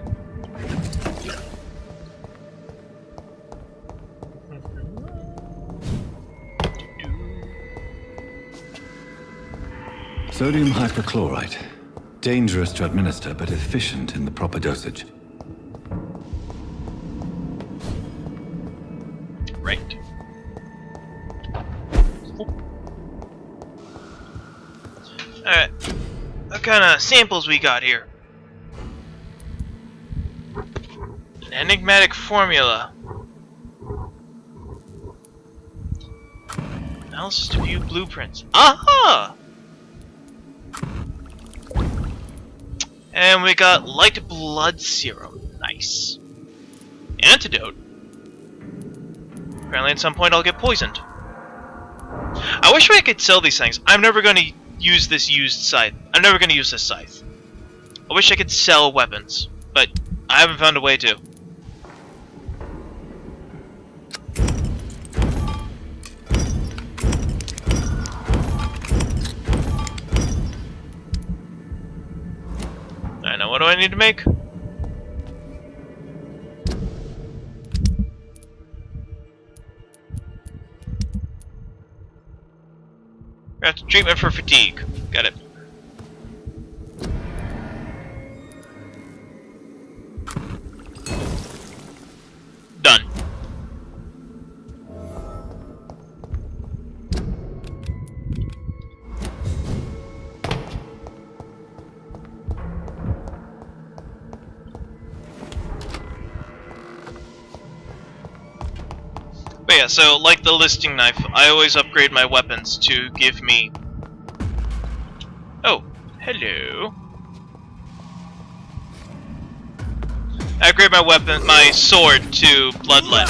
Sodium hypochlorite. Dangerous to administer, but efficient in the proper dosage. Right. Alright. What kind of samples we got here? An enigmatic formula. Analysis to view blueprints. Aha! And we got light blood serum. Nice. Antidote. Apparently at some point I'll get poisoned. I wish I could sell these things. I'm never going to use this used scythe. I'm never going to use this scythe. I wish I could sell weapons, but I haven't found a way to. I know, what do I need to make? Craft treatment for fatigue. Got it. Done. But yeah, so like the listing knife, I always upgrade my weapons to give me... Oh, hello. I upgrade my weapon, my sword to bloodlet.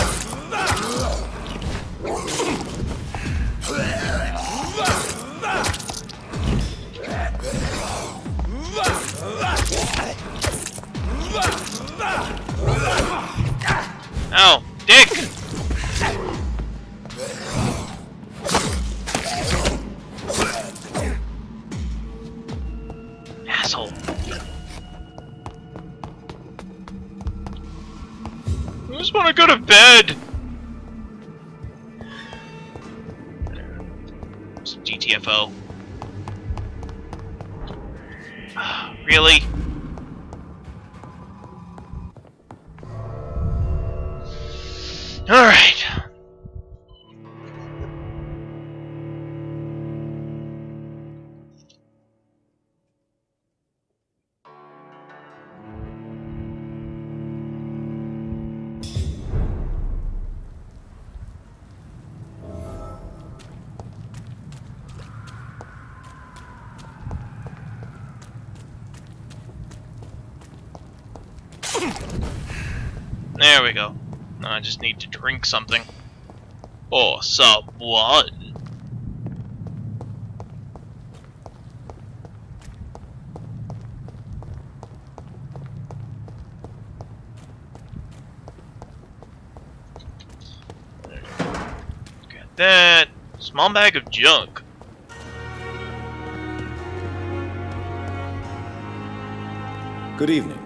Ow, dick! Asshole. I just want to go to bed. It's GTFO. Really? Alright. There we go. I just need to drink something. Or someone. Got that. Small bag of junk. Good evening.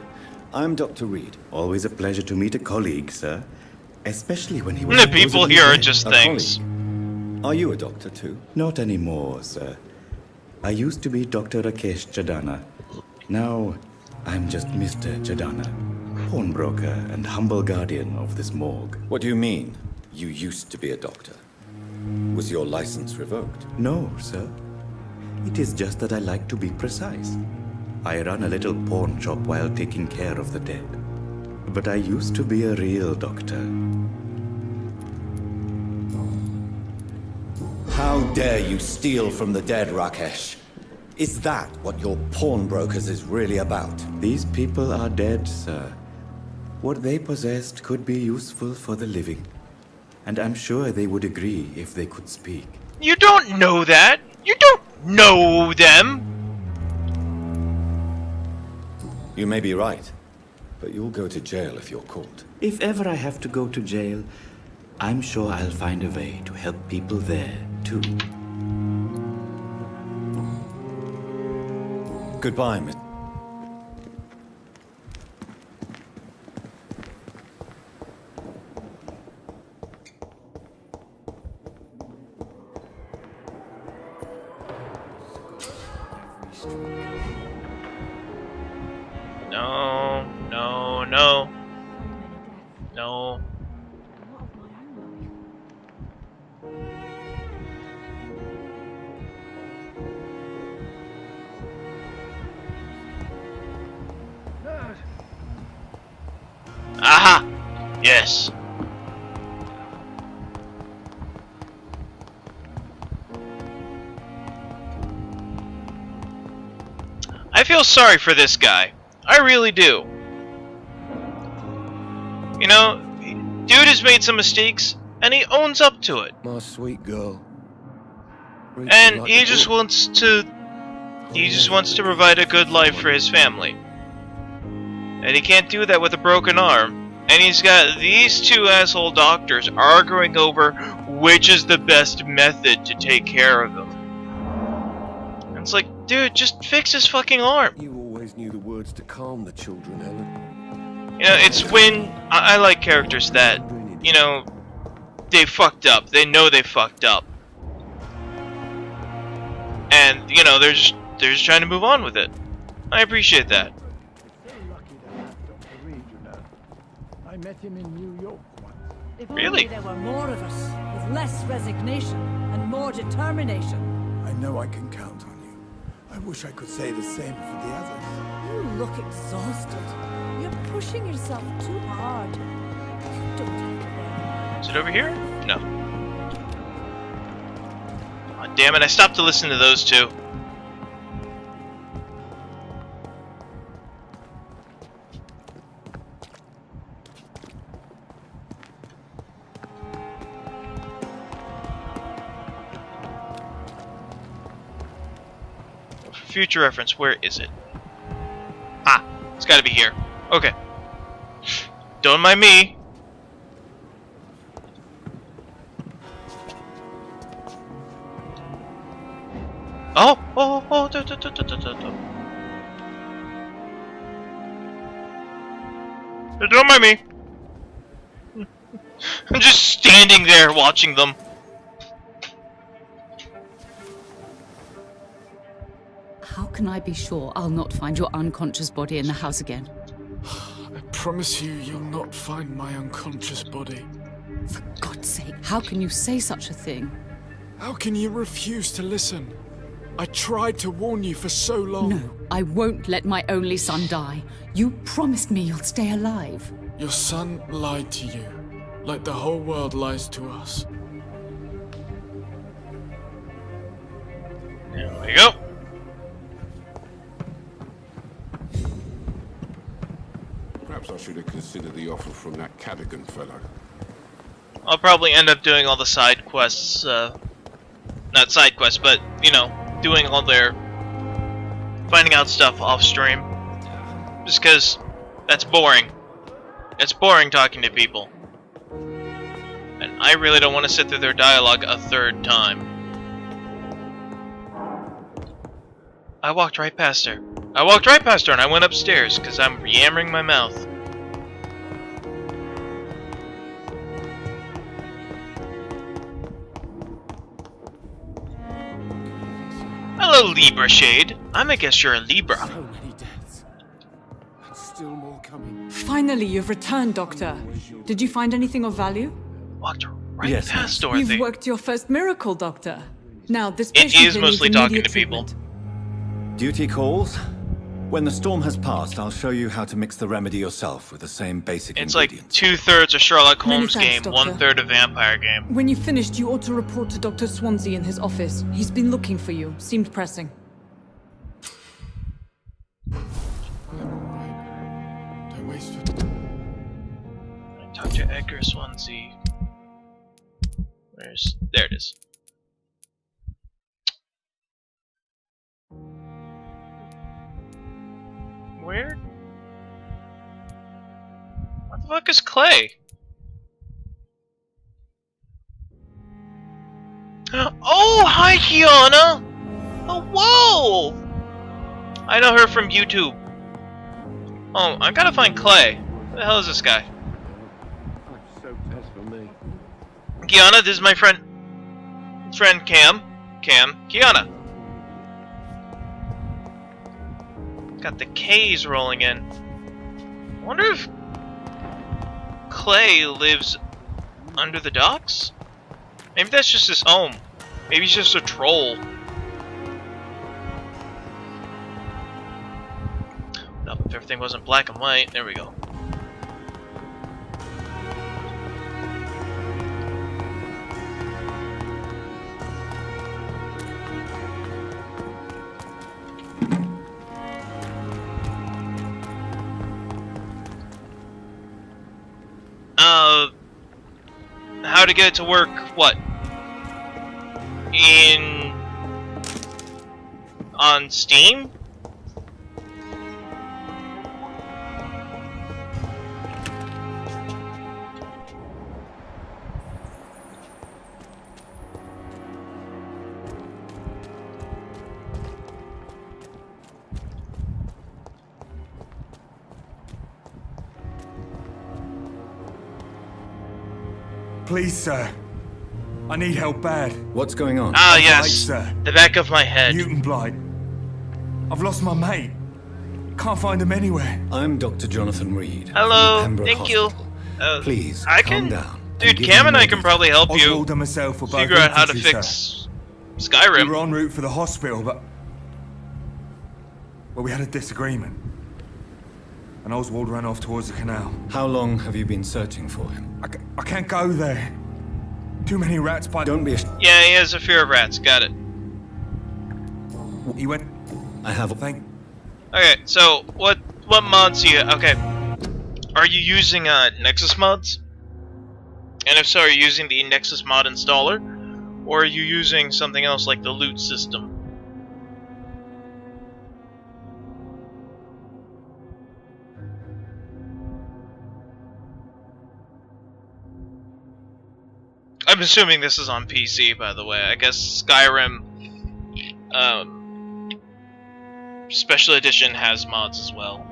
I'm Dr. Reed. Always a pleasure to meet a colleague, sir. Especially when he was... The people here are just things. Are you a doctor too? Not anymore, sir. I used to be Dr. Rakesh Chadana. Now, I'm just Mr. Chadana, pawnbroker and humble guardian of this morgue. What do you mean, you used to be a doctor? Was your license revoked? No, sir. It is just that I like to be precise. I run a little pawn shop while taking care of the dead. But I used to be a real doctor. How dare you steal from the dead, Rakesh? Is that what your pawnbrokers is really about? These people are dead, sir. What they possessed could be useful for the living. And I'm sure they would agree if they could speak. You don't know that! You don't know them! You may be right, but you'll go to jail if you're caught. If ever I have to go to jail, I'm sure I'll find a way to help people there, too. Goodbye, Miss... No, no, no. No. Aha! Yes. I feel sorry for this guy. I really do. You know, dude has made some mistakes, and he owns up to it. My sweet girl. And he just wants to provide a good life for his family. And he can't do that with a broken arm. And he's got these two asshole doctors arguing over which is the best method to take care of him. And it's like, dude, just fix his fucking arm. You always knew the words to calm the children, Helen. You know, it's when I like characters that, you know, they fucked up. They know they fucked up. And, you know, they're just trying to move on with it. I appreciate that. I met him in New York once. If Really? only there were more of us, with less resignation and more determination. I know I can count on you. I wish I could say the same for the others. You look exhausted. You're pushing yourself too hard. You don't have to bear. Is it over here? No. Aw, damn it, I stopped to listen to those two. For future reference, where is it? Ah, it's gotta be here. Okay. Don't mind me. Oh, don't mind me. I'm just standing there watching them. How can I be sure I'll not find your unconscious body in the house again? I promise you, you'll not find my unconscious body. For God's sake, how can you say such a thing? How can you refuse to listen? I tried to warn you for so long. No, I won't let my only son die. You promised me you'll stay alive. Your son lied to you, like the whole world lies to us. There we go. Perhaps I should have considered the offer from that Cadogan fellow. I'll probably end up doing all the side quests, not side quests, but, you know, doing all their finding out stuff off stream. Just because that's boring. It's boring talking to people. And I really don't want to sit through their dialogue a third time. I walked right past her. I walked right past her and I went upstairs because I'm yammering my mouth. Hello, Libra Shade. I'm a guess you're a Libra. So many deaths. And still more coming. Finally, you've returned, Doctor. Did you find anything of value? Walked right past Dorothy. You've worked your first miracle, Doctor. Now, this It patient is here mostly needs talking immediate to people. treatment. Duty calls. When the storm has passed, I'll show you how to mix the remedy yourself with the same basic It's ingredients. like 2/3 a Sherlock Many Holmes thanks, game, Doctor. 1/3 a vampire game. When you've finished, you ought to report to Dr. Swansea in his office. He's been looking for you. Seemed pressing. Don't waste your Dr. Edgar Swansea. There it is. Where? What the fuck is Clay? Oh, hi, Kiana! Oh, whoa! I know her from YouTube. Oh, I gotta find Clay. Who the hell is this guy? Kiana, this is my friend Cam. Kiana. Got the K's rolling in. I wonder if Clay lives under the docks? Maybe that's just his home. Maybe he's just a troll. No, if everything wasn't black and white, there we go. How to get it to work, what? In On Steam? Please, sir. I need help bad. What's going on? Ah, Blight, yes. sir. The back of my head. Mutant blight. I've lost my mate. Can't find him anywhere. I'm Dr. Jonathan Reed. Hello. From the Pembroke Thank you. Hospital. Please, I calm can, down. dude. Cam and I can probably help you Oswald and myself were both figure out how to infantry, fix Skyrim. We were en route for the hospital, but we had a disagreement, and Oswald ran off towards the canal. How long have you been searching for him? I can't go there. Too many rats by. Don't be. Yeah, he has a fear of rats. Got it. He went. I have. Thank. Okay, so what mods do you? Okay, are you using Nexus mods? And if so, are you using the Nexus mod installer, or are you using something else like the loot system? I'm assuming this is on PC, by the way. I guess Skyrim Special Edition has mods as well.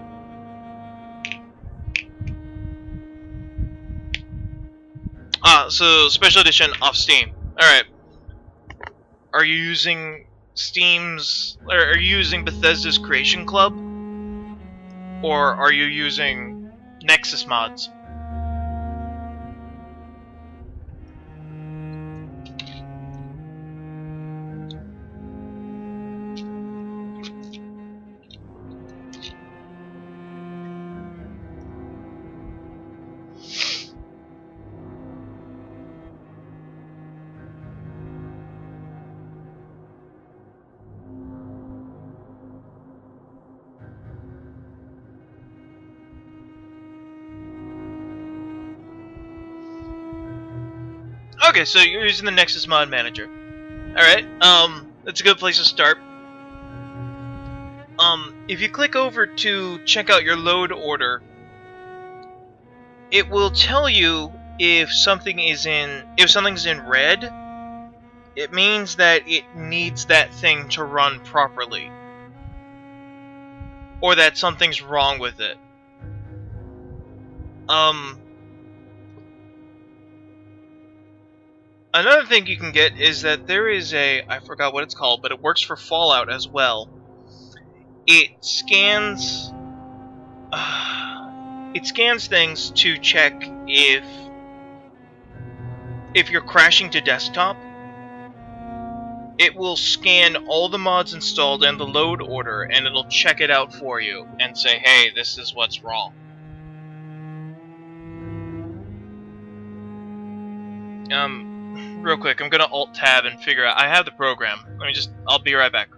So Special Edition off Steam. Alright. Are you using Steam's... Or are you using Bethesda's Creation Club? Or are you using Nexus mods? Okay, so you're using the Nexus Mod Manager. Alright, that's a good place to start. If you click over to check out your load order, it will tell you if something's in red, it means that it needs that thing to run properly. Or that something's wrong with it. Another thing you can get is that there is I forgot what it's called, but it works for Fallout as well. It scans things to check if you're crashing to desktop. It will scan all the mods installed and the load order, and it'll check it out for you and say, hey, this is what's wrong. Real quick, I'm gonna Alt-Tab and figure out... I have the program. I'll be right back.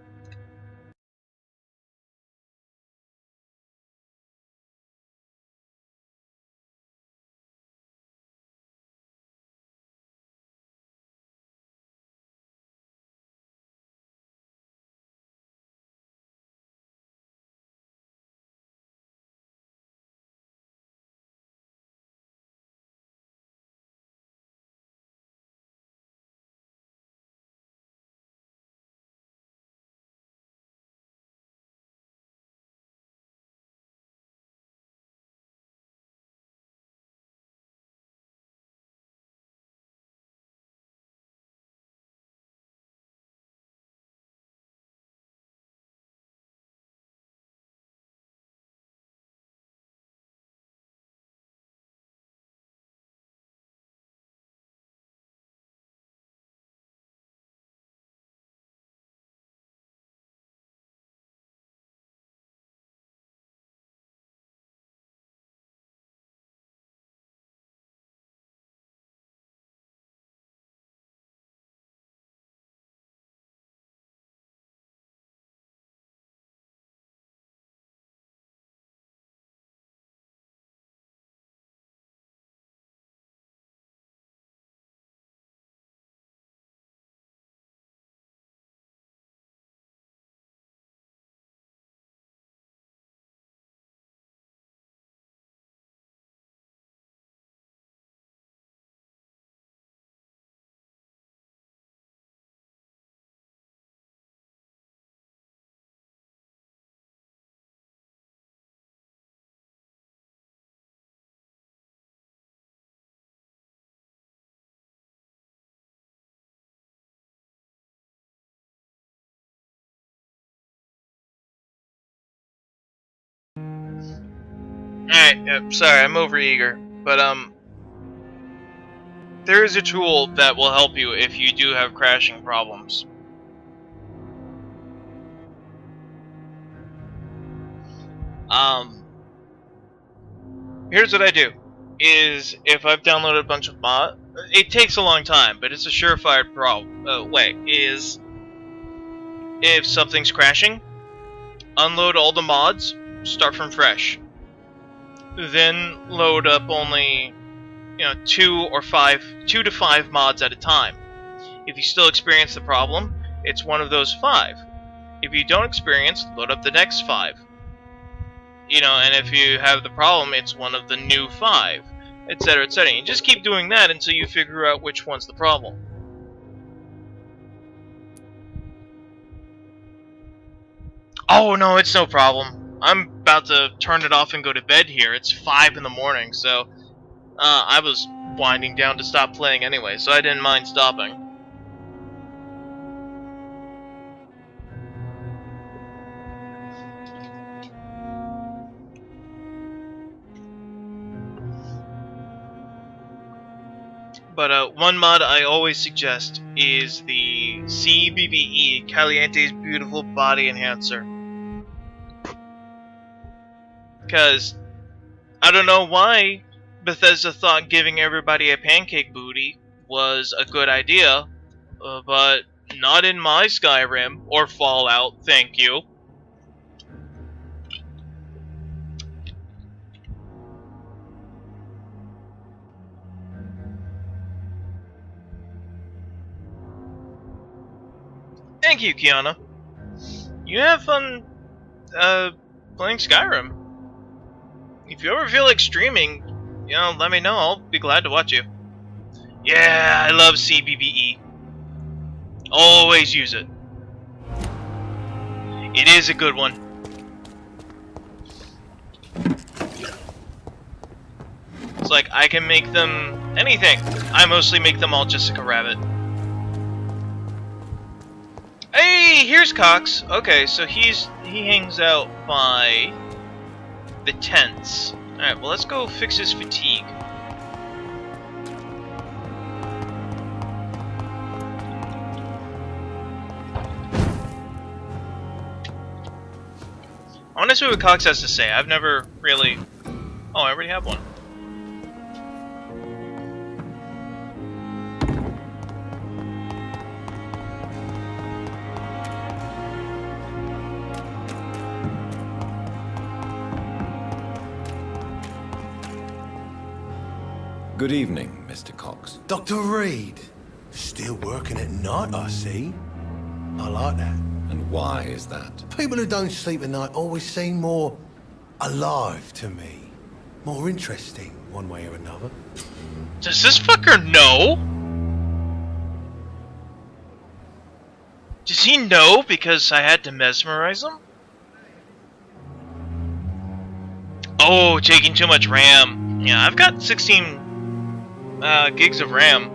Alright, sorry, I'm overeager, but there is a tool that will help you if you do have crashing problems. Here's what I do, is if I've downloaded a bunch of mods, it takes a long time, but it's a surefire way, is if something's crashing, unload all the mods, start from fresh. Then load up only, 2 to 5 mods at a time. If you still experience the problem, it's one of those 5. If you don't experience, load up the next 5. And if you have the problem, it's one of the new 5, etc., etc. You just keep doing that until you figure out which one's the problem. Oh no, it's no problem. I'm about to turn it off and go to bed here. It's 5 in the morning, so I was winding down to stop playing anyway, so I didn't mind stopping. But one mod I always suggest is the CBBE, Caliente's Beautiful Body Enhancer. Because I don't know why Bethesda thought giving everybody a pancake booty was a good idea, but not in my Skyrim or Fallout, thank you. Thank you, Kiana. You have fun playing Skyrim. If you ever feel like streaming, let me know. I'll be glad to watch you. Yeah, I love CBBE. Always use it. It is a good one. It's like I can make them anything. I mostly make them all Jessica Rabbit. Hey, here's Cox. Okay, so he hangs out by the tents. Alright, well let's go fix his fatigue. I want to see what Cox has to say. I've never really... Oh, I already have one. Good evening, Mr. Cox. Dr. Reed. Still working at night, I see. I like that. And why is that? People who don't sleep at night always seem more alive to me. More interesting, one way or another. Does this fucker know? Does he know because I had to mesmerize him? Oh, taking too much RAM. Yeah, I've got 16 gigs of RAM.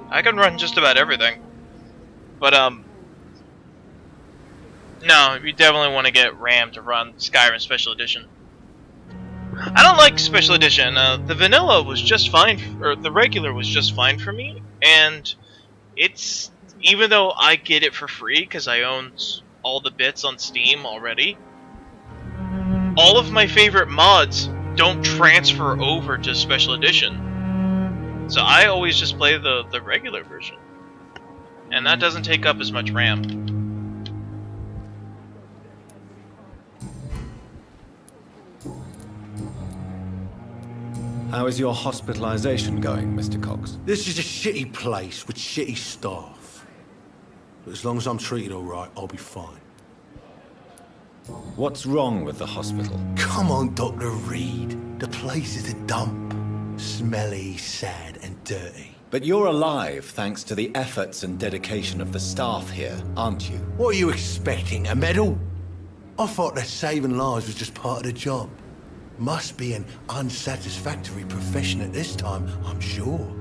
I can run just about everything. But, no, you definitely want to get RAM to run Skyrim Special Edition. I don't like Special Edition. The vanilla was just fine, or the regular was just fine for me, and it's, even though I get it for free because I own all the bits on Steam already, all of my favorite mods don't transfer over to Special Edition. So I always just play the regular version. And that doesn't take up as much RAM. How is your hospitalization going, Mr. Cox? This is a shitty place with shitty staff. But as long as I'm treated alright, I'll be fine. What's wrong with the hospital? Come on, Dr. Reed. The place is a dump. Smelly, sad, and dirty. But you're alive thanks to the efforts and dedication of the staff here, aren't you? What are you expecting, a medal? I thought that saving lives was just part of the job. Must be an unsatisfactory profession at this time, I'm sure.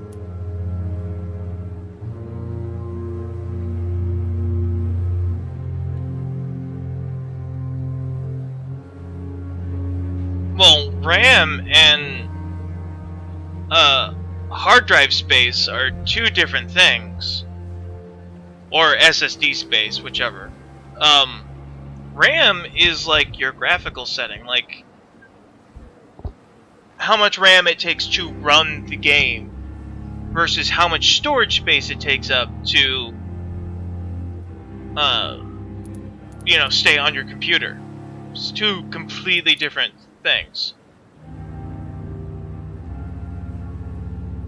Well, RAM and hard drive space are two different things. Or SSD space, whichever. RAM is like your graphical setting, like how much RAM it takes to run the game versus how much storage space it takes up to you know, stay on your computer. It's two completely different things.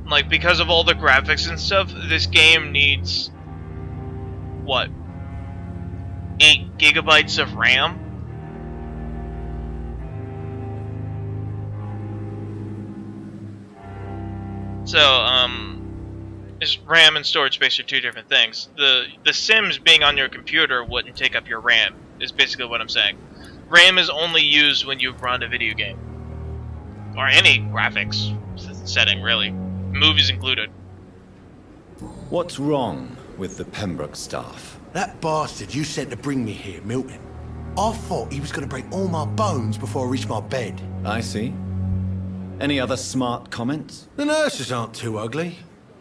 Like, because of all the graphics and stuff, this game needs what? 8 gigabytes of RAM? So, RAM and storage space are two different things. The Sims being on your computer wouldn't take up your RAM, is basically what I'm saying. RAM is only used when you run a video game. Or any graphics setting, really. Movies included. What's wrong with the Pembroke staff? That bastard you sent to bring me here, Milton. I thought he was going to break all my bones before I reached my bed. I see. Any other smart comments? The nurses aren't too ugly.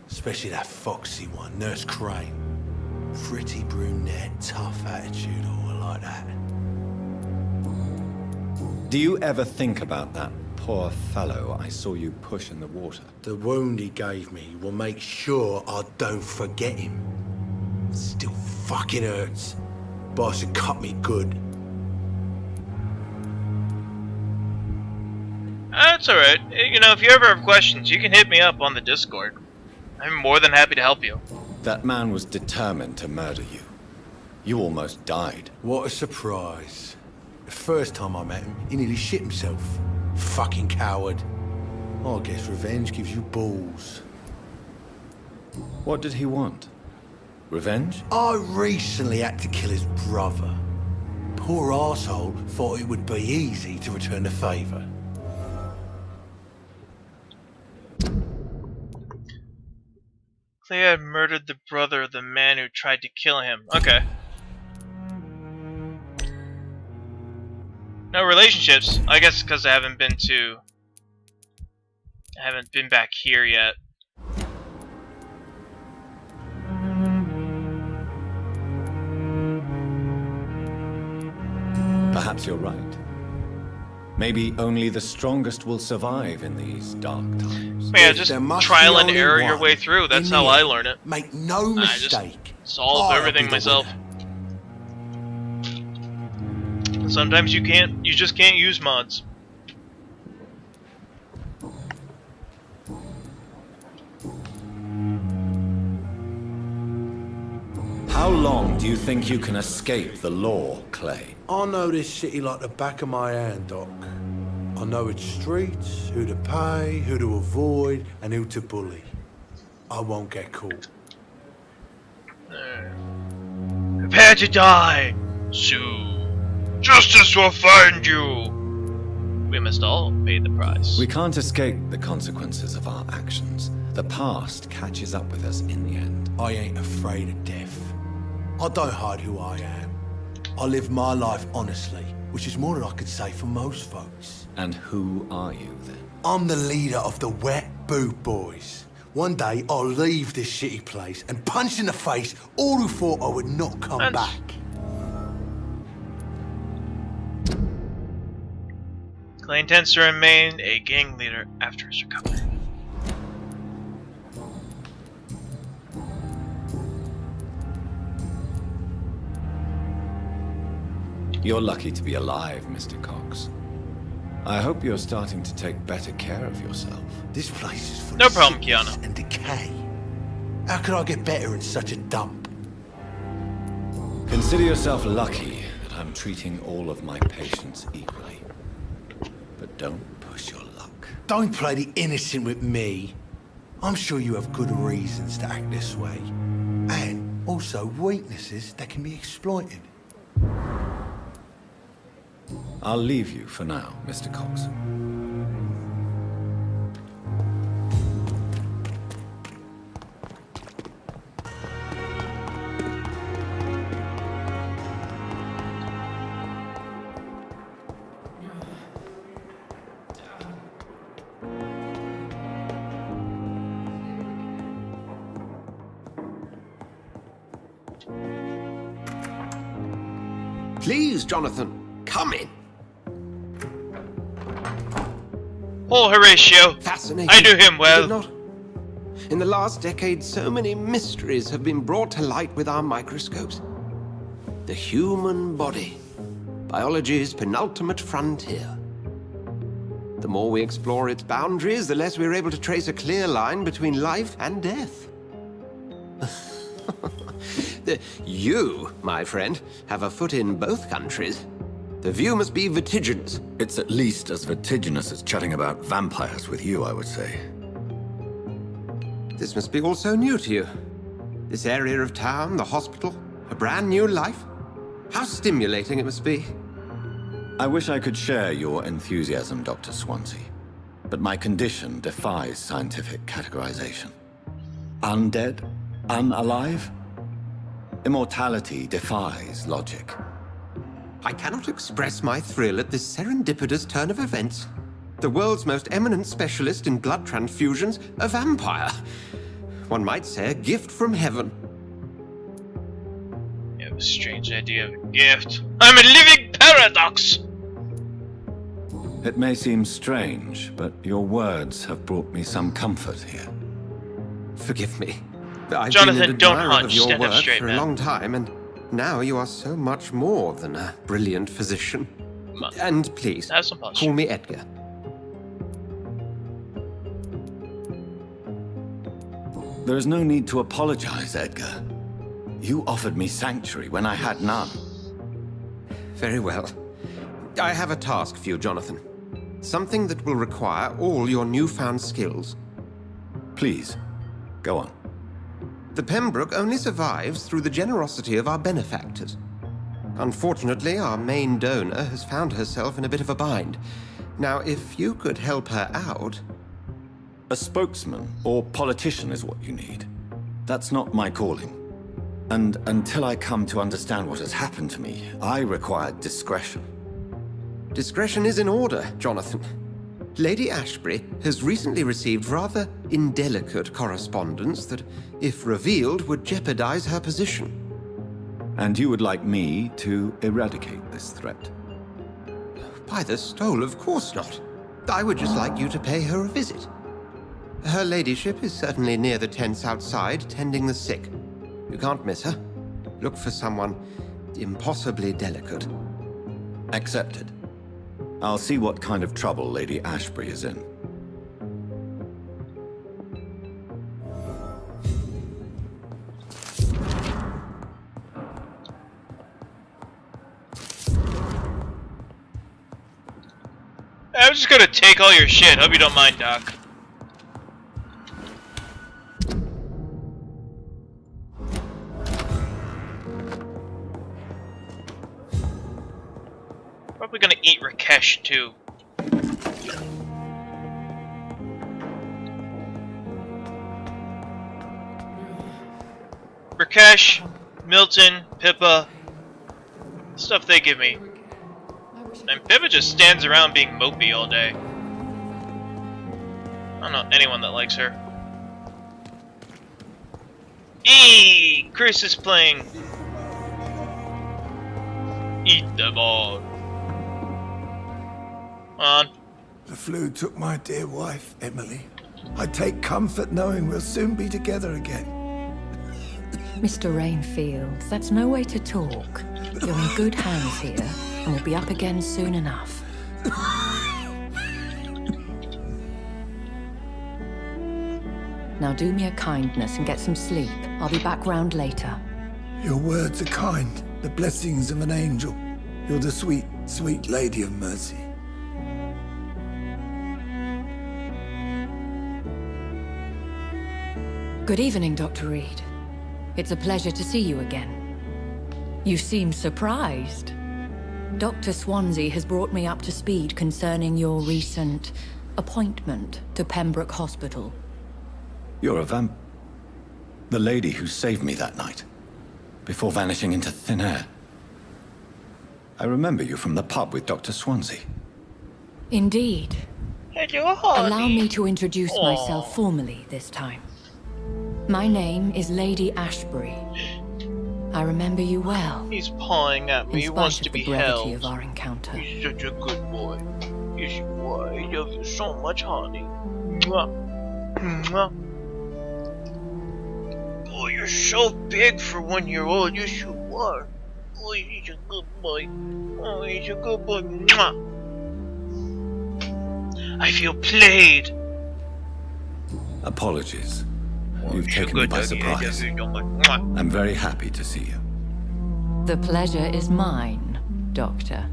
Especially that foxy one, Nurse Crane. Pretty brunette, tough attitude, all like that. Do you ever think about that poor fellow I saw you push in the water? The wound he gave me will make sure I don't forget him. Still fucking hurts. Boss had cut me good. That's alright. You know, if you ever have questions, you can hit me up on the Discord. I'm more than happy to help you. That man was determined to murder you. You almost died. What a surprise. The first time I met him, he nearly shit himself. Fucking coward. I guess revenge gives you balls. What did he want? Revenge? I recently had to kill his brother. Poor arsehole thought it would be easy to return the favour. Clay had murdered the brother of the man who tried to kill him. Okay. No relationships. I guess because I haven't been back here yet. Perhaps you're right. Maybe only the strongest will survive in these dark times. Yeah, just trial and error your way through. That's how I learn it. Make no mistake. I just solve everything myself. Sometimes you just can't use mods. How long do you think you can escape the law, Clay? I know this city like the back of my hand, Doc. I know its streets, who to pay, who to avoid, and who to bully. I won't get caught. Prepare to die, soon. Justice will find you. We must all pay the price. We can't escape the consequences of our actions. The past catches up with us in the end. I ain't afraid of death. I don't hide who I am. I live my life honestly, which is more than I could say for most folks. And who are you, then? I'm the leader of the Wet Boot Boys. One day, I'll leave this shitty place and punch in the face all who thought I would not come back. Clay intends to remain a gang leader after his recovery. You're lucky to be alive, Mr. Cox. I hope you're starting to take better care of yourself. This place is full of sickness Keanu. And decay. How could I get better in such a dump? Consider yourself lucky that I'm treating all of my patients equally. But don't push your luck. Don't play the innocent with me. I'm sure you have good reasons to act this way. And also weaknesses that can be exploited. I'll leave you for now, Mr. Cox. Please, Jonathan, come in. Oh, Horatio. Fascinating. I knew him well. Is it not? In the last decade, so many mysteries have been brought to light with our microscopes. The human body, biology's penultimate frontier. The more we explore its boundaries, the less we're able to trace a clear line between life and death. You, my friend, have a foot in both countries. The view must be vertiginous. It's at least as vertiginous as chatting about vampires with you, I would say. This must be all so new to you. This area of town, the hospital, a brand new life. How stimulating it must be. I wish I could share your enthusiasm, Dr. Swansea, but my condition defies scientific categorization. Undead? Unalive? Immortality defies logic. I cannot express my thrill at this serendipitous turn of events. The world's most eminent specialist in blood transfusions, a vampire. One might say a gift from heaven. You have a strange idea of a gift. I'm a living paradox! It may seem strange, but your words have brought me some comfort here. Forgive me. I've Jonathan, been an don't admirer hunch. of your Stand up work straight, for man. a long time, and now you are so much more than a brilliant physician. And please, have some posture. call me Edgar. There is no need to apologize, Edgar. You offered me sanctuary when I had none. Very well. I have a task for you, Jonathan. Something that will require all your newfound skills. Please, go on. The Pembroke only survives through the generosity of our benefactors. Unfortunately, our main donor has found herself in a bit of a bind. Now, if you could help her out... A spokesman or politician is what you need. That's not my calling. And until I come to understand what has happened to me, I require discretion. Discretion is in order, Jonathan. Lady Ashbury has recently received rather indelicate correspondence that, if revealed, would jeopardize her position. And you would like me to eradicate this threat? By the stole, of course not. I would just like you to pay her a visit. Her ladyship is certainly near the tents outside, tending the sick. You can't miss her. Look for someone impossibly delicate. Accepted. I'll see what kind of trouble Lady Ashbury is in. I'm just gonna take all your shit. Hope you don't mind, Doc. Probably gonna eat Rakesh too. Rakesh, Milton, Pippa, stuff they give me. And Pippa just stands around being mopey all day. I don't know anyone that likes her. Eee! Chris is playing. Eat the ball. On. The flu took my dear wife, Emily. I take comfort knowing we'll soon be together again. Mr. Rainfield, that's no way to talk. You're in good hands here, and we'll be up again soon enough. Now do me a kindness and get some sleep. I'll be back round later. Your words are kind, the blessings of an angel. You're the sweet, sweet Lady of Mercy. Good evening, Dr. Reed. It's a pleasure to see you again. You seem surprised. Dr. Swansea has brought me up to speed concerning your recent appointment to Pembroke Hospital. You're a the lady who saved me that night, before vanishing into thin air. I remember you from the pub with Dr. Swansea. Indeed. Hello, honey. Allow me to introduce myself formally this time. My name is Lady Ashbury. I remember you well. He's pawing at me. In He spite wants of to the be brevity held. of our encounter. He's such a good boy. Yes, you are. I love you so much, honey. Mwah. Mwah. Oh, you're so big for 1 year old. Yes, you are. Oh, he's a good boy. Oh, he's a good boy. Mwah. I feel played. Apologies. You've taken me by surprise. I'm very happy to see you. The pleasure is mine, Doctor.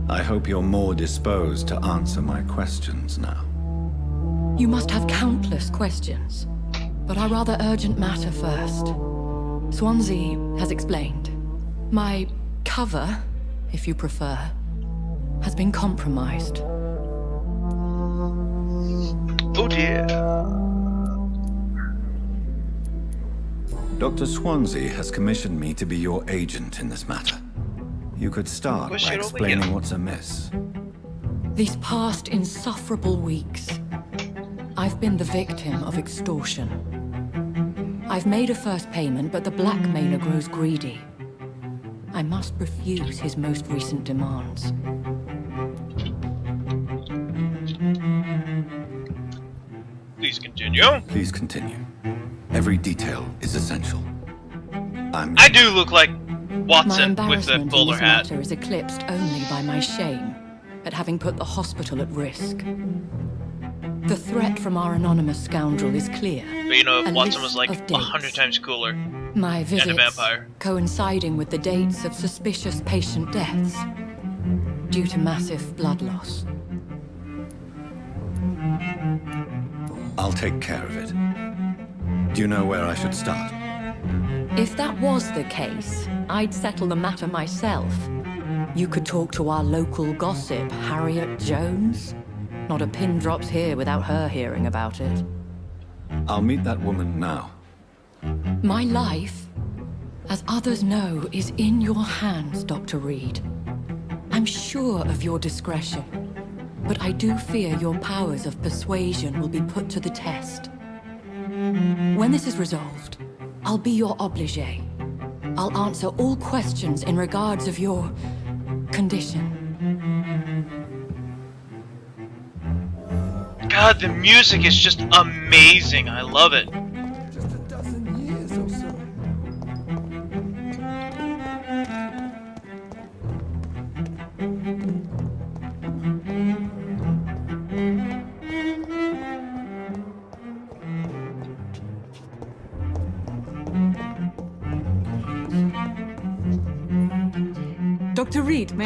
I hope you're more disposed to answer my questions now. You must have countless questions, but our rather urgent matter first. Swansea has explained. My cover, if you prefer, has been compromised. Oh dear. Dr. Swansea has commissioned me to be your agent in this matter. You could start by explaining what's amiss. These past insufferable weeks, I've been the victim of extortion. I've made a first payment, but the blackmailer grows greedy. I must refuse his most recent demands. Please continue. Please continue. Every detail is essential. I do look like Watson my with the embarrassment bowler in this hat. matter is eclipsed only by my shame at having put the hospital at risk. The threat from our anonymous scoundrel is clear. But you know, if A Watson list was like of dates. 100 times cooler. My And a visits vampire. coinciding with the dates of suspicious patient deaths due to massive blood loss. I'll take care of it. Do you know where I should start? If that was the case, I'd settle the matter myself. You could talk to our local gossip, Harriet Jones. Not a pin drops here without her hearing about it. I'll meet that woman now. My life, as others know, is in your hands, Dr. Reed. I'm sure of your discretion, but I do fear your powers of persuasion will be put to the test. When this is resolved, I'll be your obligé. I'll answer all questions in regards of your condition. God, the music is just amazing. I love it. Just a dozen years or so. Dr. Reed, may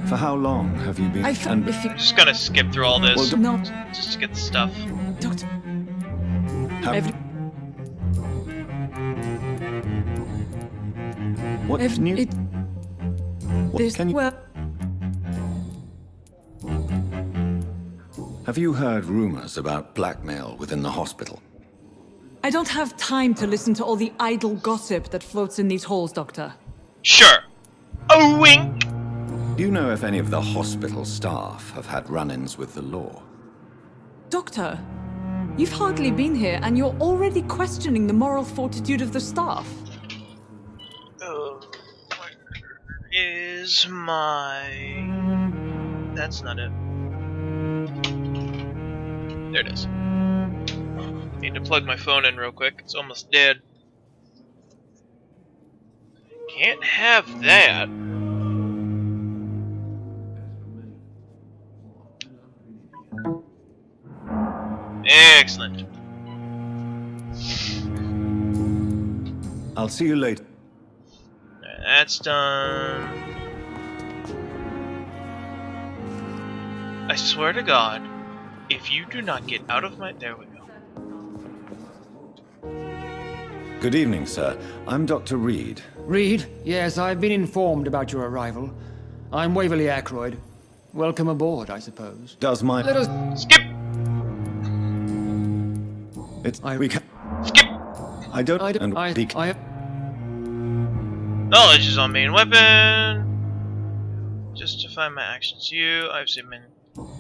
For how long have you been? I'm just gonna skip through all this. Well, no. Just to get the stuff. Doctor. What's new? What can you? Have you heard rumors about blackmail within the hospital? I don't have time to listen to all the idle gossip that floats in these halls, Doctor. Sure. A wink. Do you know if any of the hospital staff have had run-ins with the law? Doctor, you've hardly been here and you're already questioning the moral fortitude of the staff. Where is my... That's not it. There it is. Need to plug my phone in real quick. It's almost dead. Can't have that. Excellent. I'll see you later. That's done. I swear to God, if you do not get out of my... There we go. Good evening, sir. I'm Dr. Reed. Reed? Yes, I've been informed about your arrival. I'm Waverly Ackroyd. Welcome aboard, I suppose. Does my... Let us... Skip! It's... we can... Skip! I don't... Knowledge is our main weapon. Justify my actions. I've submitted.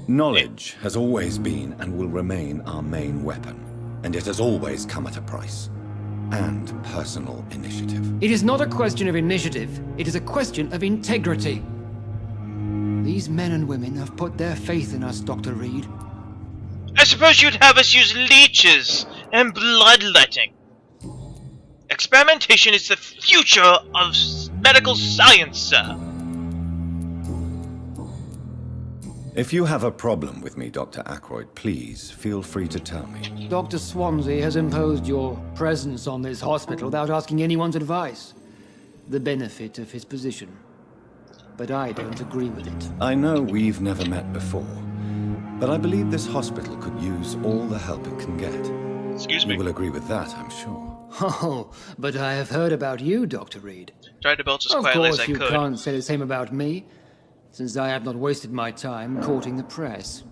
Knowledge has always been and will remain our main weapon. and it has always come at a price. And personal initiative. It is not a question of initiative. It is a question of integrity. These men and women have put their faith in us, Dr. Reed. I suppose you'd have us use leeches and bloodletting. Experimentation is the future of medical science, sir. If you have a problem with me, Dr. Ackroyd, please feel free to tell me. Dr. Swansea has imposed your presence on this hospital without asking anyone's advice. The benefit of his position. But I don't agree with it. I know we've never met before, but I believe this hospital could use all the help it can get. Excuse me? You will agree with that, I'm sure. Oh, but I have heard about you, Dr. Reed. Tried to belch as quietly as I could. Of course, you can't say the same about me, since I have not wasted my time courting the press.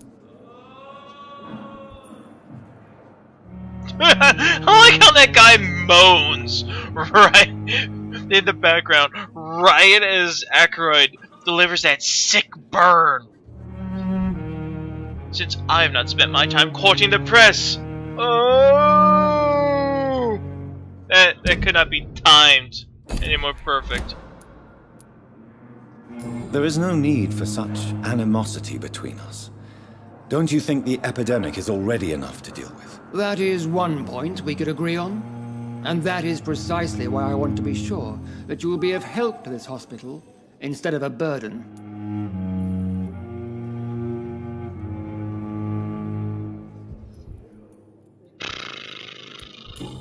I like how that guy moans right in the background, right as Ackroyd delivers that sick burn. Since I have not spent my time courting the press. Oh! That could not be timed any more perfect. There is no need for such animosity between us. Don't you think the epidemic is already enough to deal with? That is one point we could agree on. And that is precisely why I want to be sure that you will be of help to this hospital instead of a burden.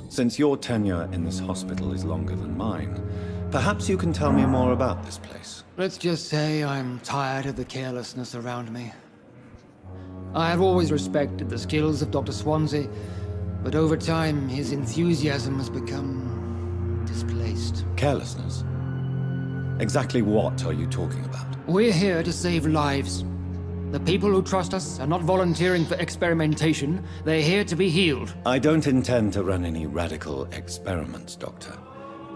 Since your tenure in this hospital is longer than mine, perhaps you can tell me more about this place. Let's just say I'm tired of the carelessness around me. I have always respected the skills of Dr. Swansea, but over time his enthusiasm has become displaced. Carelessness? Exactly what are you talking about? We're here to save lives. The people who trust us are not volunteering for experimentation. They're here to be healed. I don't intend to run any radical experiments, Doctor.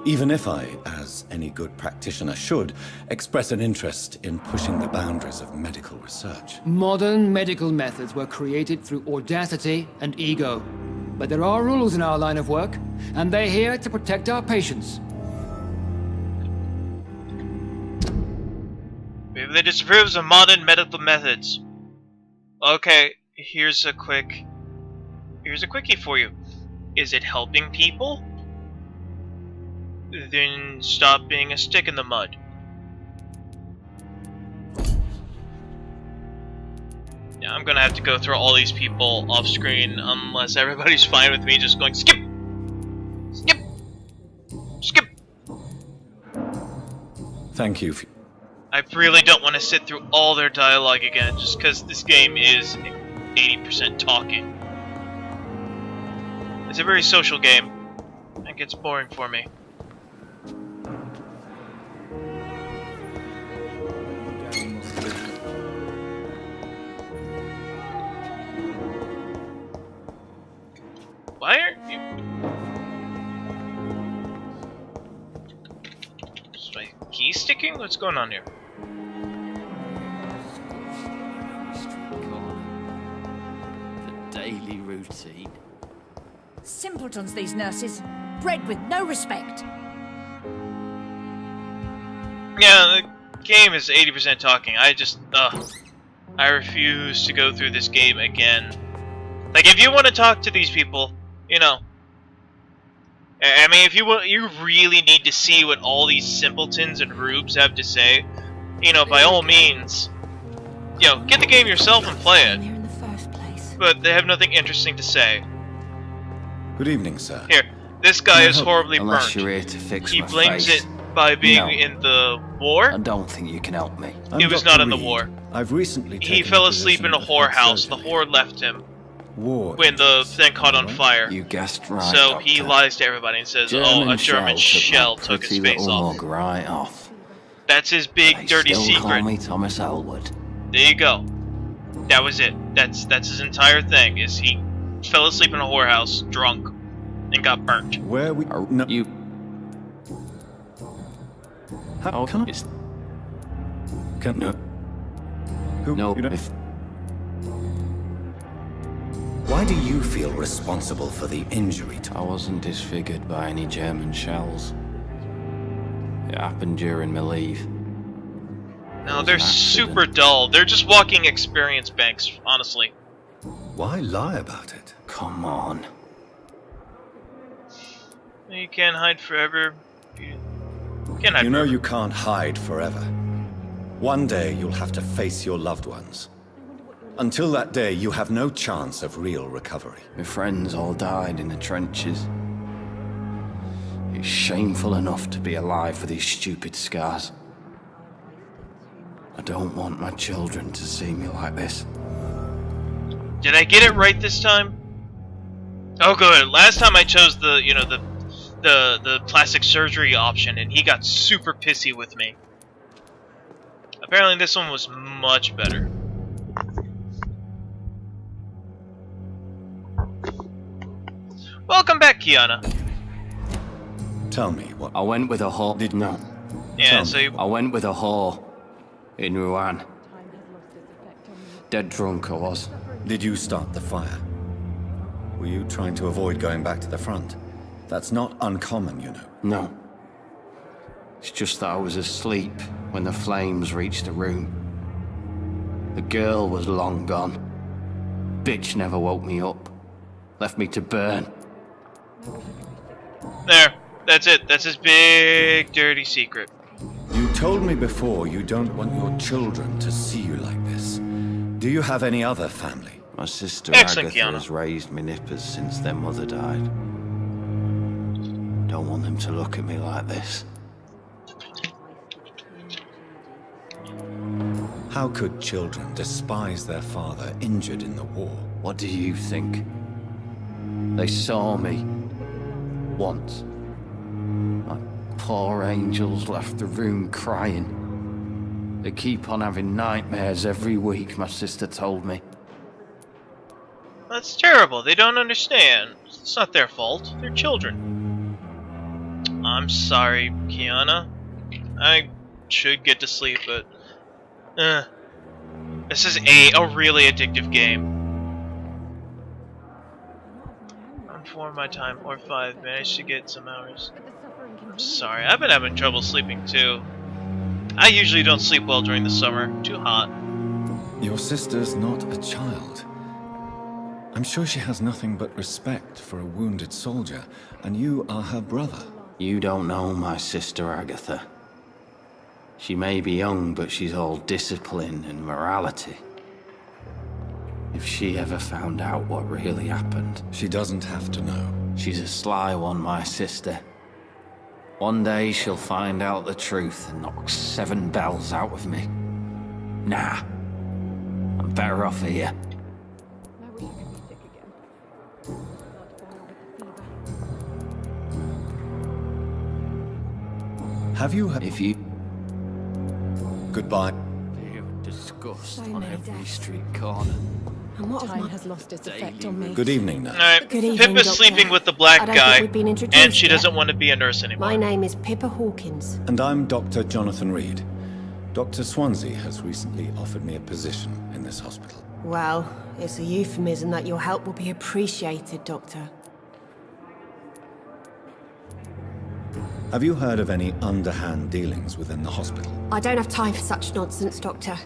Even if I, as any good practitioner should, express an interest in pushing the boundaries of medical research. Modern medical methods were created through audacity and ego. But there are rules in our line of work, and they're here to protect our patients. Maybe they disapproves of modern medical methods. Okay, here's a quickie for you. Is it helping people? Then stop being a stick in the mud. Yeah, I'm gonna have to go through all these people off screen unless everybody's fine with me just going skip! Skip! Skip! Thank you. I really don't want to sit through all their dialogue again just because this game is 80% talking. It's a very social game. It gets boring for me. Why aren't you... Is my key sticking? What's going on here? The daily routine. Simpletons, these nurses. Bred with no respect. Yeah, the game is 80% talking. I refuse to go through this game again. Like, if you want to talk to these people, you know, I mean, if you want, you really need to see what all these simpletons and rubes have to say, you know, by all means, you know, get the game yourself and play it. But they have nothing interesting to say. Good evening, sir. Here, this guy is horribly Unless burnt. you're here to fix He my blames face. it by being No. in the war. I don't think you can help me. He was not in the war. I've recently He fell asleep in a whorehouse. The whore left him when the thing caught on fire. You guessed right, So Doctor. he lies to everybody and says, "Oh, a German shell took his face off." Mug right off. That's his big They dirty still secret. Call me Thomas Elwood. There you go. That was it. That's his entire thing. Is he fell asleep in a whorehouse, drunk, and got burnt. Where we? No. You. How can I? Can no. Who? No. You don't... If Why Why do you feel responsible for the injury to... I wasn't disfigured by any German shells. It happened during my leave. No, they're super dull. They're just walking experience banks, honestly. Why lie about it? Come on. You can't hide forever. You can't hide You know forever. you can't hide forever. One day you'll have to face your loved ones. Until that day, you have no chance of real recovery. My friends all died in the trenches. It's shameful enough to be alive with these stupid scars. I don't want my children to see me like this. Did I get it right this time? Oh, good. Last time I chose the, you know, the plastic surgery option, and he got super pissy with me. Apparently, this one was much better. Welcome back, Kiana. Tell me what... I went with a whore. Did not. Yeah, so you... I went with a whore in Rouen. Dead drunk I was. Did you start the fire? Were you trying to avoid going back to the front? That's not uncommon, you know. No. It's just that I was asleep when the flames reached the room. The girl was long gone. Bitch never woke me up. Left me to burn. There. That's it. That's his big, dirty secret. You told me before you don't want your children to see you like this. Do you have any other family? My sister Excellent, Agatha Kiana. has raised my nippers since their mother died. Don't want them to look at me like this. How could children despise their father injured in the war? What do you think? They saw me. Once. My poor angels left the room crying. They keep on having nightmares every week, my sister told me. That's terrible. They don't understand. It's not their fault. They're children. I'm sorry, Kiana. I should get to sleep, but... This is a really addictive game. On 4 my time, or 5, managed to get some hours. I'm sorry, I've been having trouble sleeping too. I usually don't sleep well during the summer. Too hot. Your sister's not a child. I'm sure she has nothing but respect for a wounded soldier, and you are her brother. You don't know my sister Agatha. She may be young, but she's all discipline and morality. If she ever found out what really happened... She doesn't have to know. She's a sly one, my sister. One day she'll find out the truth and knock 7 bells out of me. Nah. I'm better off here. Have you... If you... Goodbye. You disgust So on many every deaths. street corner. And what time has lost its effect on me? Good evening, nurse. Alright, Good evening, Pippa's Doctor. sleeping with the black I don't guy, think we've been introduced and she yet. doesn't want to be a nurse anymore. My name is Pippa Hawkins. And I'm Dr. Jonathan Reed. Dr. Swansea has recently offered me a position in this hospital. Well, it's a euphemism that your help will be appreciated, Doctor. Have you heard of any underhand dealings within the hospital? I don't have time for such nonsense, Doctor.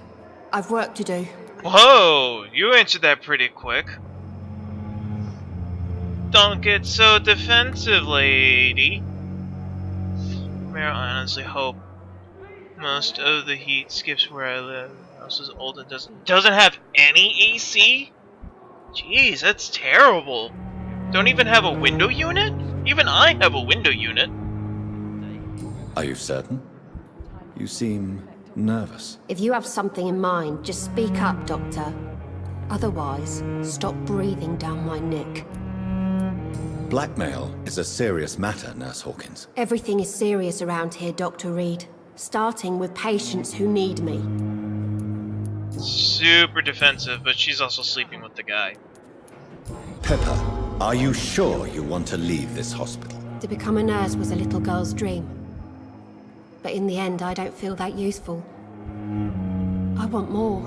I've work to do. Whoa, you answered that pretty quick. Don't get so defensive, lady. May I honestly hope most of the heat skips where I live. The house is old and doesn't have any AC? Jeez, that's terrible. Don't even have a window unit? Even I have a window unit. Are you certain? You seem nervous. If you have something in mind, just speak up, Doctor. Otherwise, stop breathing down my neck. Blackmail is a serious matter, Nurse Hawkins. Everything is serious around here, Dr. Reed. Starting with patients who need me. Super defensive, but she's also sleeping with the guy. Pippa, are you sure you want to leave this hospital? To become a nurse was a little girl's dream. But in the end, I don't feel that useful. I want more.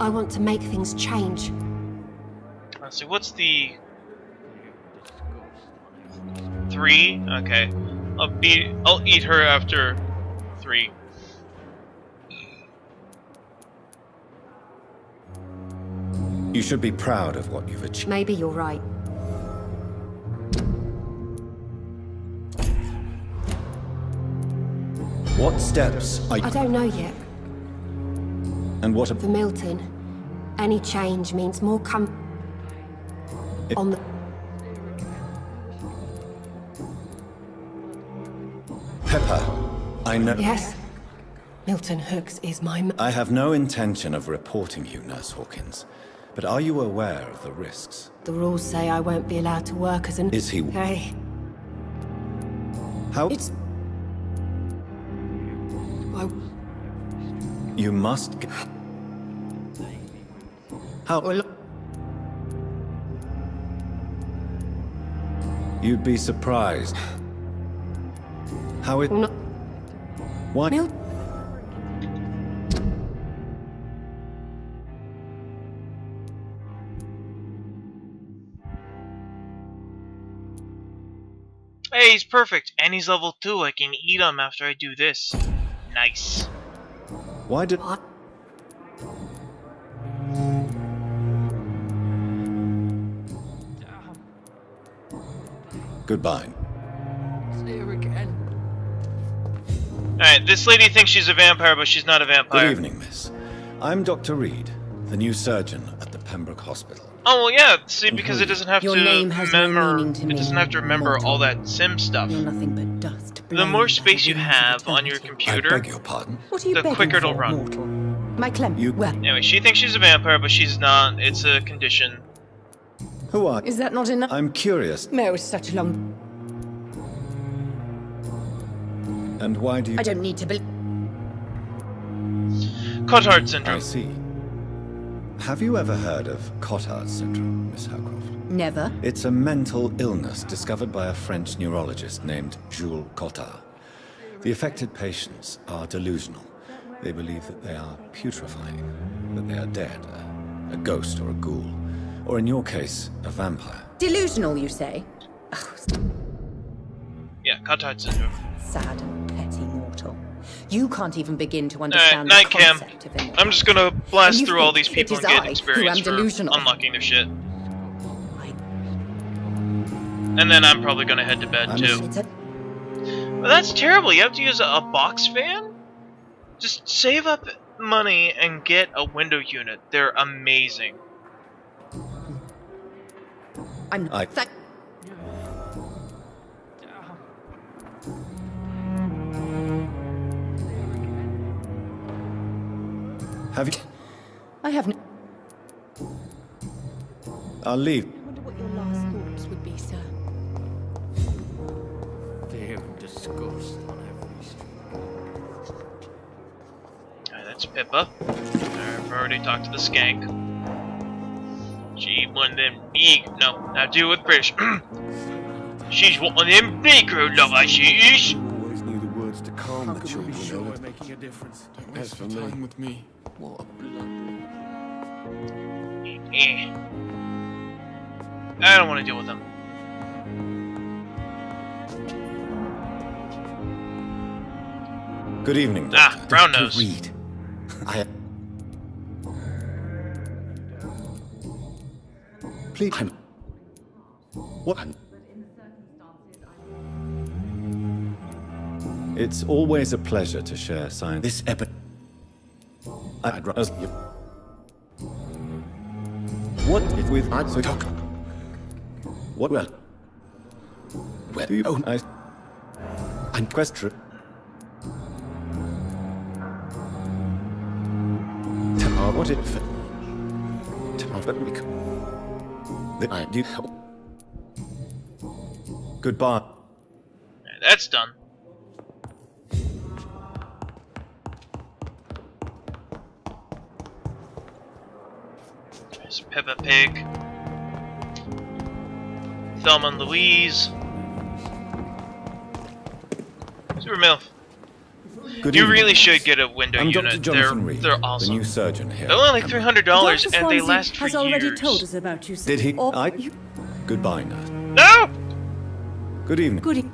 I want to make things change. Let's see, what's the 3? Okay. I'll eat her after 3. You should be proud of what you've achieved. Maybe you're right. What steps are you... I don't know yet. And what For about... Milton, any change means more on the... Pepper, I know... Yes? Milton Hooks is my... I have no intention of reporting you, Nurse Hawkins. But are you aware of the risks? The rules say I won't be allowed to work as an... Is he... Hey. How... It's... You must... How... You'd be surprised. How it... No. Why... Hey, he's perfect, and he's level 2. I can eat him after I do this. Nice. Why did... Goodbye. See her again. Alright, this lady thinks she's a vampire, but she's not a vampire. Good evening, miss. I'm Dr. Reed, the new surgeon at the Pembroke Hospital. Oh well, yeah. See, because it doesn't have Your to name has no remember. meaning to It me, doesn't have to remember all that sim stuff. You're nothing but dust. The more space you have on your computer, I beg your pardon? What are you the begging quicker it'll for, run. mortal? My Clem. Well, Anyway, she thinks she's a vampire, but she's not. It's a condition. Who are... is that not enough? I'm curious. No, it's such a long... And why do you... I don't need to believe... Cotard syndrome. I see. Have you ever heard of Cotard syndrome, Miss Howcroft? Never. It's a mental illness discovered by a French neurologist named Jules Cotard. The affected patients are delusional. They believe that they are putrefying, that they are dead, a ghost or a ghoul, or in your case, a vampire. Delusional, you say? Oh, Yeah, Cotard syndrome. sad and petty mortal. You can't even begin to understand Night the cam. concept of immortality. I'm just gonna blast And you through all think these people it and is get I experience who for am delusional. unlocking their shit. And then I'm probably gonna head to bed too. But that's terrible. You have to use a box fan? Just save up money and get a window unit. They're amazing. I'm not... Have you... I haven't... I'll leave. I wonder what your last thoughts would be, sir. Fear and disgust on every street. Alright, that's Pippa. I've already talked to the skank. She one of them big... No, not do with British. She's one of them bigger lovers, she is. Always knew the words to calm How the can we be children. sure we're making a difference? Don't As waste for your me- time with me. What a blood. Eh. I don't want to deal with them. Good evening, Ah, Doctor. brown Dr. nose. Reed. I... Please... What? It's always a pleasure to share science. This epic... I'd rather... What if we've... So talk... What well... Well... Do you... Oh, I'm question... What if... I do... Goodbye. That's done. There's Peppa Pig. Thelma and Louise. Super MILF. Good You evening. really should get a window I'm unit. Dr. Jonathan Reed, They're awesome. the new surgeon here. They're only like $300 Dr. and they Swansea last for has already years. told us about you. Did he? Or I. Goodbye, nurse. No! Good evening. Good evening.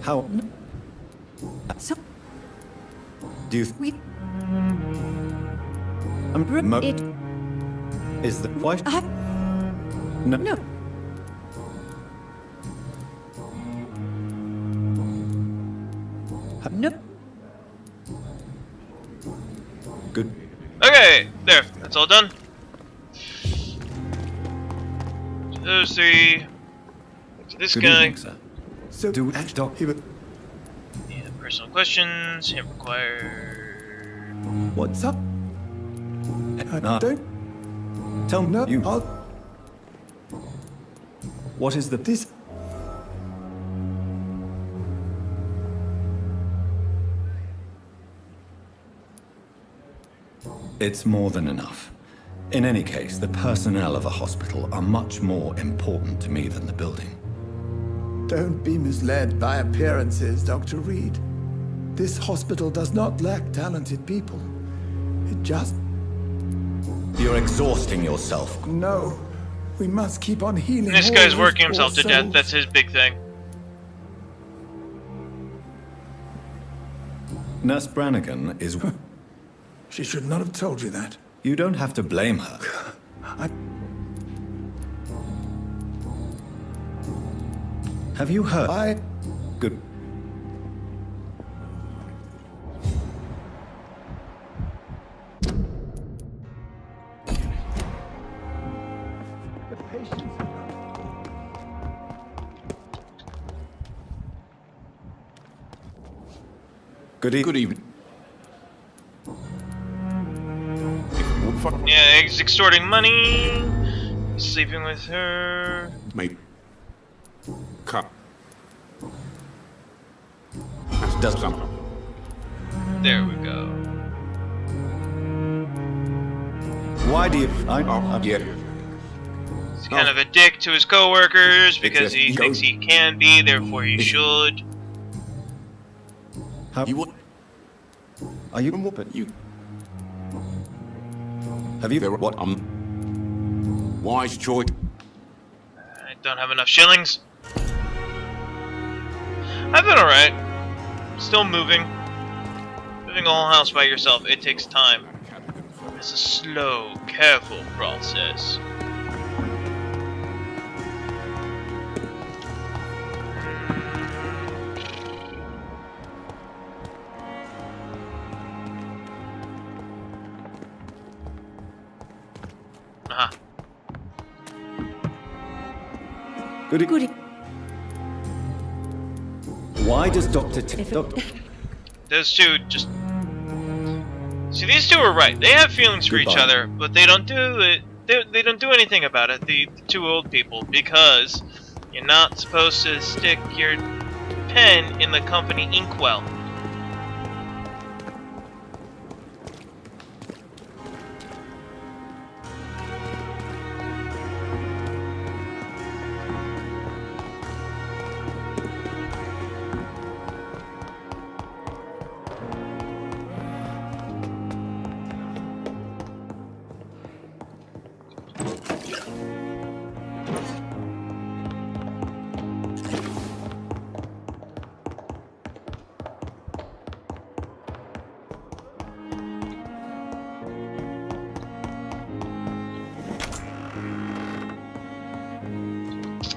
How? So Do you? we It is the why? No. No. No. Good. Okay, there. That's all done. Those three. This Good guy. evening, sir. So do doc? Yeah, personal questions. Him required. What's up? Don't tell me. no, You. I'll What is the this It's more than enough. In any case, the personnel of a hospital are much more important to me than the building. Don't be misled by appearances, Dr. Reed. This hospital does not lack talented people. It just... You're exhausting yourself. No. We must keep on healing. This all guy's those working poor himself to death. souls. That's his big thing. Nurse Brannigan is... She should not have told you that. You don't have to blame her. Have you heard? Good. Good evening. Yeah, he's extorting money. He's sleeping with her. Maybe. Cut. That does something. There we go. Why do you... yeah. He's kind of a dick to his coworkers because he thinks he can be, therefore he should. You what? Are you... But you... Have you... What? Wise choice. I don't have enough shillings. I've been alright. Still moving. Moving a whole house by yourself, it takes time. It's a slow, careful process. Aha. Goody. Why does Dr. Those two just... See, these two are right. They have feelings for each Goodbye. other, but they don't do it. They don't do anything about it. The two old people, because you're not supposed to stick your pen in the company inkwell.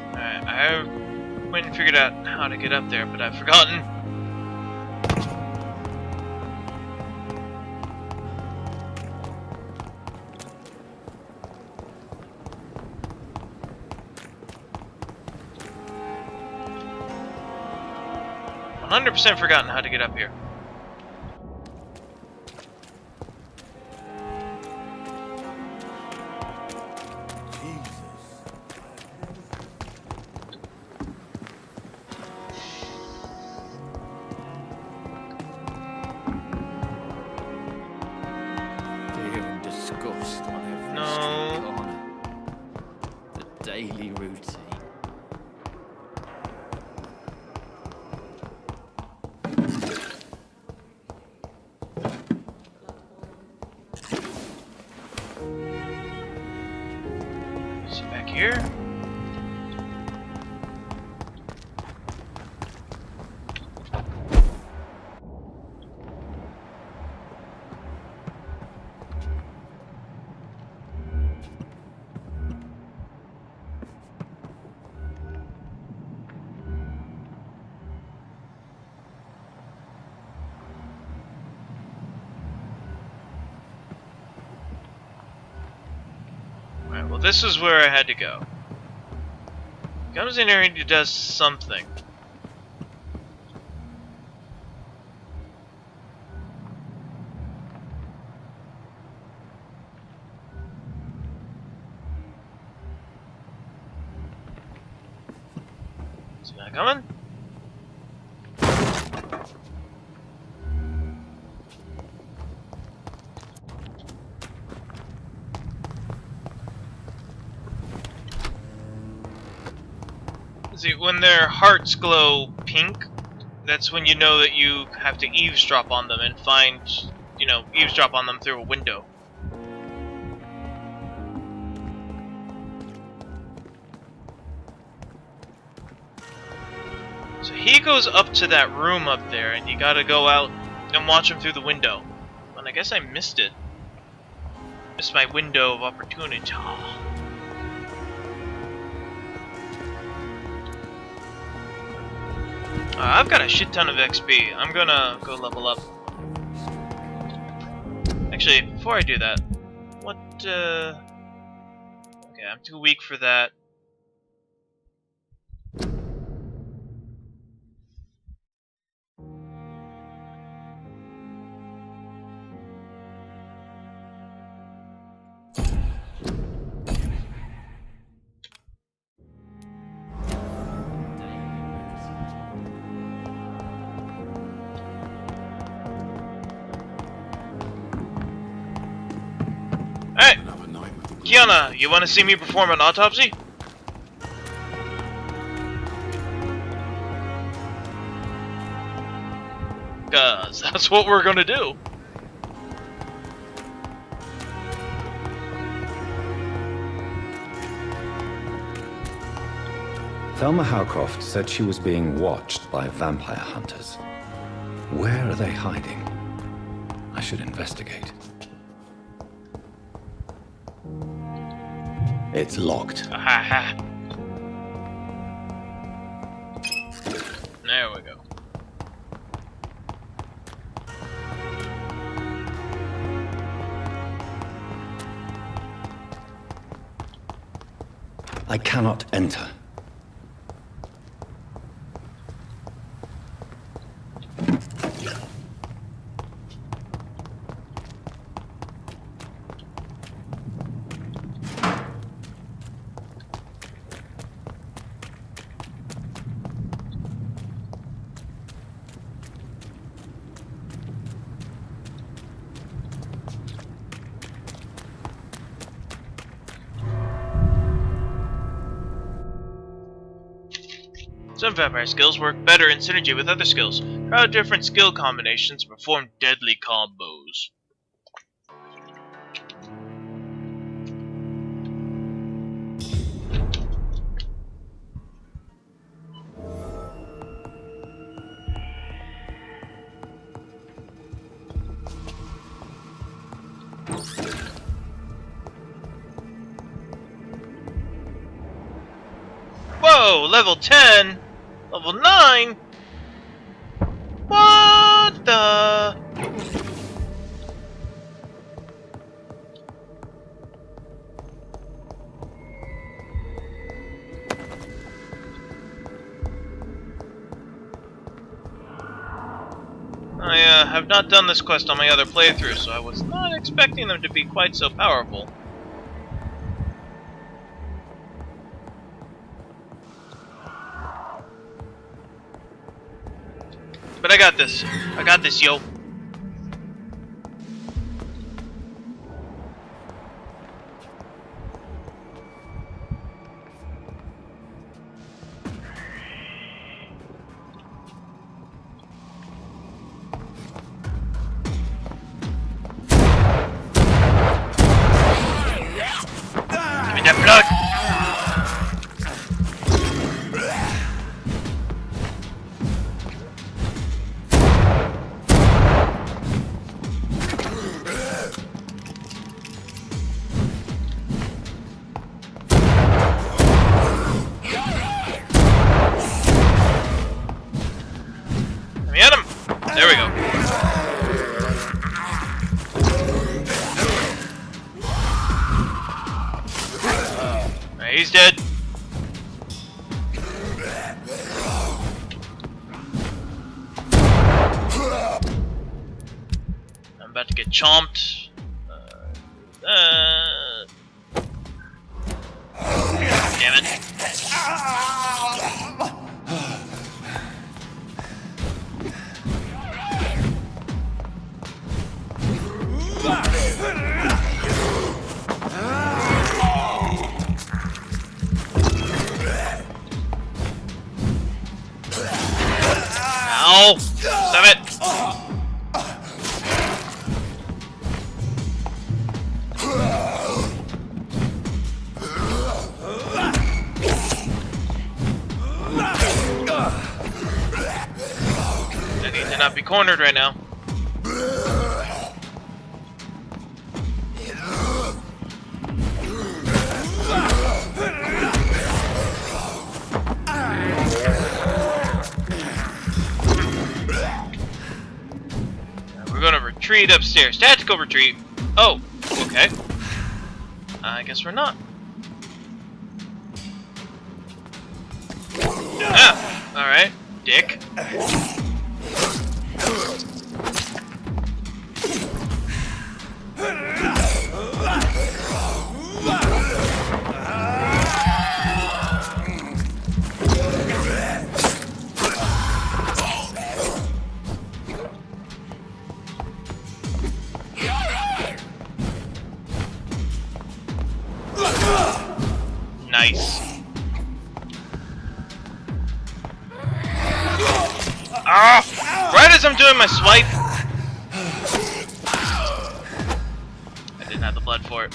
I went and figured out how to get up there, but I've forgotten. "100% forgotten how to get up here." Feeling disgust on every street corner. The daily routine. Well, this is where I had to go. He comes in here and he does something. Is he not coming? See, when their hearts glow pink, that's when you know that you have to eavesdrop on them and find, you know, eavesdrop on them through a window. So he goes up to that room up there, and you gotta go out and watch him through the window. And I guess I missed it. Missed my window of opportunity. I've got a shit ton of XP. I'm gonna go level up. Actually, before I do that, what, okay, I'm too weak for that. Hey! Kiana, you want to see me perform an autopsy? Cause that's what we're gonna do. Thelma Howcroft said she was being watched by vampire hunters. Where are they hiding? I should investigate. It's locked. There we go. I cannot enter. Some vampire skills work better in synergy with other skills. Try out different skill combinations and perform deadly combos. Whoa, level 10? Level 9? What the? I have not done this quest on my other playthrough, so I was not expecting them to be quite so powerful. But I got this. I got this, yo. Give me that blood. There we go. He's dead. I'm about to get chomped. Damn it. Ow! Stop it! I need to not be cornered right now. We're gonna retreat upstairs. Tactical retreat. Oh, okay. I guess we're not. Ah, alright, dick. Nice. Ah! Right as I'm doing my swipe. I didn't have the blood for it.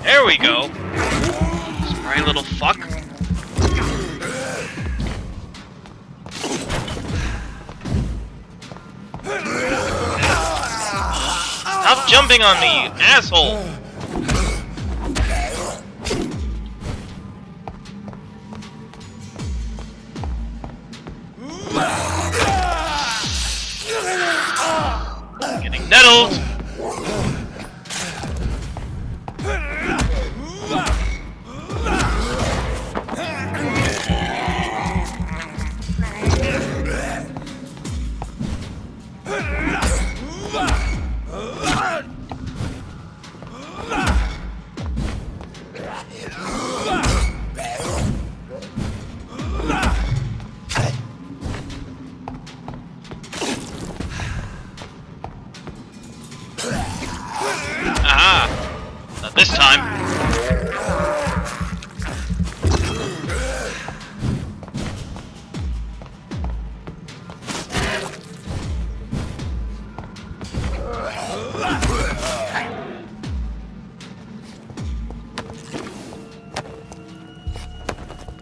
There we go. Spry little fuck. Stop jumping on me, you asshole! Getting nettled! Aha! Not this time.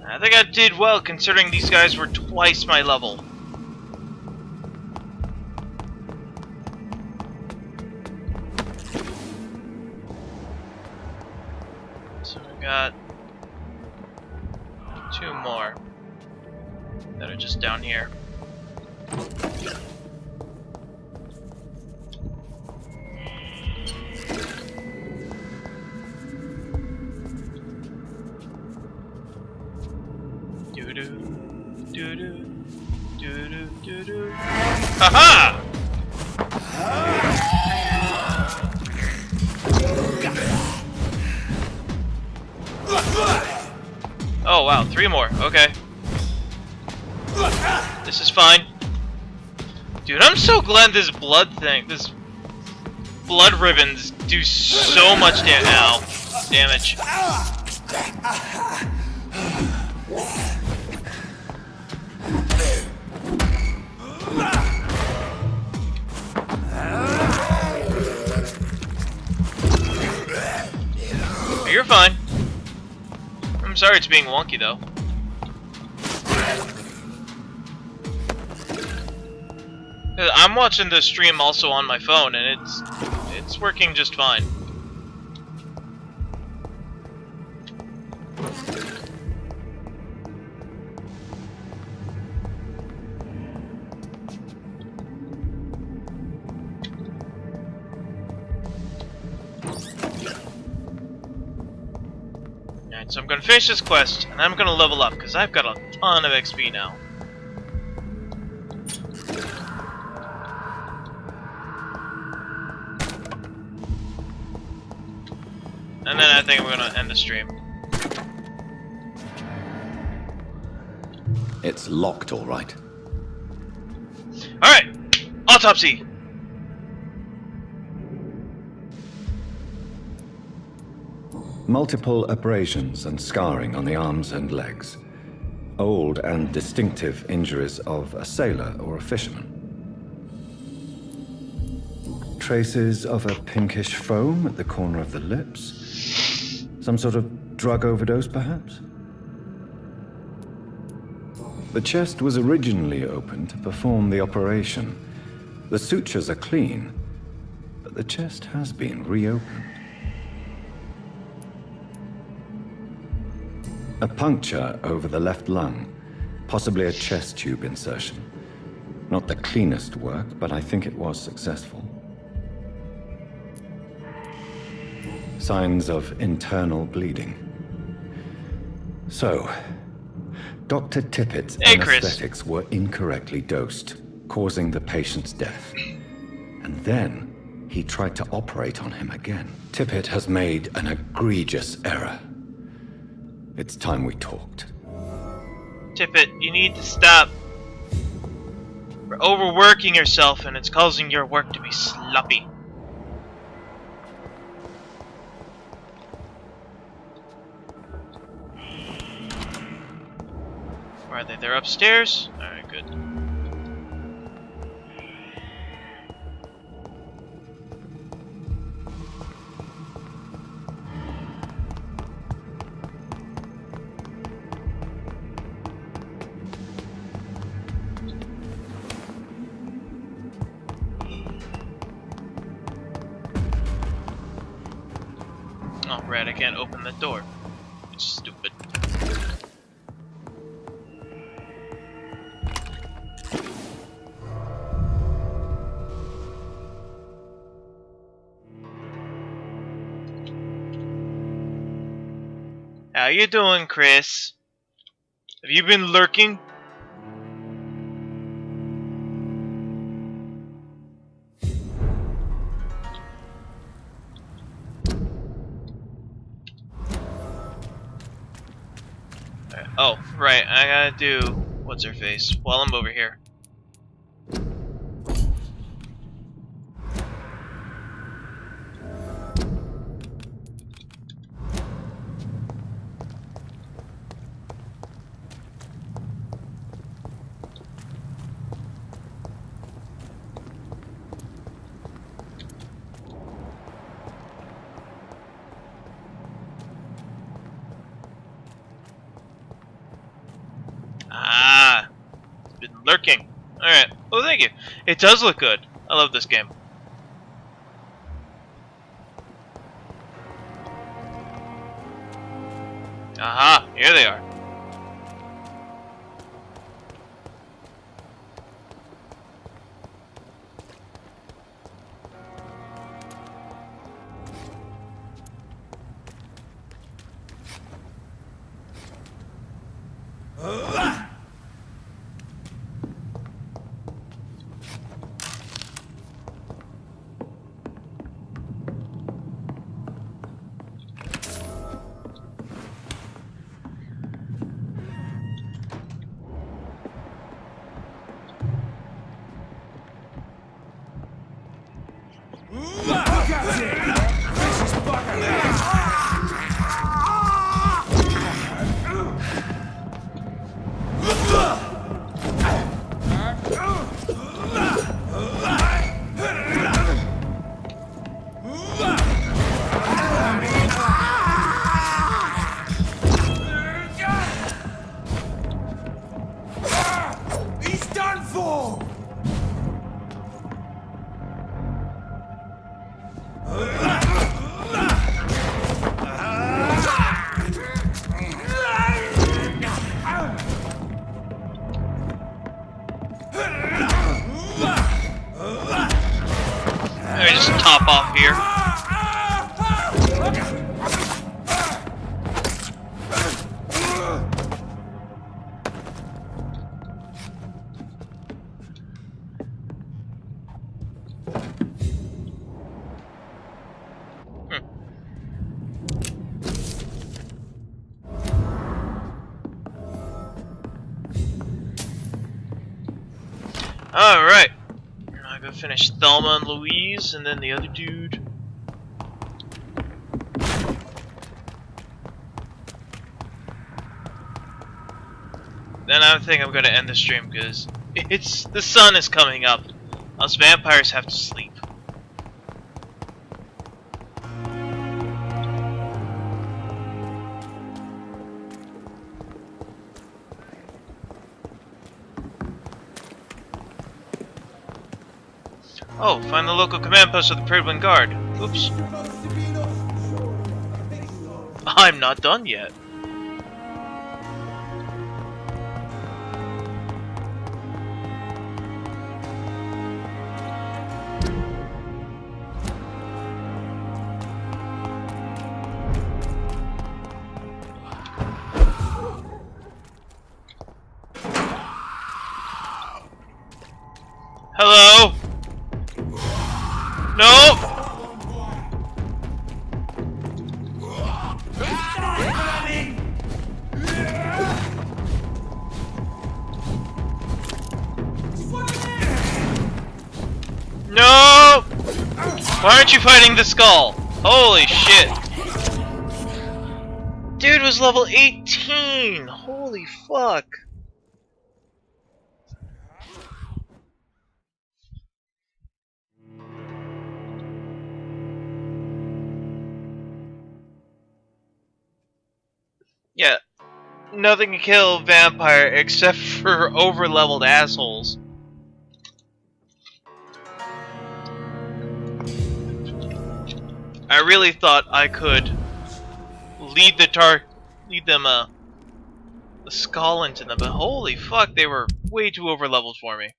I think I did well considering these guys were twice my level. So we got 2 more that are just down here. Haha! Oh wow, 3 more. Okay. This is fine. Dude, I'm so glad this blood thing, this blood ribbons do so much damage. You're fine. I'm sorry it's being wonky though. I'm watching the stream also on my phone and It's working just fine. Alright, so I'm gonna finish this quest, and I'm gonna level up, because I've got a ton of XP now. And then I think we're gonna end the stream. It's locked, all right. Alright! Autopsy! Multiple abrasions and scarring on the arms and legs. Old and distinctive injuries of a sailor or a fisherman. Traces of a pinkish foam at the corner of the lips. Some sort of drug overdose, perhaps? The chest was originally open to perform the operation. The sutures are clean, but the chest has been reopened. A puncture over the left lung, possibly a chest tube insertion. Not the cleanest work, but I think it was successful. Signs of internal bleeding. So, Dr. Tippett's anesthetics were incorrectly dosed, causing the patient's death. And then he tried to operate on him again. Tippett has made an egregious error. It's time we talked. Tippett, you need to stop. You're overworking yourself and it's causing your work to be sloppy. Are they? They're upstairs? Alright, good. Oh, right, I can't open the door. It's stupid. How you doing, Chris? Have you been lurking? Oh, right, I gotta do what's her face while I'm over here. Ah, it's been lurking. Alright, oh thank you. It does look good. I love this game. Aha, here they are. Alright. I gotta finish Thelma and Louise, and then the other dude. Then I think I'm gonna end the stream because the sun is coming up. Us vampires have to sleep. Oh, find the local command post of the Pridwin Guard. Oops. I'm not done yet. Hello? No! No! Why aren't you fighting the skull? Holy shit. Dude was level 18! Holy fuck. Yeah, nothing can kill Vampyr except for over-leveled assholes. I really thought I could lead them a skull into them, but holy fuck, they were way too over-leveled for me.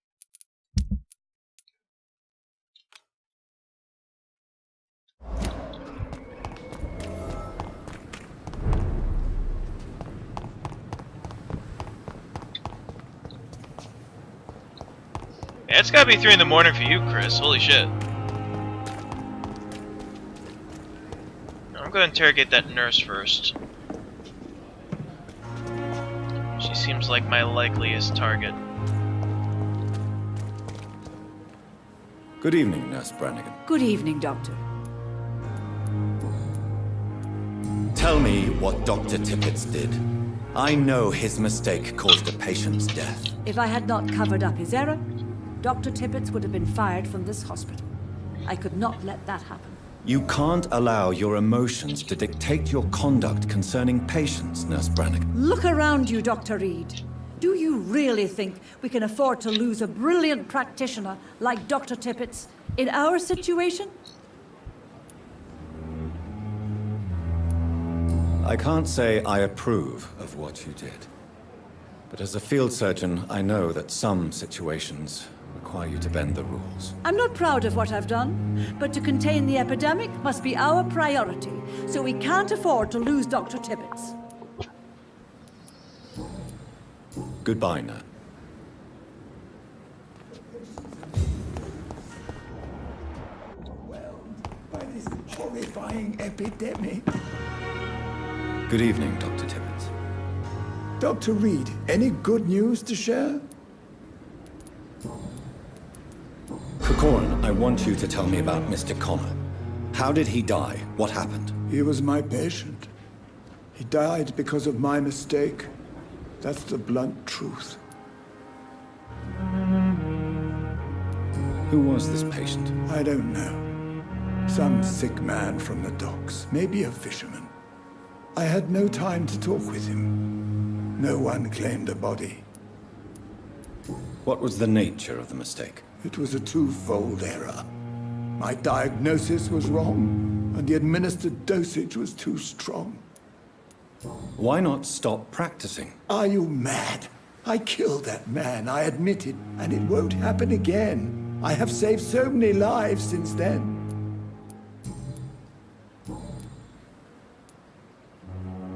Yeah, it's gotta be 3 in the morning for you, Chris. Holy shit. I'm gonna interrogate that nurse first. She seems like my likeliest target. Good evening, Nurse Brannigan. Good evening, Doctor. Tell me what Dr. Tippett did. I know his mistake caused a patient's death. If I had not covered up his error, Dr. Tippett would have been fired from this hospital. I could not let that happen. You can't allow your emotions to dictate your conduct concerning patients, Nurse Brannigan. Look around you, Dr. Reed. Do you really think we can afford to lose a brilliant practitioner like Dr. Tippett in our situation? I can't say I approve of what you did. But as a field surgeon, I know that some situations require you to bend the rules. I'm not proud of what I've done, but to contain the epidemic must be our priority, so we can't afford to lose Dr. Tippett. Goodbye, Nurse. By this horrifying epidemic. Good evening, Dr. Tippett. Dr. Reed, any good news to share? Corcoran, I want you to tell me about Mr. Connor. How did he die? What happened? He was my patient. He died because of my mistake. That's the blunt truth. Who was this patient? I don't know. Some sick man from the docks. Maybe a fisherman. I had no time to talk with him. No one claimed a body. What was the nature of the mistake? It was a twofold error. My diagnosis was wrong, and the administered dosage was too strong. Why not stop practicing? Are you mad? I killed that man, I admit it, and it won't happen again. I have saved so many lives since then.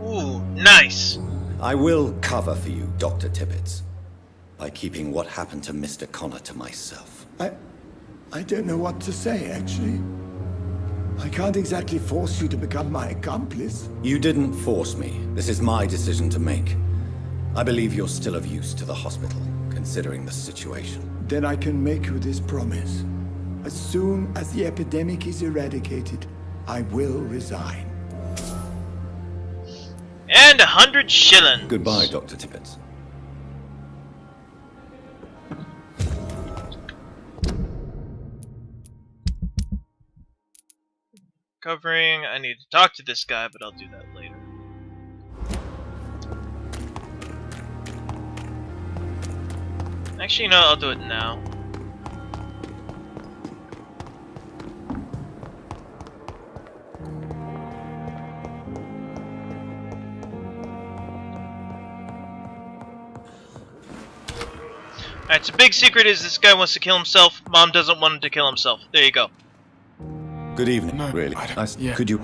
Ooh, nice. I will cover for you, Dr. Tippett, by keeping what happened to Mr. Connor to myself. I don't know what to say, actually. I can't exactly force you to become my accomplice. You didn't force me. This is my decision to make. I believe you're still of use to the hospital. considering the situation. Then I can make you this promise. As soon as the epidemic is eradicated, I will resign. And 100 shillings. Goodbye, Dr. Tippett. Covering, I need to talk to this guy, but I'll do that later. Actually, no, I'll do it now. Alright, so big secret is this guy wants to kill himself. Mom doesn't want him to kill himself. There you go. Good evening, really. Yeah. Could you...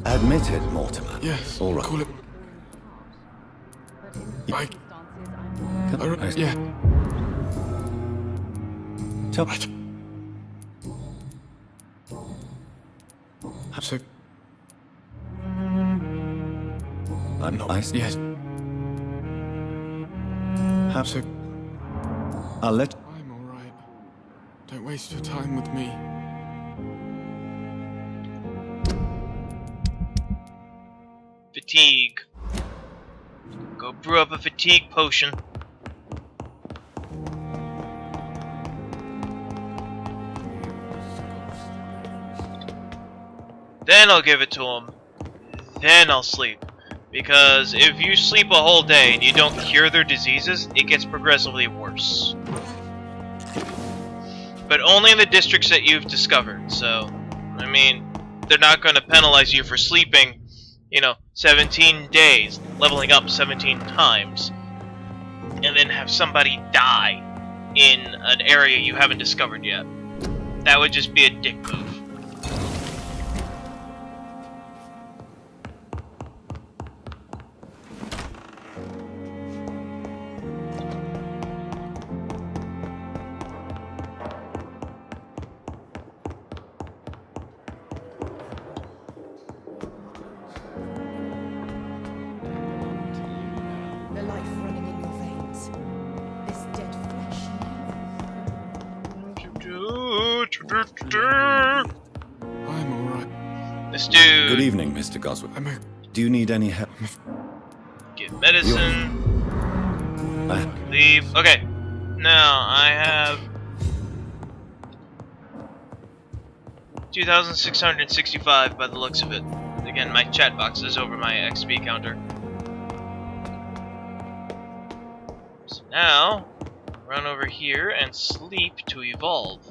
Admit it, Mortimer. Yes. All right. Call it... Yeah. Yeah. Tell... So... I'm not... Yes. How so? I'll let... I'm alright. Don't waste your time with me. Fatigue. Go brew up a fatigue potion. Then I'll give it to him. Then I'll sleep. Because if you sleep a whole day and you don't cure their diseases, it gets progressively worse. But only in the districts that you've discovered, so... I mean, they're not going to penalize you for sleeping, 17 days, leveling up 17 times, and then have somebody die in an area you haven't discovered yet. That would just be a dick move. The life running in your veins. This dead flesh. I'm alright. This dude. Good evening, Mr. Goswell. Do you need any help? Get medicine. Leave. Okay. Now I have 2,665 by the looks of it. Again, my chat box is over my XP counter. So now, run over here and sleep to evolve.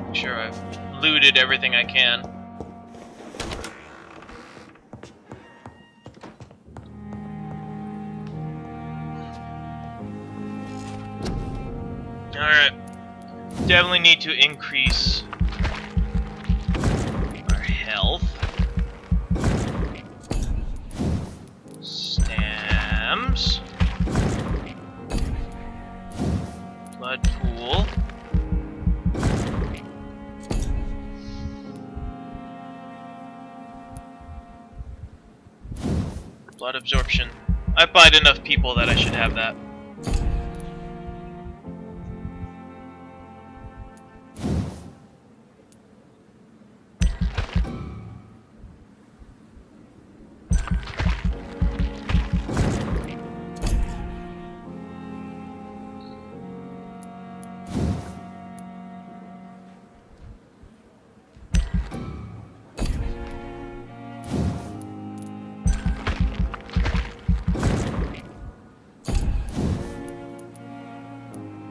Make sure I've looted everything I can. Alright. Definitely need to increase our health. Stamps. Blood pool. Blood absorption. I've bought enough people that I should have that.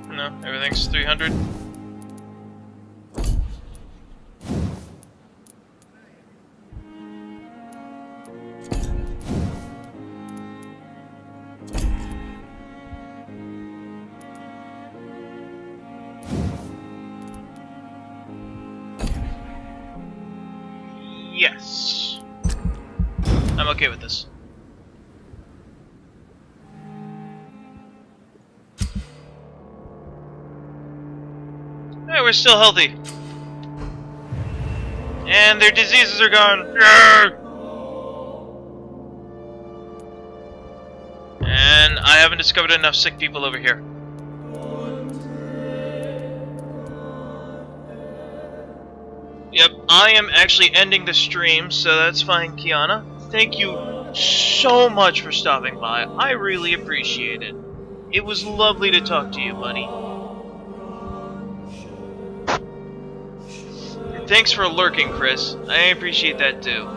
No, everything's 300. Yes. I'm okay with this. Hey, we're still healthy. And their diseases are gone. Yarr! I haven't discovered enough sick people over here. Yep, I am actually ending the stream, so that's fine, Kiana. Thank you so much for stopping by. I really appreciate it. It was lovely to talk to you, buddy. And thanks for lurking, Chris. I appreciate that too.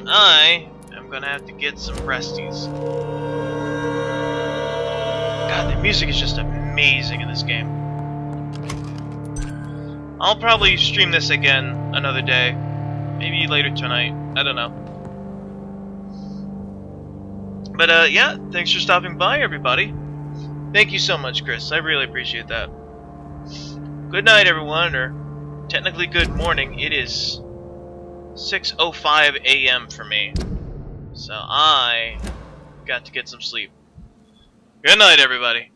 I am gonna have to get some resties. God, the music is just amazing in this game. I'll probably stream this again another day. Maybe later tonight. I don't know. But yeah, thanks for stopping by, everybody. Thank you so much, Chris. I really appreciate that. Good night, everyone, or technically good morning. It is 6:05 a.m. for me. So I got to get some sleep. Good night, everybody.